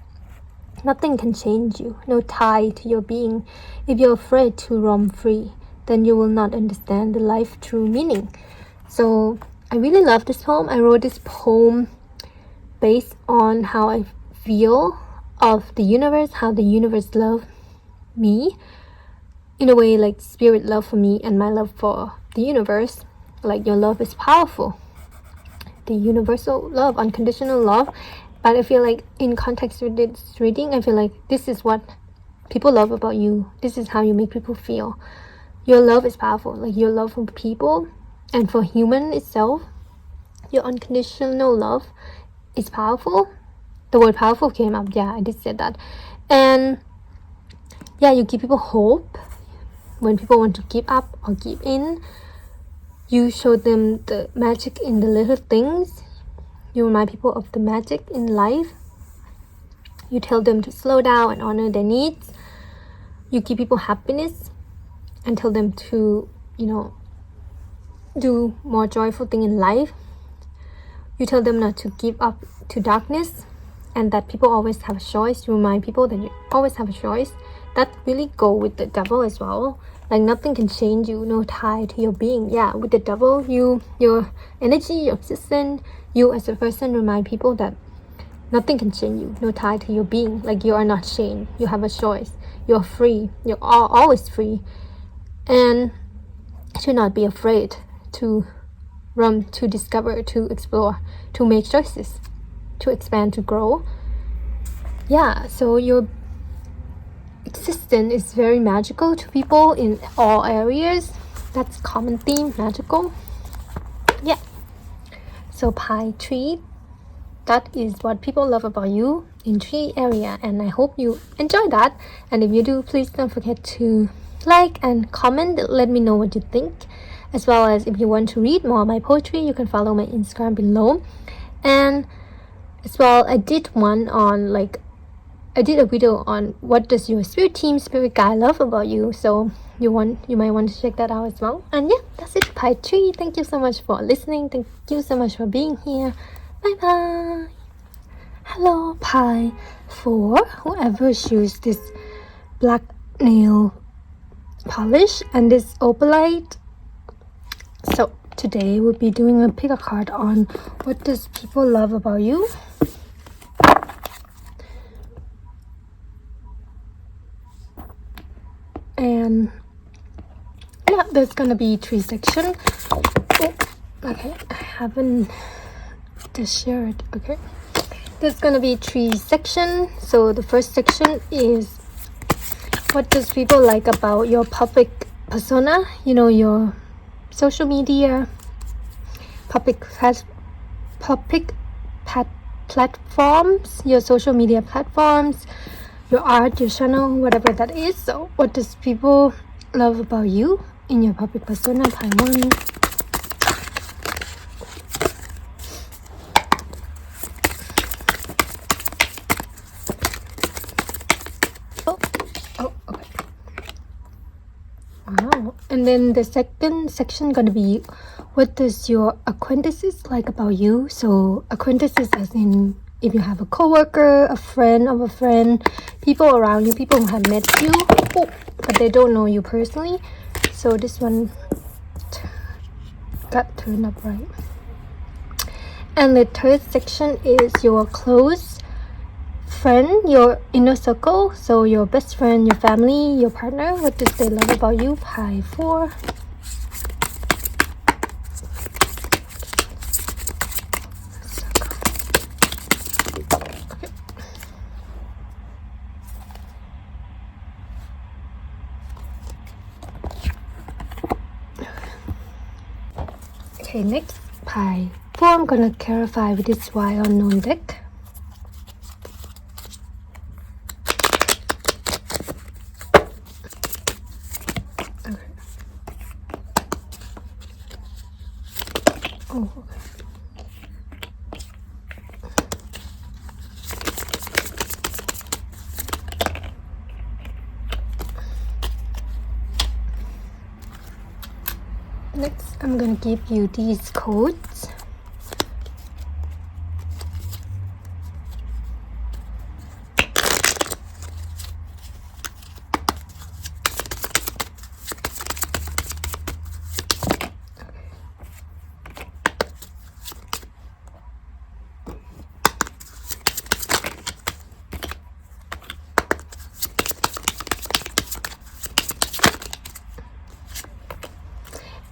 Nothing can change you, no tie to your being. If you're afraid to roam free, then you will not understand the life's true meaning. So I really love this poem. I wrote this poem based on how I feel of the universe, how the universe loves me. In a way, like spirit love for me and my love for the universe. Like your love is powerful. The universal love, unconditional love. But I feel like in context with this reading, I feel like this is what people love about you. This is how you make people feel. Your love is powerful, like your love for people and for human itself. Your unconditional love is powerful. The word powerful came up. Yeah, I did say that. And yeah, you give people hope. When people want to give up or give in, you show them the magic in the little things. You remind people of the magic in life. You tell them to slow down and honor their needs. You give people happiness and tell them to, do more joyful thing in life. You tell them not to give up to darkness and that people always have a choice. You remind people that you always have a choice. That really go with the devil as well. Like nothing can change you, no tie to your being. Yeah, with the devil, your energy, your existence, you as a person remind people that nothing can change you, no tie to your being. Like you are not chained. You have a choice. You are free. You are always free. And to not be afraid to run, to discover, to explore, to make choices, to expand, to grow. Yeah, so your existence is very magical to people in all areas. That's common theme, magical. Yeah. So pie tree, that is what people love about you in tree area, and I hope you enjoy that. And if you do, please don't forget to like and comment. Let me know what you think. As well as if you want to read more of my poetry, you can follow my Instagram below. And as well, I did a video on what does your spirit team, spirit guide love about you. So you might want to check that out as well. And yeah, that's it. Pie tree. Thank you so much for listening. Thank you so much for being here. Bye bye. Hello, pie 4. Whoever choose this black nail polish and this opalite. So today we'll be doing a pick a card on what does people love about you. And yeah, there's gonna be 3 sections. Oh, okay, I haven't just shared. Okay, there's gonna be 3 sections. So the first section is what does people like about your public persona, your social media, platforms, your social media platforms, your art, your channel, whatever that is. So what does people love about you in your public persona? Pie 1. Okay. Wow. And then the second section gonna be what does your acquaintances like about you? So acquaintances as in if you have a coworker, a friend of a friend, people around you, people who have met you, but they don't know you personally. So this one got turned up right. And the third section is your close friend, your inner circle. So your best friend, your family, your partner. What does they love about you? Pie 4. Okay, next pie 4. I'm gonna clarify with this why unknown deck. Okay. Oh, okay. I'm gonna give you these codes.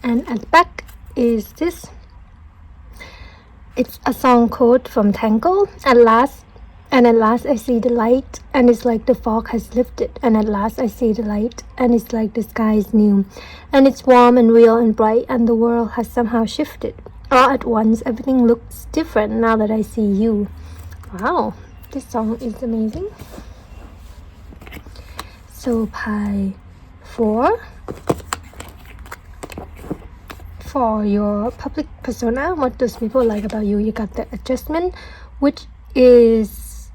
And at the back is this. It's a song code from Tangle. At last I see the light, and it's like the fog has lifted. And at last I see the light, and it's like the sky is new. And it's warm and real and bright, and the world has somehow shifted. All at once, everything looks different now that I see you. Wow, this song is amazing. So pie 4. For your public persona, what does people like about you? You got the adjustment, which is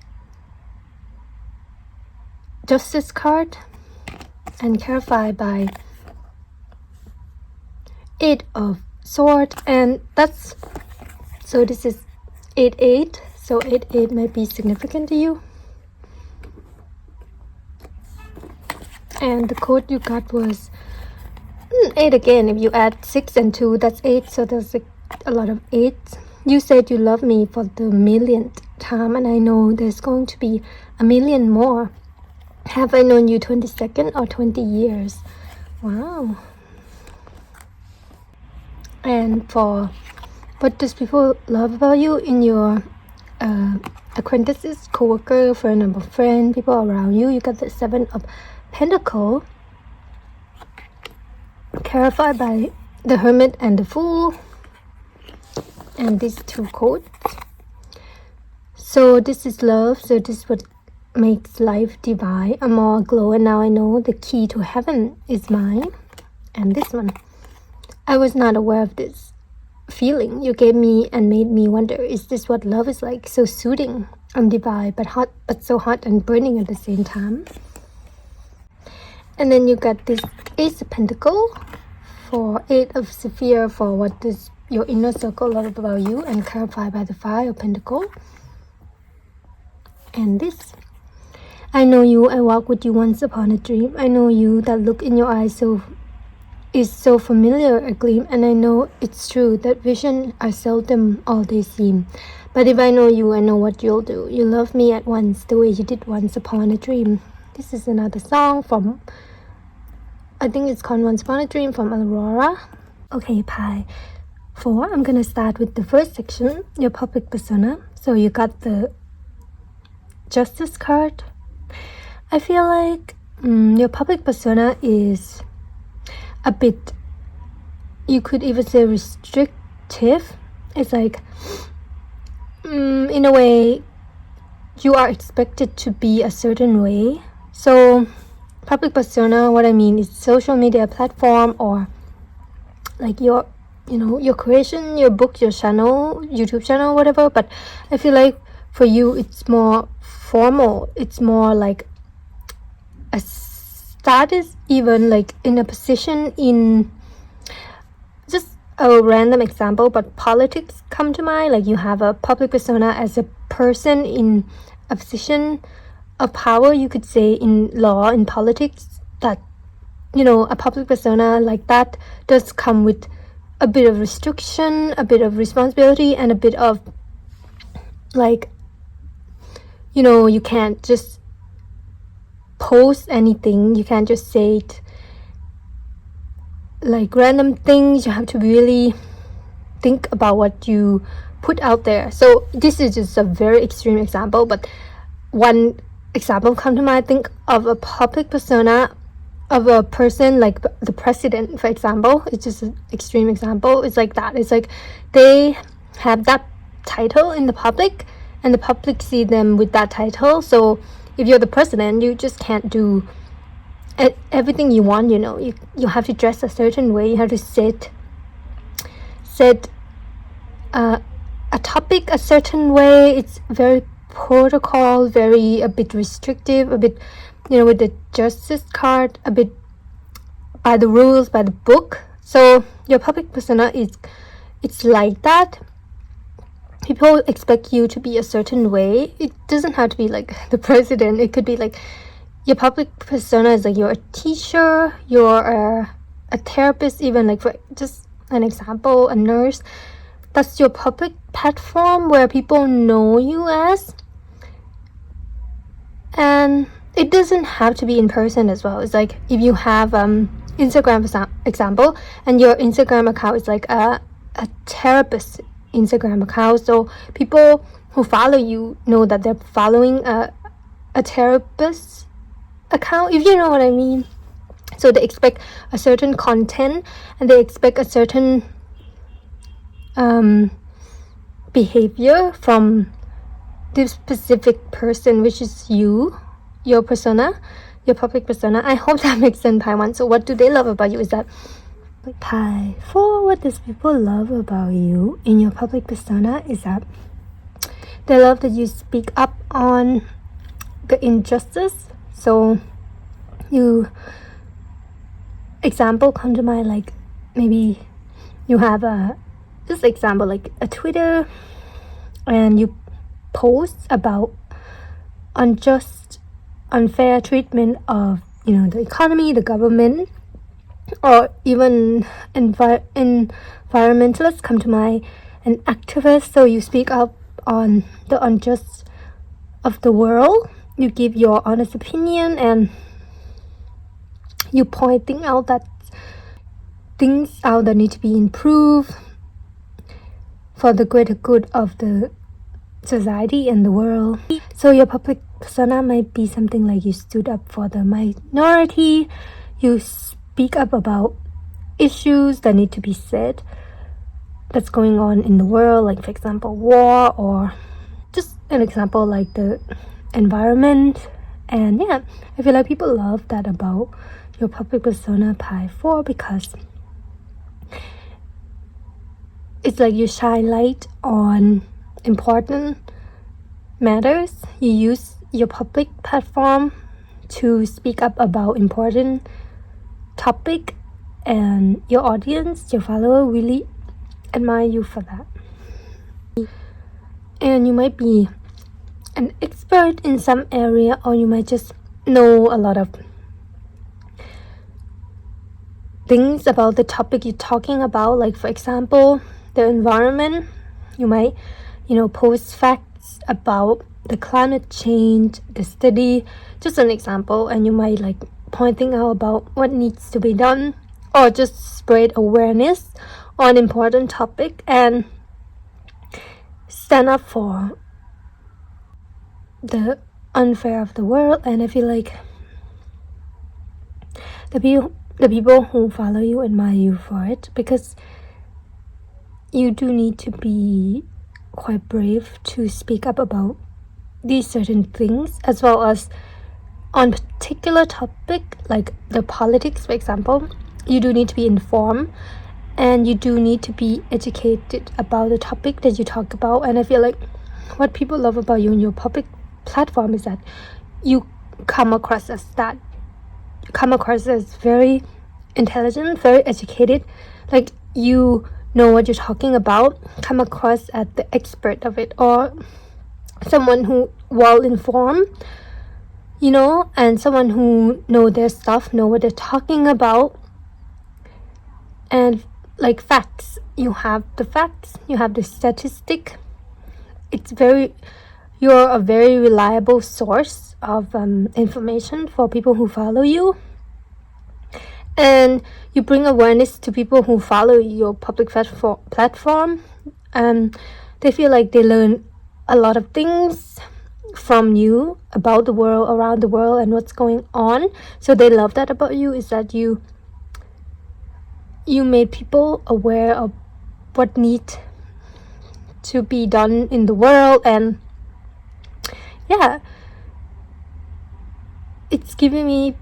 justice card, and clarified by 8 of swords, and that's, so this is 8-8, so 8-8 might be significant to you. And the code you got was 8 again. If you add 6 and 2, that's 8, so there's a lot of 8s. You said you love me for the millionth time, and I know there's going to be a million more. Have I known you 20 seconds or 20 years? Wow. And for what does people love about you in your acquaintances, co-worker, friend or friend, people around you, you got the 7 of Pentacles, clarified by the Hermit and the Fool, and these 2 codes. So this is love, so this is what makes life divine. I'm more glow, and now I know the key to heaven is mine. And this one, I was not aware of this feeling you gave me and made me wonder, is this what love is like? So soothing, I'm divine, but hot, but so hot and burning at the same time. And then you got this Ace of Pentacles for 8 of Sapphire, for what does your inner circle love about you, and clarified by the 5 of Pentacles. And this, I know you, I walked with you once upon a dream. I know you, that look in your eyes is so familiar a gleam, and I know it's true that vision are seldom all they seem. But if I know you, I know what you'll do. You love me at once, the way you did once upon a dream. This is another song from, I think it's called Once Upon a Dream, from Aurora. Okay, pie 4. I'm gonna start with the first section, your public persona. So you got the Justice card. I feel like your public persona is a bit, you could even say restrictive. It's like, in a way, you are expected to be a certain way. So public persona, what I mean is social media platform, or like your, your creation, your book, your channel, YouTube channel, whatever. But I feel like for you, it's more formal. It's more like a status, even like in a position in, just a random example, but politics come to mind. Like you have a public persona as a person in a position of power, you could say, in law, in politics, that, a public persona like that does come with a bit of restriction, a bit of responsibility, and a bit of like, you can't just post anything, you can't just say it like random things. You have to really think about what you put out there. So this is just a very extreme example, but one example come to mind. Think of a public persona of a person like the president, for example. It's just an extreme example. It's like that. It's like they have that title in the public, and the public see them with that title. So if you're the president, you just can't do everything you want. You have to dress a certain way. You have to set a topic a certain way. It's very protocol, a bit restrictive, a bit, with the justice card, a bit by the rules, by the book. So your public persona it's like that. People expect you to be a certain way. It doesn't have to be like the president. It could be like your public persona is like you're a teacher, you're a therapist, even like for just an example, a nurse. That's your public platform where people know you as. And it doesn't have to be in person as well. It's like if you have Instagram for example, and your Instagram account is like a therapist Instagram account, so people who follow you know that they're following a therapist account, if you know what I mean. So they expect a certain content and they expect a certain behavior from this specific person, which is you, your persona, your public persona. I hope that makes sense, Pi 1. So what do they love about you is that Pi 4, what does people love about you in your public persona is that they love that you speak up on the injustice. So you, example come to mind, like maybe you have this example like a Twitter and you post about unjust, unfair treatment of the economy, the government, or even environmentalists come to mind, and activists. So you speak up on the unjust of the world, you give your honest opinion, and you pointing out that things out that need to be improved for the greater good of the society and the world. So your public persona might be something like you stood up for the minority, you speak up about issues that need to be said that's going on in the world, like for example war, or just an example like the environment. And yeah, I feel like people love that about your public persona, Pi 4, because it's like you shine light on important matters. You use your public platform to speak up about important topic, and your audience, your follower really admire you for that. And you might be an expert in some area, or you might just know a lot of things about the topic you're talking about. Like for example, the environment, you might post facts about the climate change, the study, just an example, and you might like pointing out about what needs to be done, or just spread awareness on important topic and stand up for the unfair of the world. And I feel like the people who follow you admire you for it, because you do need to be quite brave to speak up about these certain things, as well as on particular topic like the politics, for example. You do need to be informed, and you do need to be educated about the topic that you talk about. And I feel like what people love about you in your public platform is that you come across as very intelligent, very educated, like you know what you're talking about, come across as the expert of it, or someone who well informed, and someone who know their stuff, know what they're talking about. And like facts, you have the facts, you have the statistic. You're a very reliable source of information for people who follow you, and you bring awareness to people who follow your public platform. They feel like they learn a lot of things from you about the world, around the world, and what's going on. So they love that about you, is that you made people aware of what needs to be done in the world. And yeah, it's giving me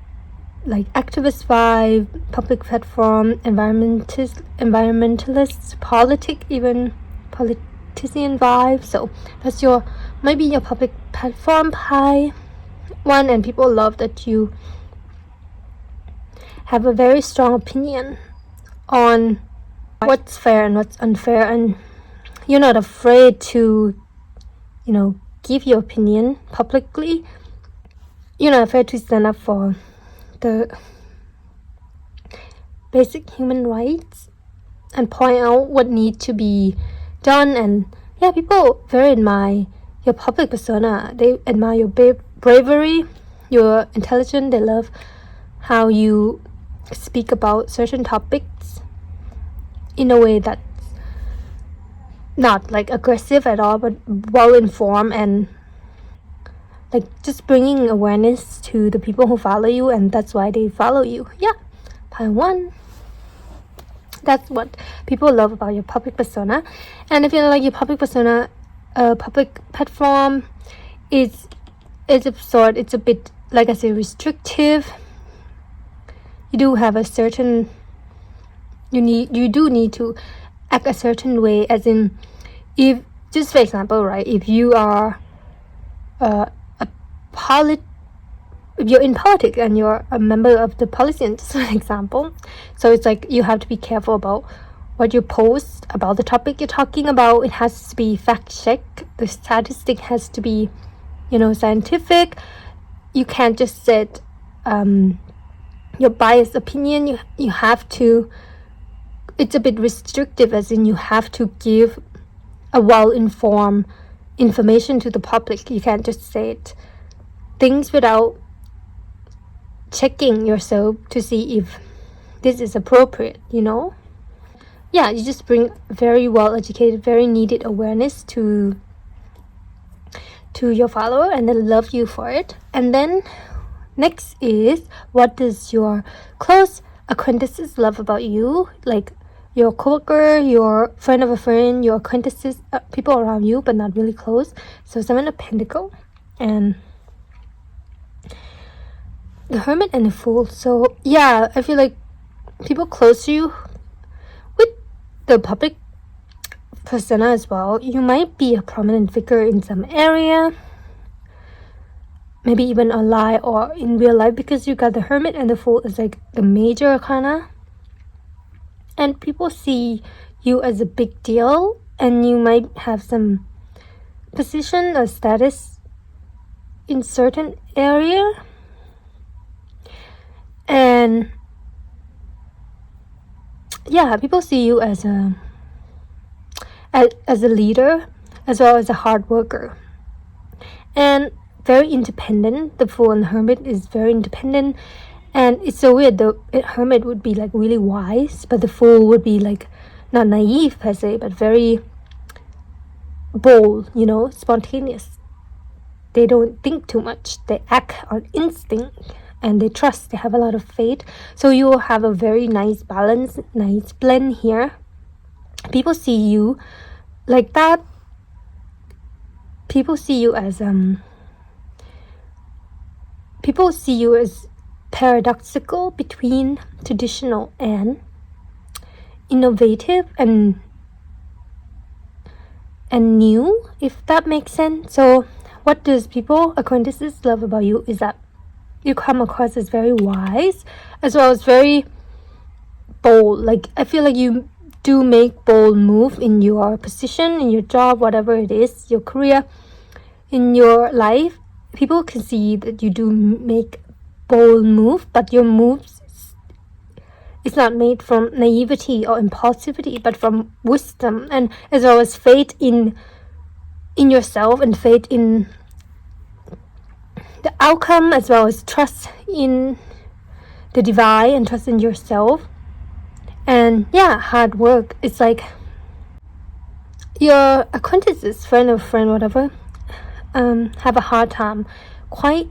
like activist vibe, public platform, environmentalist, even politician vibe. So that's maybe your public platform, Pi 1, and people love that you have a very strong opinion on what's fair and what's unfair, and you're not afraid to, give your opinion publicly. You're not afraid to stand up for the basic human rights and point out what needs to be done. And people very admire your public persona. They admire your bravery, your intelligence. They love how you speak about certain topics in a way that's not like aggressive at all, but well informed, and like just bringing awareness to the people who follow you, and that's why they follow you. Part 1. That's what people love about your public persona. And if you like your public persona, public platform is absurd. It's a bit, like I say, restrictive. You do have a certain, you do need to act a certain way, as in, if, just for example, right, if you are if you're in politics and you're a member of the politicians, just an example, so it's like you have to be careful about what you post about the topic you're talking about. It has to be fact-checked. The statistic has to be, scientific. You can't just set your biased opinion. You have to, it's a bit restrictive, as in you have to give a well-informed information to the public. You can't just say things without checking yourself to see if this is appropriate, you just bring very well-educated, very needed awareness to your follower, and they love you for it. And then next is, what does your close acquaintances love about you? Like your coworker, your friend of a friend, your acquaintances, people around you but not really close. So 7 of Pentacles and the Hermit and the Fool. So I feel like people close to you with the public persona as well. You might be a prominent figure in some area, maybe even online or in real life, because you got the Hermit and the Fool is like the major arcana, and people see you as a big deal, and you might have some position or status in certain area. And people see you as a leader, as well as a hard worker, and very independent. The Fool and the Hermit is very independent, and it's so weird. The Hermit would be like really wise, but the Fool would be like not naive per se, but very bold, spontaneous. They don't think too much. They act on instinct, and they trust. They have a lot of faith. So you will have a very nice balance, nice blend here. People see you like that. People see you as paradoxical between traditional and innovative and new, if that makes sense. So what does acquaintances love about you is that you come across as very wise, as well as very bold. Like, I feel like you do make bold move in your position, in your job, whatever it is, your career, in your life. People can see that you do make bold move, but your moves is not made from naivety or impulsivity, but from wisdom, and as well as faith in yourself, and faith in the outcome, as well as trust in the divine and trust in yourself. And hard work. It's like your acquaintances, friend or friend, whatever, have a hard time quite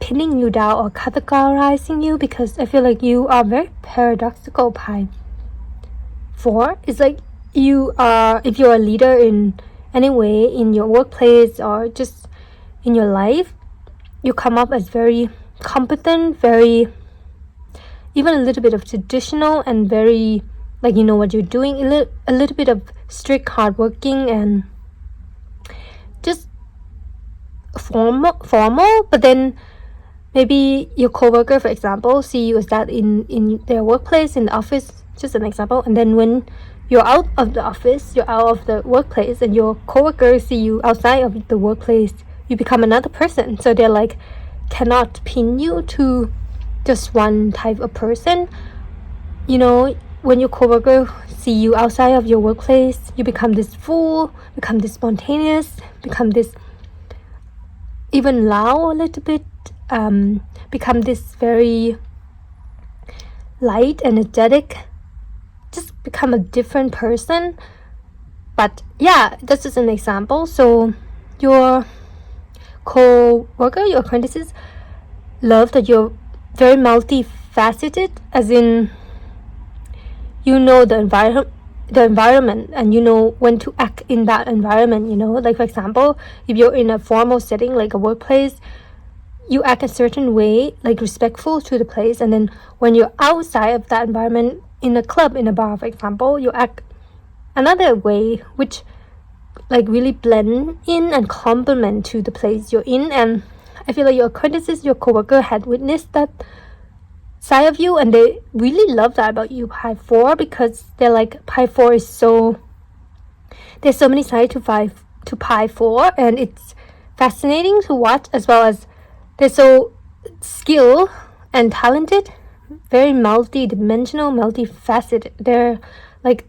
pinning you down or categorizing you, because I feel like you are very paradoxical. Pie 4 is like if you're a leader in any way, in your workplace or just in your life, you come up as very competent, very, even a little bit of traditional, and very like you know what you're doing, a little bit of strict, hardworking, and just formal. But then maybe your coworker, for example, see you as that in their workplace, in the office, just an example. And then when you're out of the office, you're out of the workplace, and your coworkers see you outside of the workplace, you become another person. So they're like cannot pin you to just one type of person. You know, when your coworker see you outside of your workplace, you become this fool, become this spontaneous, become this even loud a little bit, become this very light, energetic, just become a different person. But yeah, that's just an example. So your co-worker, your apprentices love that you're very multifaceted, as in you know the environment and you know when to act in that environment. You know, like for example, if you're in a formal setting like a workplace, you act a certain way, like respectful to the place, and then when you're outside of that environment, in a club, in a bar for example, you act another way, which like really blend in and complement to the place you're in. And I feel like your acquaintances, your coworker had witnessed that side of you, and they really love that about you, Pi 4, because they're like, Pi 4 is so, there's so many sides to Pi 4, and it's fascinating to watch, as well as they're so skilled and talented, very multi-dimensional, multifaceted. They're like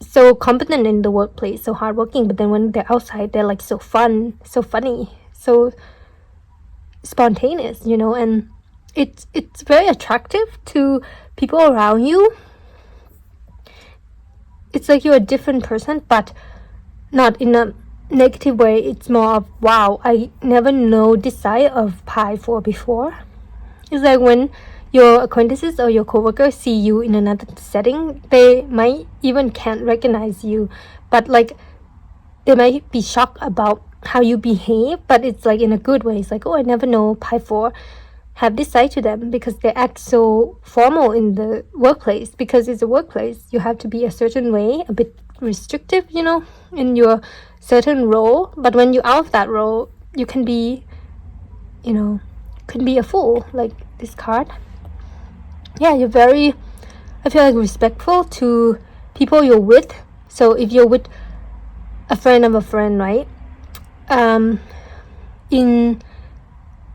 so competent in the workplace, so hardworking, but then when they're outside, they're like so fun, so funny, so spontaneous, you know. And it's very attractive to people around you. It's like you're a different person, but not in a negative way. It's more of, wow, I never know this side of Pi 4 before. It's like when your acquaintances or your coworkers see you in another setting, they might even can't recognize you, but like they might be shocked about how you behave, but it's like in a good way. It's like, oh, I never know Pi 4 have this side to them, because they act so formal in the workplace. Because it's a workplace, you have to be a certain way, a bit restrictive, you know, in your certain role. But when you're out of that role, you can be, you know, can be a fool, like this card. Yeah, you're very, I feel like, respectful to people you're with. So if you're with a friend of a friend, right, in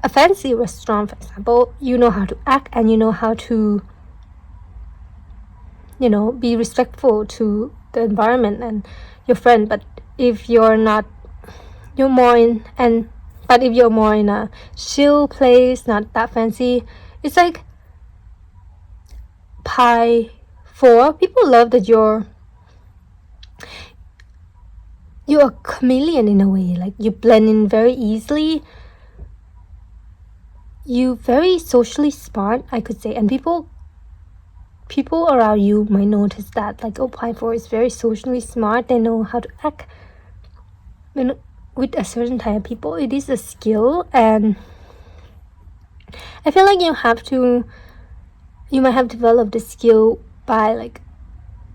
a fancy restaurant, for example, you know how to act, and you know how to, you know, be respectful to the environment and your friend. But if you're not, you're more in, and but if you're more in a chill place, not that fancy, it's like Pi 4, people love that you're a chameleon in a way. Like you blend in very easily, you very socially smart, I could say, and people around you might notice that, like, oh, Pi 4 is very socially smart. They know how to act with a certain type of people. It is a skill, and I feel like you might have developed the skill by like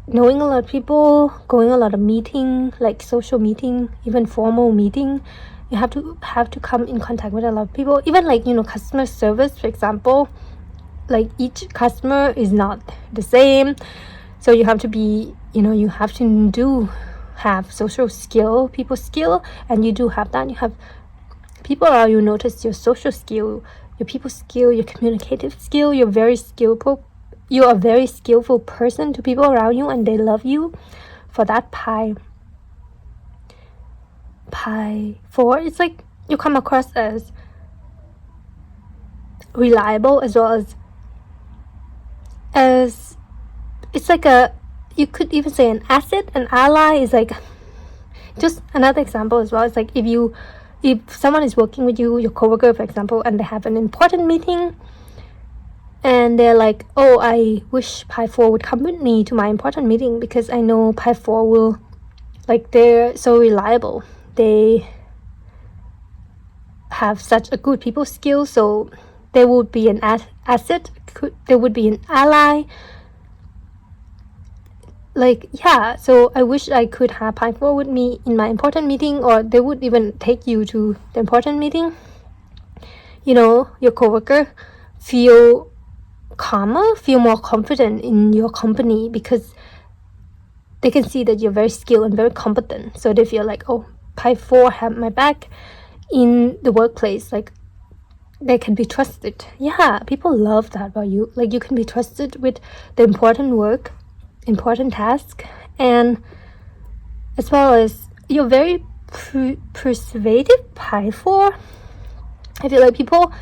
knowing a lot of people, going a lot of meeting, like social meeting, even formal meeting. You have to come in contact with a lot of people. Even like, you know, customer service, for example, like each customer is not the same, so you have to be, you know, you have to have social skill, people skill, and you do have that. You have people around you notice your social skill, your people skill, your communicative skill. You're very skillful. You're a very skillful person to people around you, and they love you for that. Pi 4, it's like you come across as reliable, as well as it's like a, you could even say an asset. An ally is like just another example as well. It's like if someone is working with you, your coworker, for example, and they have an important meeting, and they're like, oh, I wish Pi 4 would come with me to my important meeting, because I know Pi 4 will, like, they're so reliable. They have such a good people skill, so they would be an asset. They would be an ally. Like, yeah, so I wish I could have Pi 4 with me in my important meeting, or they would even take you to the important meeting. You know, your coworker feel calmer, feel more confident in your company, because they can see that you're very skilled and very competent. So they feel like, oh, Pi 4 have my back in the workplace. Like, they can be trusted. Yeah, people love that about you. Like, you can be trusted with the important work, important task, and as well as you're very persuasive, Pi 4. I feel like people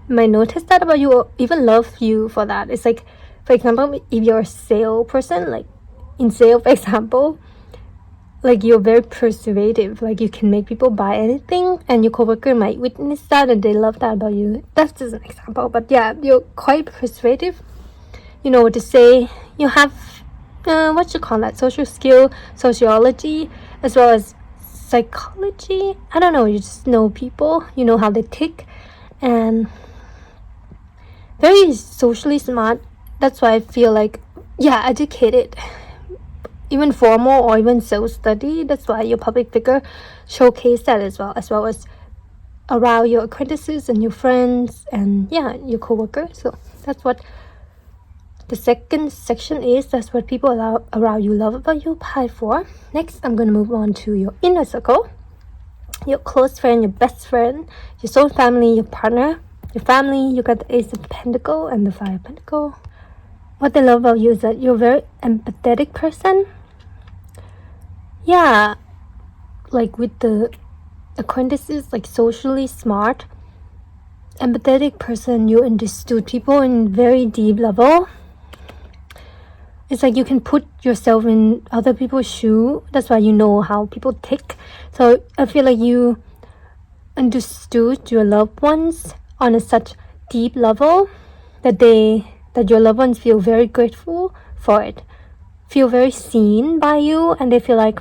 might notice that about you, or even love you for that. It's like, for example, if you're a salesperson, like in sales, for example, like you're very persuasive, like you can make people buy anything, and your coworker might witness that and they love that about you. That's just an example, but yeah, you're quite persuasive. You know what to say. You have what you call that, social skill, sociology, as well as psychology. I don't know, you just know people, you know how they tick, and very socially smart. That's why I feel like, yeah, educated, even formal or even self-study. That's why your public figure showcase that as well as around your acquaintances and your friends and yeah, your co-workers. So that's what the second section is. That's what people around you love about you, Pi 4. Next, I'm going to move on to your inner circle. Your close friend, your best friend, your soul family, your partner, your family. You got the Ace of Pentacle and the Five of Pentacle. What they love about you is that you're a very empathetic person. Yeah, like with the acquaintances, like socially smart, empathetic person. You understood people in very deep level. It's like you can put yourself in other people's shoe. That's why you know how people tick. So I feel like you understood your loved ones on a such deep level that your loved ones feel very grateful for it, feel very seen by you, and they feel like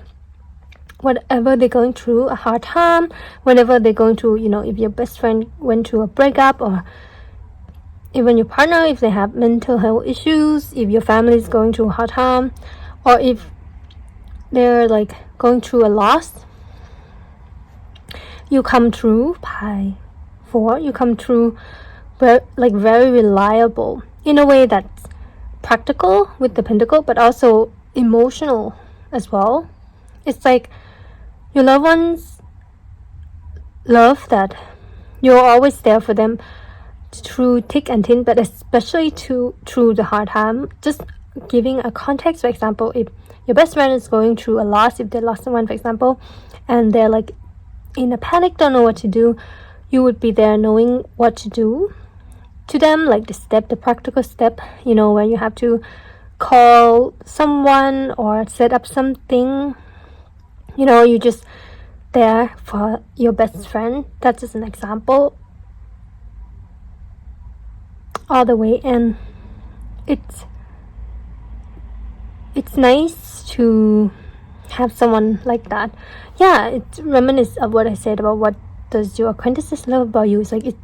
whatever they're going through, a hard time, whenever they're going through, you know, if your best friend went through a breakup, or even your partner, if they have mental health issues, if your family is going through a hard time, or if they're like going through a loss, you come through, Pi 4, you come through very reliable in a way that's practical with the pentacle, but also emotional as well. It's like your loved ones love that you're always there for them through thick and thin, but especially through the hard time. Just giving a context, for example, if your best friend is going through a loss, if they lost someone, for example, and they're like in a panic, don't know what to do, you would be there knowing what to do to them, like the practical step, you know, where you have to call someone or set up something. You know, you're just there for your best friend. That's just an example. All the way, and it's nice to have someone like that. Yeah, it's reminiscent of what I said about what does your acquaintances love about you. It's like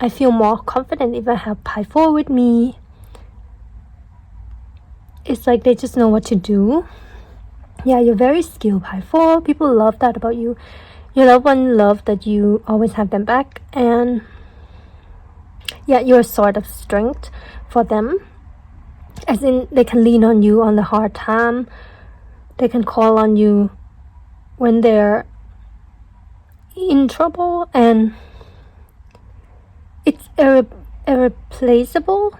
I feel more confident if I have Pi 4 with me. It's like they just know what to do. Yeah, you're very skilled, Pi 4. People love that about you. Your loved one love that you always have them back, and yeah, you're a sort of strength for them. As in, they can lean on you on the hard time. They can call on you when they're in trouble, and it's irreplaceable.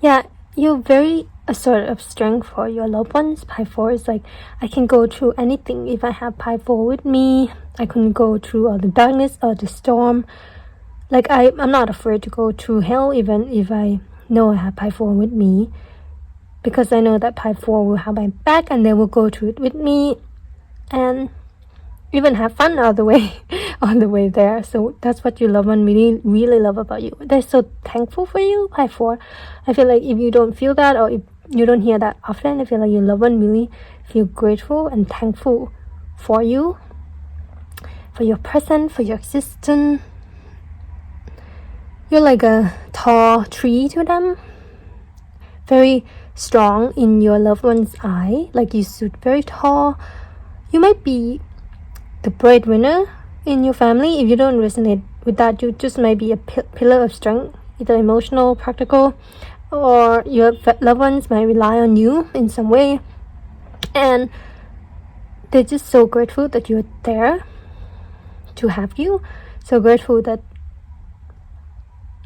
Yeah, you're very a sort of strength for your loved ones. Pi 4 is like, I can go through anything if I have Pi 4 with me. I can go through all the darkness or the storm. Like, I'm not afraid to go through hell even if I know I have Pi 4 with me, because I know that Pi 4 will have my back and they will go through it with me and even have fun all the way there. So that's what your loved one really, really love about you. They're so thankful for you, Pi 4. I feel like if you don't feel that, or if you don't hear that often, I feel like your loved one really feel grateful and thankful for you, for your presence, for your existence. You're like a tall tree to them, very strong in your loved one's eye. Like, you stood very tall. You might be the breadwinner in your family. If you don't resonate with that, you just might be a pillar of strength, either emotional, practical, or your loved ones might rely on you in some way, and they're just so grateful that you're there to have you, so grateful that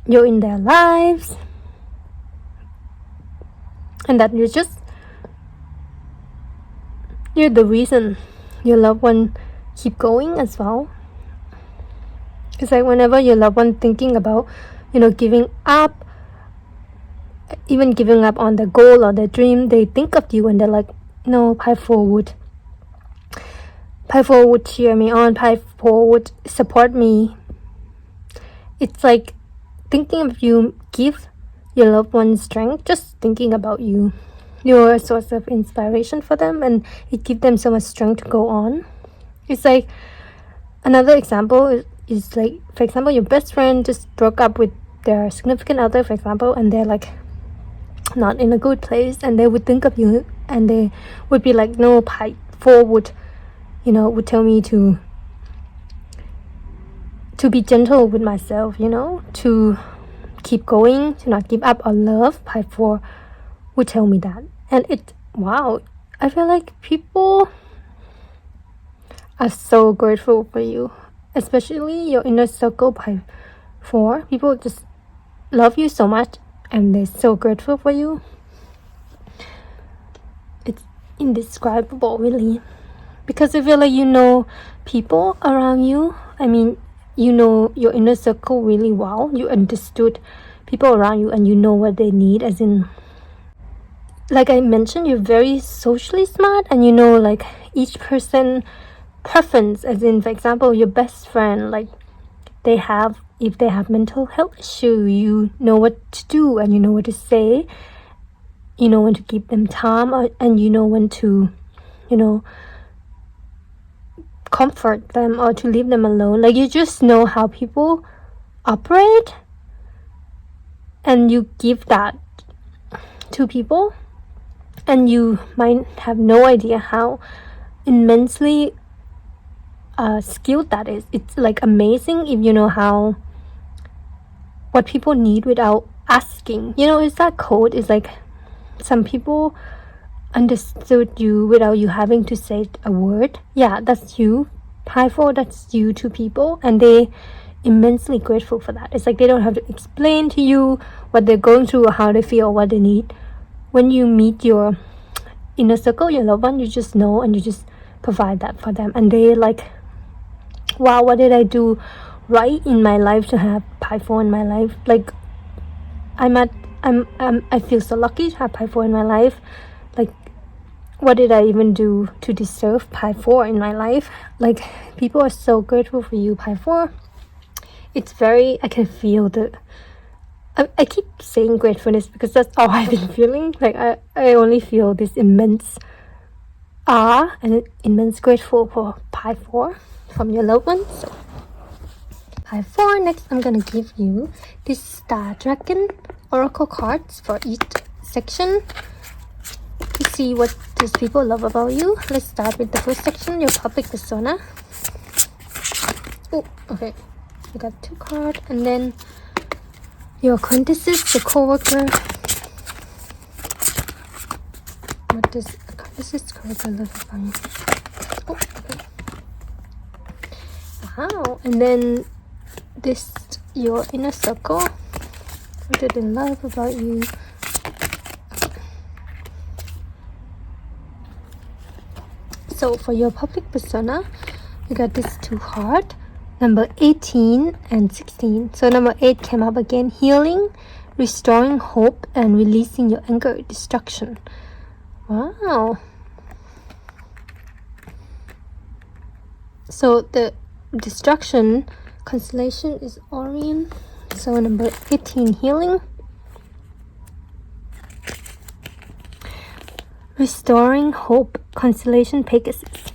you're in their lives, and that you're the reason your loved one keep going as well. It's like whenever your loved one thinking about, giving up, even giving up on the goal or the dream, they think of you and they're like, no, Pai 4 would cheer me on, Pai 4 would support me. It's like thinking of you give your loved one strength. Just thinking about you, you're a source of inspiration for them, and it gives them so much strength to go on. It's like another example is like, for example, your best friend just broke up with their significant other, for example, and they're like not in a good place, and they would think of you and they would be like, no, Pai 4 would tell me to be gentle with myself, to keep going, to not give up on love. Pai 4 would tell me that. And I feel like people are so grateful for you, especially your inner circle. Pai 4, people just love you so much and they're so grateful for you. It's indescribable, really, because I feel like people around you. I mean, your inner circle really well. You understood people around you and you know what they need, as in, like I mentioned, you're very socially smart and like each person preference, as in, for example, your best friend, like if they have mental health issue, you know what to do and you know what to say, when to keep them calm, and when to comfort them or to leave them alone. Like, you just know how people operate and you give that to people, and you might have no idea how immensely skilled that is. It's like amazing if you know what people need without asking. It's that code. It's like some people understood you without you having to say a word. Yeah, that's you. Pai 4, that's you to people, and they immensely grateful for that. It's like they don't have to explain to you what they're going through or how they feel or what they need. When you meet your inner circle, your loved one, you just know and you just provide that for them, and they like, wow, what did I do right in my life to have Pai 4 in my life? Like, I feel so lucky to have Pai 4 in my life. Like, what did I even do to deserve Pai 4 in my life? Like, people are so grateful for you, Pai 4. I can feel I keep saying gratefulness because that's all I've been feeling. Like, I only feel this immense awe and immense grateful for Pai 4 from your loved ones. So, Pai 4, next I'm gonna give you this Star Dragon Oracle cards for each section to see what these people love about you. Let's start with the first section, your public persona. Oh, okay. You got 2 cards, and then your acquaintances, the co-worker. What does acquaintances, co-worker love about you? Oh, okay. Wow. And then this, your inner circle. What do they love about you? So for your public persona, you got this 2 cards, number 18 and 16. So number 8 came up again, healing, restoring hope, and releasing your anger, destruction. Wow. So the destruction constellation is Orion. So number 18, healing, restoring hope, constellation Pegasus.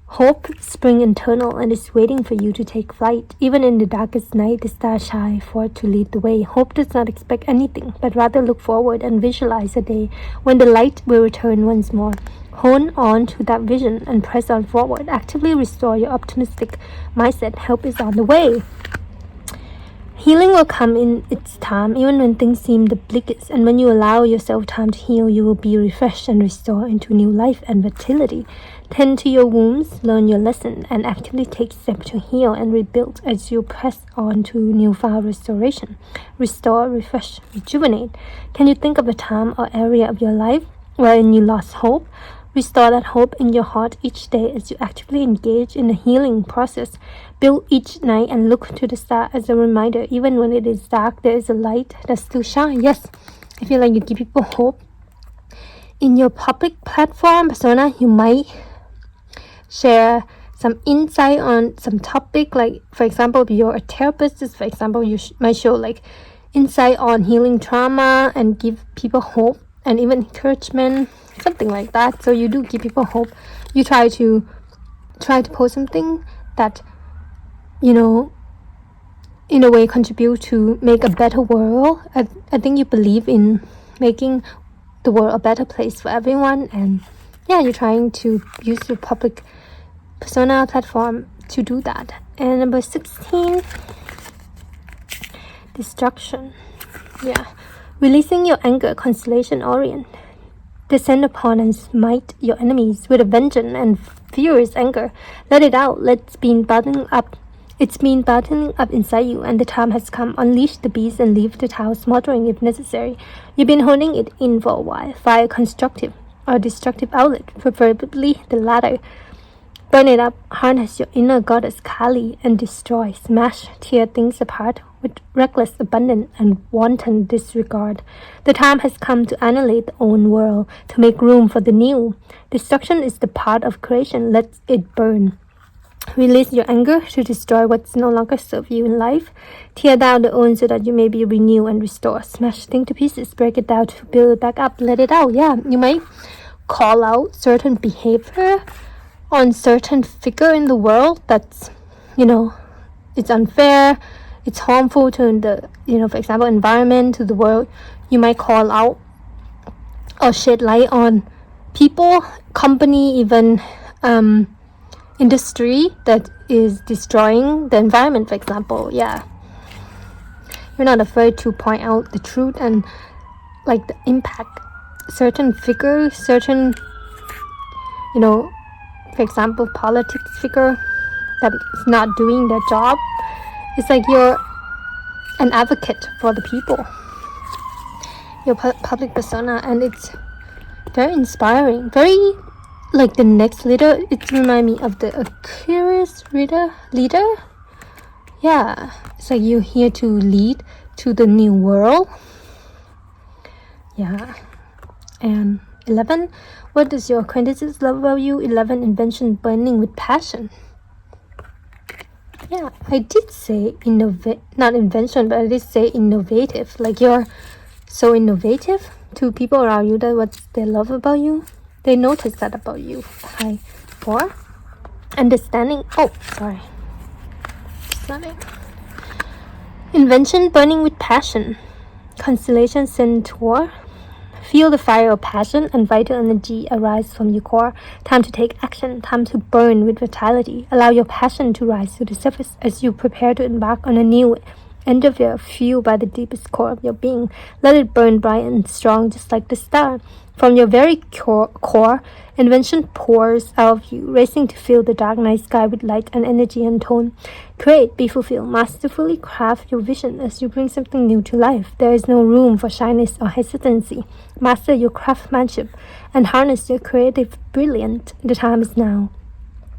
Hope springs eternal and is waiting for you to take flight. Even in the darkest night, the stars shine forth to lead the way. Hope does not expect anything, but rather look forward and visualize a day when the light will return once more. Hold on to that vision and press on forward. Actively restore your optimistic mindset. Help is on the way. Healing will come in its time, even when things seem the bleakest. And when you allow yourself time to heal, you will be refreshed and restored into new life and vitality. Tend to your wounds, learn your lesson, and actively take steps to heal and rebuild as you press on to newfound restoration. Restore, refresh, rejuvenate. Can you think of a time or area of your life wherein you lost hope? Restore that hope in your heart each day as you actively engage in the healing process. Build each night and look to the star as a reminder. Even when it is dark, there is a light that still shines. Yes, I feel like you give people hope. In your public platform persona, you might share some insight on some topic. Like, for example, if you're a therapist, for example, you might show like insight on healing trauma and give people hope and even encouragement, something like that. So you do give people hope. You try to post something that, in a way contribute to make a better world. I think you believe in making the world a better place for everyone, and you're trying to use your public persona platform to do that. And number 16, destruction. Releasing your anger, constellation Orient. Descend upon and smite your enemies with a vengeance and furious anger. Let it out. It's been bottling up inside you, and the time has come. Unleash the beast and leave the town smoldering if necessary. You've been holding it in for a while. Find a constructive or destructive outlet, preferably the latter. Burn it up, harness your inner goddess Kali, and destroy, smash, tear things apart with reckless abandon and wanton disregard. The time has come to annihilate the old world, to make room for the new. Destruction is the part of creation. Let it burn. Release your anger to destroy what's no longer serve you in life. Tear down the old so that you may be renewed and restored. Smash things to pieces, break it down to build it back up. Let it out. You might call out certain behavior on certain figure in the world that's, it's unfair, it's harmful to the, for example, environment, to the world. You might call out or shed light on people, company, even industry that is destroying the environment, for example. You're not afraid to point out the truth and like the impact. Certain figures, certain, for example, politics figure that is not doing their job. It's like you're an advocate for the people, your public persona, and it's very inspiring. Very like the next leader. It reminds me of the Aquarius leader. It's like you're here to lead to the new world. And 11, what does your acquaintances love about you? 11, invention burning with passion. I did say not invention, but I did say innovative. Like you're so innovative to people around you, that what they love about you, they notice that about you. 4, understanding. Invention burning with passion. Constellation Centaur. Feel the fire of passion and vital energy arise from your core. Time to take action. Time to burn with vitality. Allow your passion to rise to the surface as you prepare to embark on a new endeavor fueled by the deepest core of your being. Let it burn bright and strong, just like the star. From your very core, invention pours out of you, racing to fill the dark night sky with light and energy and tone. Create, be fulfilled, masterfully craft your vision as you bring something new to life. There is no room for shyness or hesitancy. Master your craftsmanship and harness your creative brilliance. The time is now.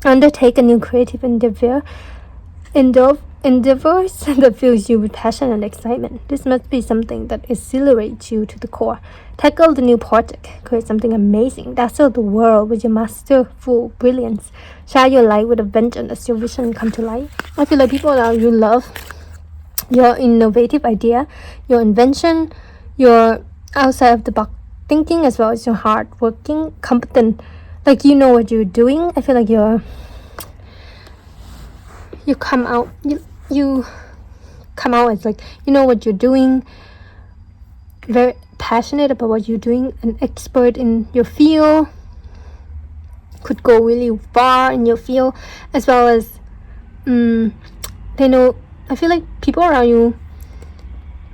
Undertake a new creative endeavors that fills you with passion and excitement. This must be something that exhilarates you to the core. Tackle the new project. Create something amazing. Dazzle the world with your masterful brilliance. Shine your light with a vengeance as your vision come to light. I feel like people around you love your innovative idea, your invention, your outside of the box thinking, as well as your hard working, competent. Like you know what you're doing. I feel like you come out as like you know what you're doing, very passionate about what you're doing, an expert in your field, could go really far in your field, as well as they know. I feel like people around you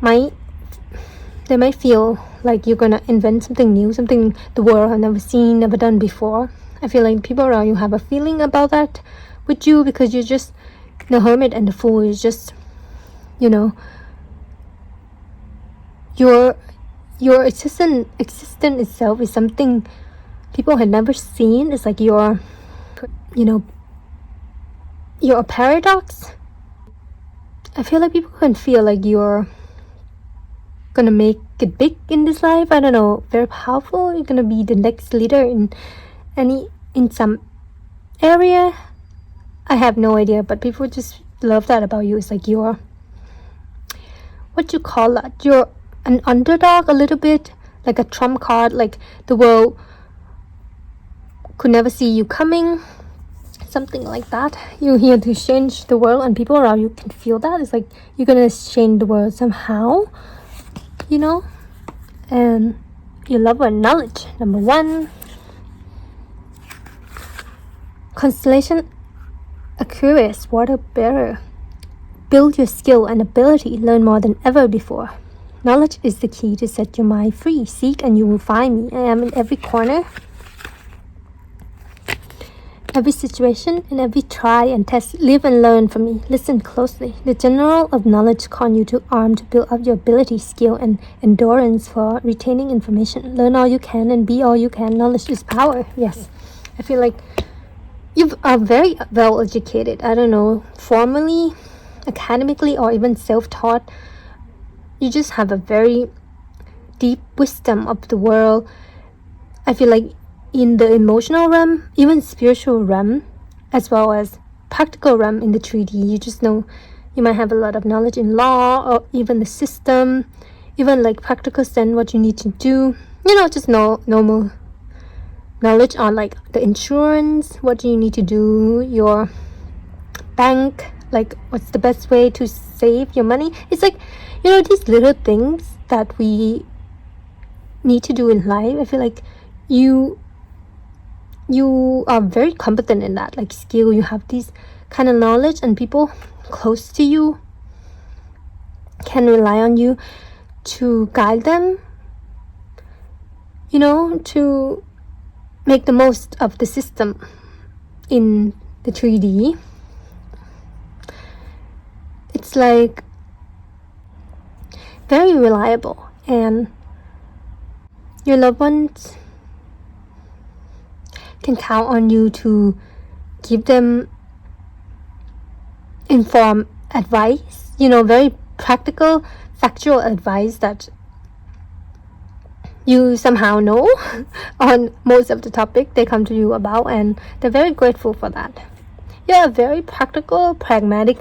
they might feel like you're gonna invent something new, something the world has never seen, never done before. I feel like people around you have a feeling about that with you, because you're just the hermit and the fool is just, you know, your existence itself is something people had never seen. It's like you're a paradox. I feel like people can feel like you're gonna make it big in this life. I don't know, very powerful. You're gonna be the next leader in some area. I have no idea, but people just love that about you. It's like you're, what you call that? You're an underdog a little bit, like a trump card, like the world could never see you coming, something like that. You're here to change the world, and people around you can feel that. It's like you're gonna change the world somehow, you know. And you love our knowledge. Number 1, constellation Aquarius, water bearer. Build your skill and ability, learn more than ever before. Knowledge is the key to set your mind free. Seek and you will find me. I am in every corner, every situation, and every try and test. Live and learn from me. Listen closely. The general of knowledge calls you to arm to build up your ability, skill, and endurance for retaining information. Learn all you can and be all you can. Knowledge is power. Yes, I feel like you are very well educated. I don't know, formally, academically, or even self-taught. You just have a very deep wisdom of the world. I feel like in the emotional realm, even spiritual realm, as well as practical realm in the 3D, you just know, you might have a lot of knowledge in law or even the system, even like practical sense, what you need to do, just normal knowledge on like the insurance, what do you need to do, your bank, like what's the best way to save your money. It's like, these little things that we need to do in life. I feel like you are very competent in that, like skill. You have these kind of knowledge, and people close to you can rely on you to guide them, to make the most of the system in the 3D. It's like very reliable, and your loved ones can count on you to give them informed advice, very practical, factual advice that you somehow know on most of the topic they come to you about, and they're very grateful for that. You're a very practical, pragmatic,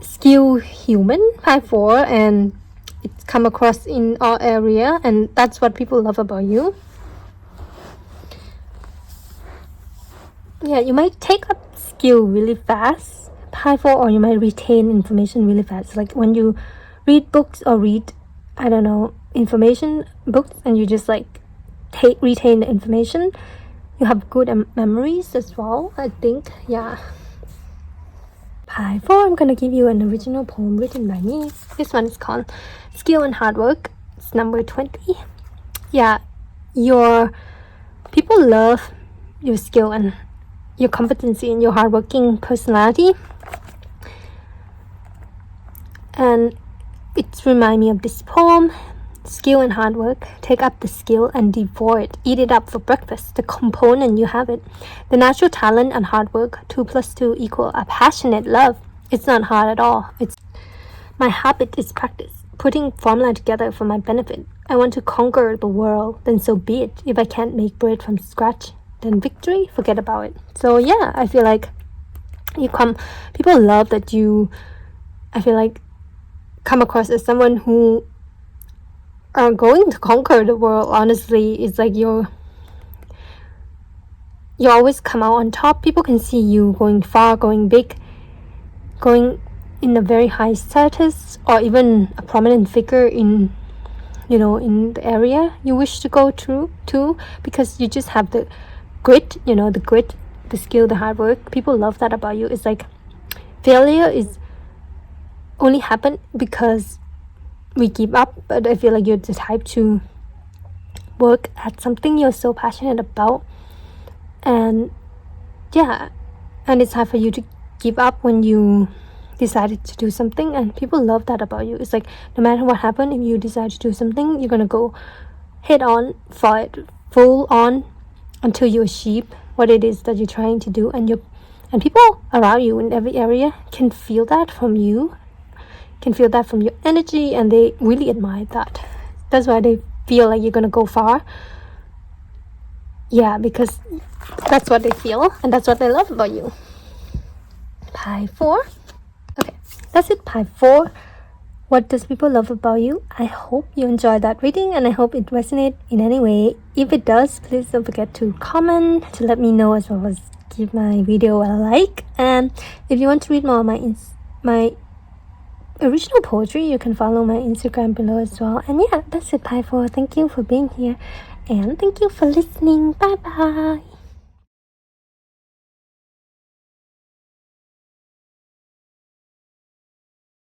skilled human, 5'4", and it's come across in all area, and that's what people love about you. Yeah, you might take up skill really fast, 5'4", or you might retain information really fast. Like when you read books or read, information books, and you just like retain the information, you have good memories as well, I think. Yeah. 5'4", I'm gonna give you an original poem written by me. This one is called Skill and Hard Work. It's number 20. Yeah, your people love your skill and your competency and your hardworking personality, and it reminds me of this poem. Skill and hard work. Take up the skill and devour it. Eat it up for breakfast. The component, you have it. The natural talent and hard work. 2 + 2 equal a passionate love. It's not hard at all. It's my habit is practice. Putting formula together for my benefit. I want to conquer the world. Then so be it. If I can't make bread from scratch, then victory, forget about it. So yeah, I feel like people love that you, I feel like, come across as someone who are going to conquer the world. Honestly, it's like you always come out on top. People can see you going far, going big, going in a very high status, or even a prominent figure in in the area you wish to go to, because you just have the grit, the skill, the hard work. People love that about you. It's like failure is only happen because we give up, but I feel like you're the type to work at something you're so passionate about. And yeah, and it's hard for you to give up when you decided to do something, and people love that about you. It's like no matter what happens, if you decide to do something, you're gonna go head on for it, full on, until you achieve what it is that you're trying to do. And people around you in every area can feel that from you, can feel that from your energy, and they really admire that. That's why they feel like you're gonna go far. Yeah, because that's what they feel and that's what they love about you. Pie 4. Okay, that's it. Pie 4. What does people love about you? I hope you enjoyed that reading, and I hope it resonated in any way. If it does, please don't forget to comment to let me know, as well as give my video a like. And if you want to read more of my original poetry, you can follow my Instagram below as well. And yeah, that's it, Pie 4. Thank you for being here, and thank you for listening. Bye bye.